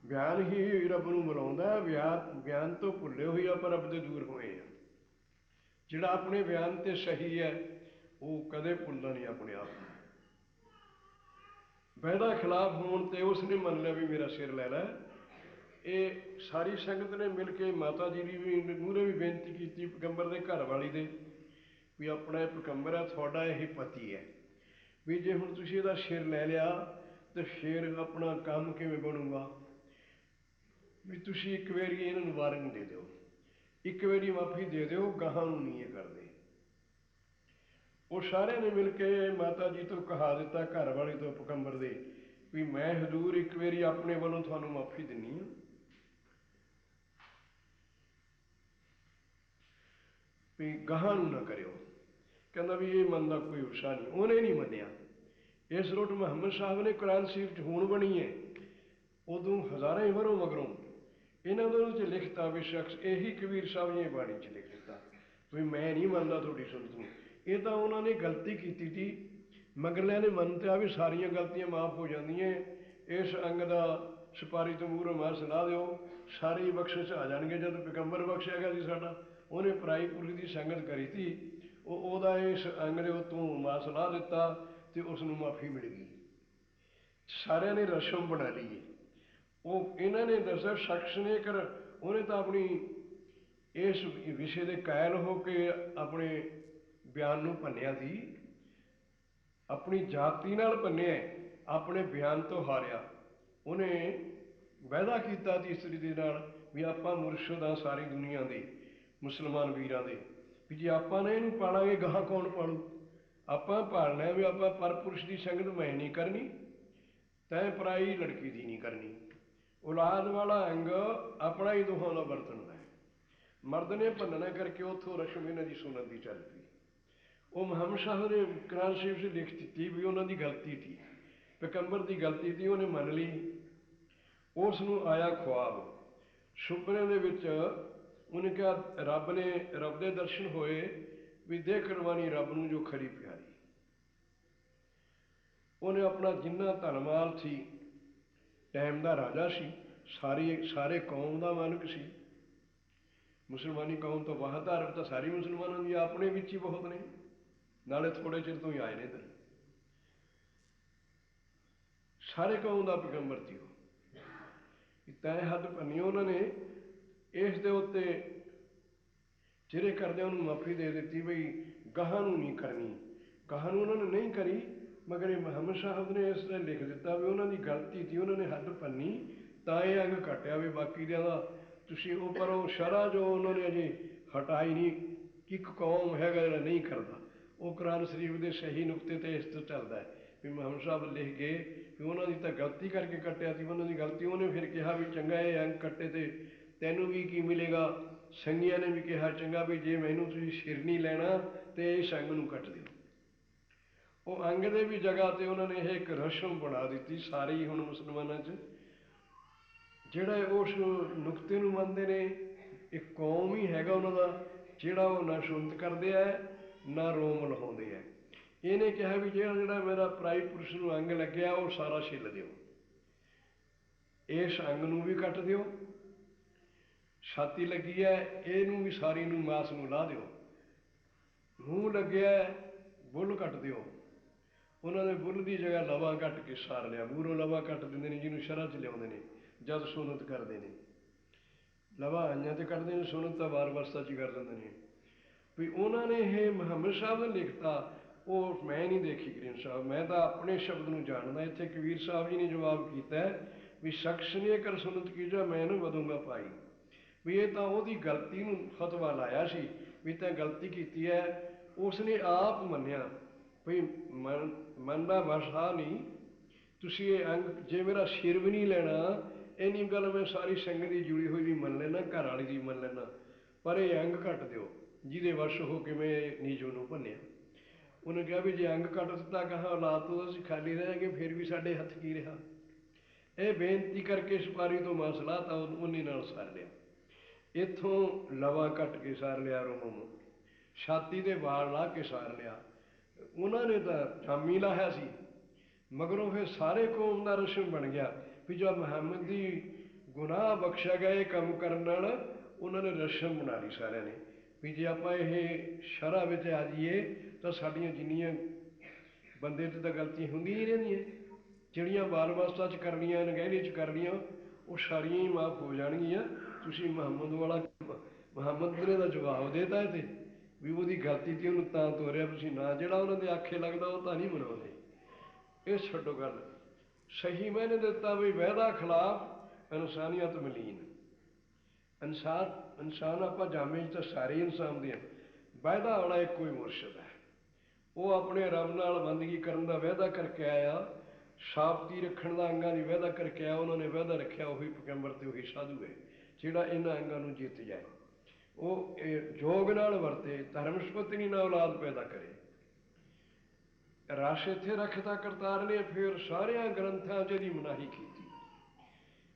बयान ही रब नूं बुलाउंदा, बयान तो भुल्ले हुए पर रब दे दूर होए आ। जिहड़ा अपने बयान ते सही है वो कदे भुल्लदा नहीं अपने आप को। वायदा खिलाफ होने ते उसने मन लिया भी मेरा सिर लै लै। ये सारी संगत ने मिल के माता जी की भी मूहरे भी बेनती की पैगंबर के घर वाली दे भी अपना पैगंबर है, थोड़ा यही पति है भी जे हुण तुसीं इहदा सिर लै लिया तो फिर अपना काम किवें बनूगा? भी तुसीं एक बारी इन्हां नूं वार्निंग दे दिओ, एक बारी माफ़ी दे दिओ, गाहां नूं नहीं ये करदे। वो सारे ने मिल के माता जी तो कहा दिता, घर वाली तो पैगंबर दे भी मैं हजूर एक बारी अपने वालों थानू माफ़ी दिनी हाँ, भी गाहां नूं ना करियो। कहंदा भी ये मनदा कोई उषा नहीं, उन्हें नहीं मन्निया। इस रुट मुहम्मद साहब ने कुरान शरीफ च हुण बनी है, उदों हज़ारां वरों मगरों इन्हां दोनों च लिखता भी शख्स यही कबीर साहब जी बाणी च लिख दिता भी मैं नहीं मनदा तुहाडी सुनत नूं। ये तो उन्होंने गलती की थी, मगरलियां ने मनता भी सारियां गलतियां माफ़ हो जांदियां, इस अंग का सुपारी तो मूहरों मार सुना दिओ, सारे ही बख्शिश आ जाएंगे। जब पैगंबर बख्शिया गया जी साडा, उन्हें पराई पुरख की संगत करी थी, वो इस अंग के उत्तों मार सुना दिता तो उसनूं माफ़ी मिल गई। सारिया ने रस्म बना ली है। वो इन्होंने दसा शख्स ने कर उन्हें तो अपनी इस विषय के कायल होके अपने बयान नूं भन्निया सी, अपनी जाति नाल भन्निया, अपने बयान तो हारिया। उन्हें वायदा किया तीसरी दे नाल भी आपां मुरशद हाँ सारी दुनिया दे मुसलमान वीरां दे भी जे आपां ने इहनूं पालांगे गाहां कौन पालू? आपां पालना भी आपां पर पुरुष की संगत मैं नहीं करनी, तैं पराई लड़की की नहीं करनी। औलाद वाला अंग अपना ही दोहां का बरतन है। मर्द ने भन्नना करके उतों रस्म इन्हां दी सुनत दी चल पई। वो मुहम्मद साहब ने कुरान शरीफ से लिख दी भी उन्होंने गलती थी, पैगंबर की गलती थी, उन्हें मन ली। उसनूं आया ख्वाब सुपने दे विच, उन्हें कहा रब के दर्शन होए भी दे कुरबानी रब नूं जो खरी प्यारी। उन्हें अपना जिन्ना धनमाल सी, टाइम का राजा सी, सारे कौम का मालिक सी। मुसलमानी कौम तो वाह धार्म तो सारी मुसलमानों की अपने विच ही बहुत ने, नाले थोड़े चिर तो ही आए ने इधर, सारे कौम का पैगंबर थी। तैं हद भन्नी उन्होंने इस दे उत्ते चिरे करदे उन्होंने माफ़ी दे दी बई गाहां नूं नहीं करनी। गाहां नूं उन्होंने नहीं करी, मगर ये मुहम्मद साहब ने इस तरह लिख दिता भी उन्होंने गलती थी, उन्होंने हद भन्नी तां ये अंग कट्टिया भी बाकी दियां दा तुसीं उपरों शरह जो उन्होंने अजे हटाई नहीं कि एक कौम है जिहड़ा नहीं करता। वो कुरान शरीफ के सही नुकते तो इस तो चलता है भी मुहम्मद साहब लिख गए भी उन्होंने तो गलती करके कट्टिया थी, उन्होंने गलती। उन्हें फिर कहा भी चंगा ये अंग कट्टे तो तैनूं भी की मिलेगा। संगिया ने भी कहा चंगा भी जे मैनूं तुसीं सिर नहीं लैना तो इस अंग नूं कट दिओ। वो अंग दे भी जगह ते उन्होंने यह एक रस्म बना दी सारे ही हुण मुसलमानां च, जिहड़ा उस नुकते नूं मनदे ने। एक कौम ही हैगा उन्हां दा जिहड़ा वो ना सुनत करदे है ना रोम लहाउंदे है। इन्हें कहा भी जिहड़ा जिहड़ा मेरा पराई पुरुष नूं अंग लग्या वो सारा छिल दिओ। इस अंग नूं भी कट दिओ, छाती लगी है इनू भी सारी नूं मास नूं ला दिओ, मूँह लग्या बुल कट दिओ। उन्होंने बुल की जगह लवा कट के सार लिया, मूरों लवा कट देंगे ने जिन्होंने शरह च लिया ने जब सुनत करते हैं। लवा आइया तो कटते हैं, सुनत तो वार अवस्था च कर देंगे ने। भी उन्होंने ये मुहम्मद साहब ने लिखता वो मैं नहीं देखी ग्रीन साहब, मैं तो अपने शब्द नूं जानदा। इत्थे कबीर साहब जी ने जवाब किया भी शख्स ने कर सुनत की जा मैं न वदूंगा पाई। भी ये तो वो गलती नूं फतवा लाया सी भी तैं गलती की है, उसने आप मन्निया भी मन का बस आ नहीं, तुसी ये अंग जे मेरा सिर भी नहीं लेना इन्नी गल मैं सारी संगत की जुड़ी हुई भी मन लेना, घर वाली की मन लेना, पर यह अंग कट दिओ जिहदे वश हो के मैं नीजो नूं भन्निया। उन्हें कहा भी जे अंग कट दिता कहा औलाद तो असीं खाली रहेंगे, फिर भी साडे हथ की रहा। यह बेनती करके सुपारी तो मसला तो उन्हीं नाल सार लिया। इत्थों लवा कट के सार लिया, रोम छाती दे वाल ला के सार लिया। उन्होंने तो जामी लाया सी, मगरों फिर सारे कौम का रस्म बन गया भी जब मुहम्मद की गुनाह बख्शा गया कम करने नाल, उन्होंने रस्म बना ली सारे ने भी जे आप शरह में आ जाइए तो साड़ियाँ जिन्नियां बंदे तो गलतियां होंदियां ही रहिंदियां, जिहड़ियां बाल अवस्था च करनियां नगहरी च करनियां वो सारियां ही माफ़ हो जाणगियां। तुसीं मुहम्मद वाला मुहम्मद ने तो जवाब देता है भी वो गलती तो उन्होंने तां तोरिया तुसीं ना, जिहड़ा उन्होंने आखे लगता वो तां नहीं मनाउंदे। ये छड्डो गल, सही मैंने दिता भी वैदा खिलाफ इंसानियत मलीन। इंसान आप जामे तो सारे इंसान दे, वायदा वाला एक कोई मुर्शद है, वो अपने रब नाल बंदगी करने का वायदा करके आया, साबती रखने का अंगां की वायदा करके आया। उन्होंने वायदा रखा उही पैगंबर तो उही साधु है जिहड़ा इन्हां अंगां नूं जित जाए, वो जोग नाल वरते, धर्म सुपत्नी नाल औलाद पैदा करे। रश इत्थे रखता करतार ने फिर सारिया ग्रंथां च इहदी मनाही की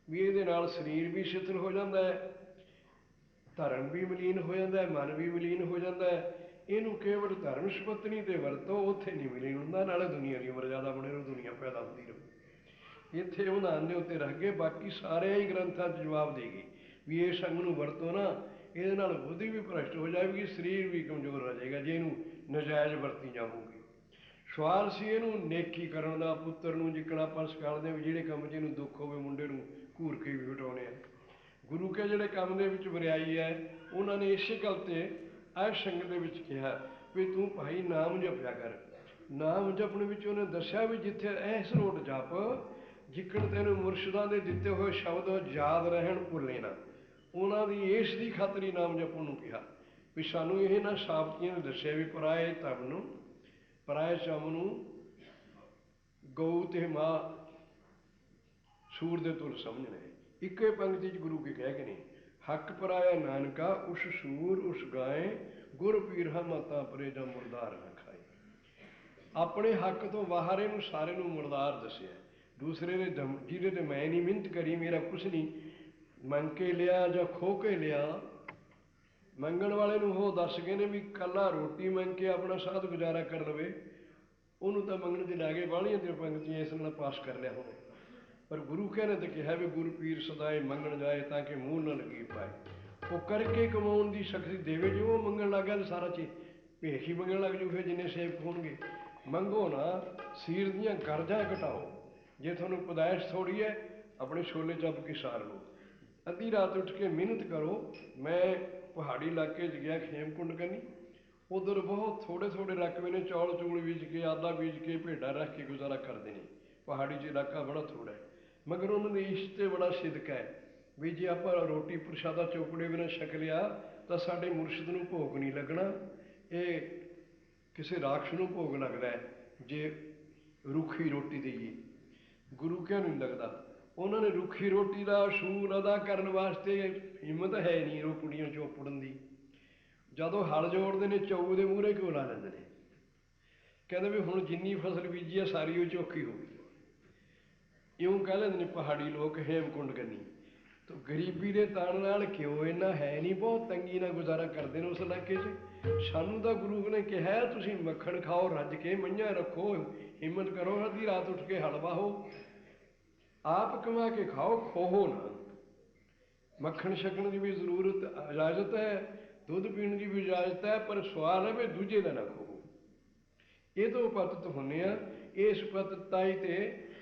भी इहदे नाल शरीर भी शिथिल हो जाता है, धर्म भी मलीन हो जाता है, मन भी मलीन हो जाता है। इनू केवल धर्म सुपत्नी ते वरतो, उत्थे नहीं मलीन हुंदा, नाले दुनिया की मर्यादा बने रहू, दुनिया पैदा होती रहू। इत्थे उन्हान दे उत्ते रख के बाकी सारे ही ग्रंथां च जवाब दे गए भी इस अंग नूं वरतो ना, इहदे नाल बुद्धि भी भ्रष्ट हो जाएगी, शरीर भी कमजोर रह जाएगा जे इनू नजायज़ वरती जाऊगी। सवाल सी इनू नेकी करन दा, पुत्तर नूं जिक्कण आपां सिखालदे भी जिहड़े काम च इनू दुख होवे मुंडे नूं घूर के भी हटाउने आ। गुरु के जिहड़े काम दे विच वरियाई है उन्होंने इसे गल ते ऐ संगत दे विच कहा भी तू भाई नाम जपया कर। नाम जपण विच उन्हें दस्या भी जिथे इस रोट जप जिक्कण तैनूं मुरशदां दे दिते हुए शब्द याद रहन भुल्ले ना, उन्हां दी इस दी खातर ही नाम जपण नूं कहा भी सानूं इह ना साबतियां ने दस्सिया भी पराए धन नूं पराए चम नूं गऊ ते मां सूर दे तुल समझना है। एक पंक्ति च गुरु के कह के नहीं, हक पराया नानका उस सूर उस गाय गुर पीरा माता परे जा मुरदार ना खाए। अपने हक तो बाहर इनू सारे नूं मुरदार दसिया, दूसरे ने जिहदे ते मैं नहीं मिहनत करी, मेरा कुछ नहीं मंग के लिया जां खो के लिया। मंगण वाले नूं हो दस गए ने भी कला रोटी मंग के अपना साध गुजारा कर लवे, उन्होंने तो मंगण च लै गए बाहलियां ते पंक्तियां इस नाल पास कर लिया होने। पर गुरु कहने तो कहा भी गुरु पीर सदाए मंगण जाए ताकि मूँह न लगी पाए। वो करके कमाउण की शक्ति देवे, जो वो मंगण लग गया तो सारा चीज भेख ही मंगण लग जू। फिर जिन्ने सेवक होणगे मंगो ना, सीर दियां गर्जां घटाओ। जे तुहानूं पैदाइश थोड़ी है अपने छोले चप के सार लो, अद्धी रात उठ के मिहनत करो। मैं पहाड़ी इलाके गया खेमकुंड करनी, उधर बहुत थोड़े थोड़े रकबे ने चौल चूल बीज के आदा बीज के भेडा रख के गुजारा करते हैं। पहाड़ी च इलाका बड़ा थोड़ा है, मगर उन्होंने इस ते बड़ा सिदक है भी जे आप रोटी प्रशादा चौपड़े बिना छक लिया तो साडे मुर्शद नूं भोग नहीं लगना, ये किसी राखश नूं भोग लगता है जे रुखी रोटी देइए, गुरु क्या नहीं लगता। उन्होंने रुखी रोटी का असूल अदा करने वास्ते हिम्मत है नहीं रोपड़ियां चौपड़न की। जदों हल जोड़ते हैं चौऊ के मूहरे क्यों ला लेंदे ने, कहते भी हुण जिन्नी फसल बीजी है सारी वो चौखी हो गई। इउं कह लेंदे ने पहाड़ी लोग हेमकुंड करनी, तो गरीबी के ताण नाल क्यों इन्ना है नहीं, बहुत तंगी नाल गुजारा करते हैं उस इलाके च। सानू तो गुरु ने कहा तुसीं मक्खण खाओ रज के, मईयां रखो, हिम्मत करो, अद्धी रात उठ के हल वाहो। आप कमा के खाओ, खोहो ना। मक्खण छकण की भी जरूरत इजाजत है, दुध पीने की भी इजाजत है, पर सवाल है भी दूजे का ना खोहो। ये तो पतित होने इस पतिताई ते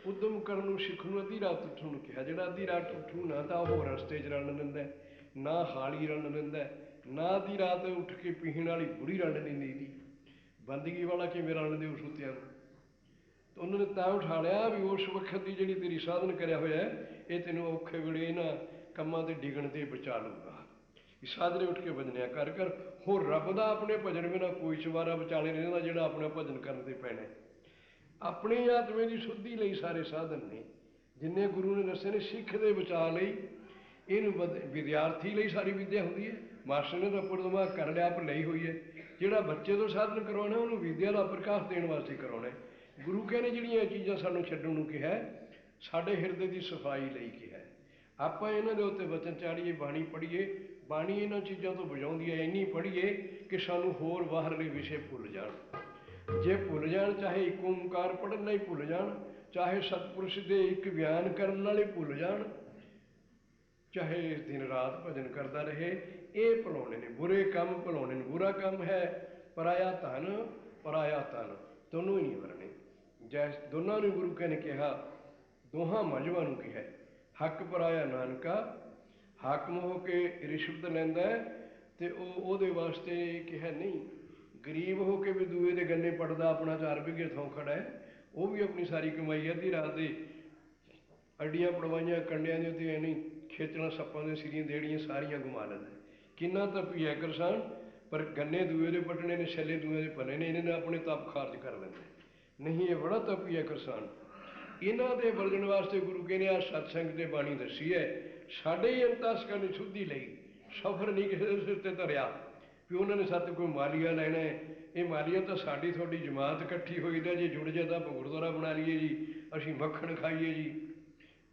उद्यम करन सिखण नूं अद्धी रात उठण नूं कहा। जिहड़ा अद्धी रात उठू ना तो वह रस्ते च रलन दिंदा, ना हाली रलन दिंदा, ना अद्धी रात उठ के पीण वाली बुढ़ी रलन नहीं देती। बंदगी वाला किवें रलन देऊ सुत्तिआं नूं? तो उन्होंने तां उठा लिया भी उस वक्त की जी तेरी साधन कराया होया ये तेन औखे वेले इन्हां कम्मां ते डिगण ते बचा लूगा। साजरे उठ के भजनिया कर होर रब दा अपने भजन बिना कोई चवारा विचाले नहीं रहिंदा जिहड़ा अपना भजन करन ते पैना। अपनी आत्मे की शुद्धि लई सारे साधन ने जिन्ने गुरु ने दसे ने। सिख दे बचा लई इनू विद्यार्थी लई सारी विद्या होंदी है। मास्टर ने तो अपर दिमाग कर लिया, आप लई हुई है। जिहड़ा बच्चे तो साधन करवाना उन्होंने विद्या का प्रकाश देने वास्ते करवाना है। गुरु कहने जिहड़ियां चीज़ां सानूं छड्डण नूं कहा, साडे हिरदे की सफाई लई कहा। आपां इन्हां दे उत्ते वचन चाढ़ीए, बाणी पढ़ीए, बाणी इन्हां चीज़ों तो बचाउंदी है। इन्नी पढ़ीए कि सानूं होर बाहरले विषय भुल जाण। जे भुल जाण, चाहे एक ओंकार पढ़न वाले भुल जाण, चाहे सतपुरुष दे एक बयान करन वाले भुल जाण, चाहे दिन रात भजन करता रहे, ये भुलाने ने। बुरे काम भुलाने ने। बुरा काम है पराया धन, पराया तन, दोनों ही नहीं वरने। जै दोनों ने गुरु के ने कहा, दोहां मजहबां नूं कहा हक पराया नानका। हाकम हो के रिश्वत लैंदा है तो वो वास्ते कहा नहीं। गरीब हो के भी दूए दे गन्ने पड़दा, अपना 4 बीघे थों खड़ा है, वो भी अपनी सारी कमाई अद्धी रात दे अड्डियां पड़वाइयां कंडियां दे उत्ते नहीं खेचना, सप्पां दे सिरियां देड़ियां सारियां घुमा लैंदा। किन्ना तपी है किसान, पर गन्ने दूए दे पटने ने, छले दूए दे पने ने, इन्हें अपने तप खारज कर लेंदे। नहीं, ये बड़ा तपी है किसान। इन्हां दे बलजण वास्ते गुरु कहने आ सत्संग ते बाणी दसी है। साडे ही अंतस्करण शुद्धि लई सफर नहीं किसी दे सिर ते धरिया भी उन्होंने साथ कोई मालिया लैना है। ये मालिया तो साड़ी थोड़ी जमात इकट्ठी हुई है जी, जुड़ जाए तो आप गुरुद्वारा बना लीए जी, असीं मक्खण खाईए जी।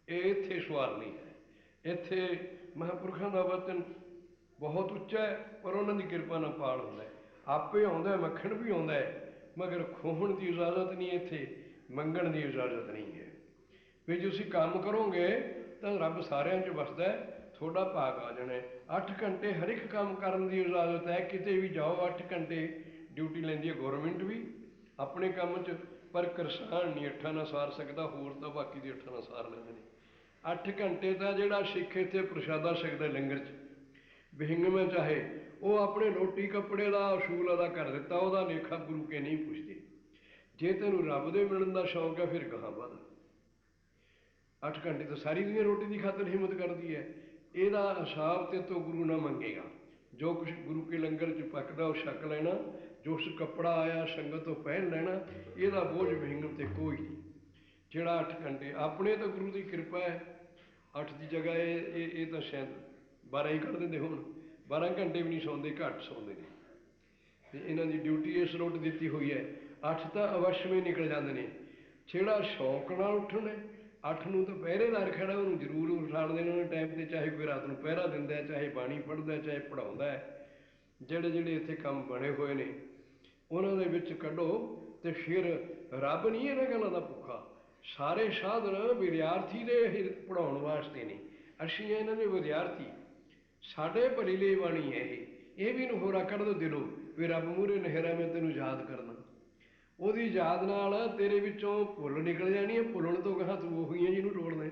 ये इत्थे सवाल नहीं है। इत्थे महापुरुषों का वचन बहुत उच्चा है, पर उन्होंने कृपा नाल पाल होंदा है। आपे आउंदा है, मक्खण भी आउंदा है, मगर खोहण की इजाजत नहीं, इत्थे मंगण की इजाजत नहीं है। भी तुसीं काम करोगे तो रब सारिਆਂ 'ਚ वसदा है, थोड़ा भाग आ जाना है। 8 घंटे हर एक काम करने की इजाजत है। किते भी जाओ 8 घंटे ड्यूटी लैंदी है गौरमेंट भी अपने काम च, पर किसान नहीं 8 नाल सार सकता, होर तो बाकी दे 8 नाल सार लैंदे ने। 8 घंटे का जिहड़ा सिख इत्थे प्रशादा छकदा लंगर च विहंग में, चाहे वो अपने रोटी कपड़े का असूल अदा कर दिता, वह लेखा गुरु के नहीं पुछते। जे तेनों रब दे मिलण का शौक है फिर गाहां वध। 8 घंटे तो सारी दुनिया रोटी की खातर हिम्मत करती है। ਇਹਦਾ हिसाब ते तो गुरु ना मंगेगा। जो कुछ गुरु के लंगर च पकदा वो छक लेना, जो कुछ कपड़ा आया संगत तो पहन लेना, ਇਹਦਾ बोझ विहंगम ते कोई नहीं। ਜਿਹੜਾ 8 घंटे अपने तो गुरु की कृपा है, 8 की जगह ये तो शायद 12 ही कर देंगे। हुण 12 घंटे भी नहीं सौंदे, घट सौंदे ने। इन्हां दी ड्यूटी इस रुट दी हुई है। 8 तो अवश्य में निकल जाते हैं। ਜਿਹੜਾ शौक नाल उठण है, 8 ਨੂੰ तो ਪਹਿਰੇਦਾਰ खड़ा, उन्होंने जरूर उठा देना उन्होंने टाइम से, चाहे कोई रात को पहरा दिंदा है, चाहे बाणी पढ़दा, चाहे पढ़ाउंदा है। ਜਿਹੜੇ ਜਿਹੜੇ इत्थे काम बने हुए ने उन्हों दे विच कढो, तो फिर रब नहीं इन्हां गल्लां दा भुखा। सारे साधन विद्यार्थी दे पढ़ाउण वास्ते ने। असीं इन्हां दे विद्यार्थी, साडे भली लई बाणी है। ये भी होरा कढ दो दिलों भी रब मूहरे नहिरा मैं तेनों याद करना। ਉਹਦੀ ਯਾਦ ਨਾਲ तेरे विचों भुल निकल जानी है। भुलण तो कहा तू ਉਹੀ है जिन्हों टोड़ना है।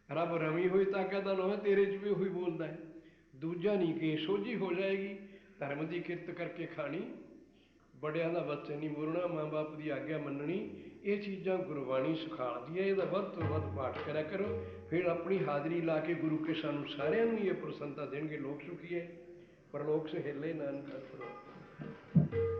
रब रमी हुई ताकत का ना तेरे च भी ਉਹੀ बोलता है। दूजा नहीं कि सोझी हो जाएगी। धर्म की किरत करके खानी, बड़िया का वचन नहीं बोलना, माँ बाप की आग्ञा मननी, ये चीज़ां गुरबाणी सिखाती है। इसका वध तो वध पाठ करा करो, फिर अपनी हाज़री ला के गुरु के सानू सारिਆਂ ਨੂੰ ये प्रसन्नता देंगे। लोक सुखी है, परलोक से हिले नानक।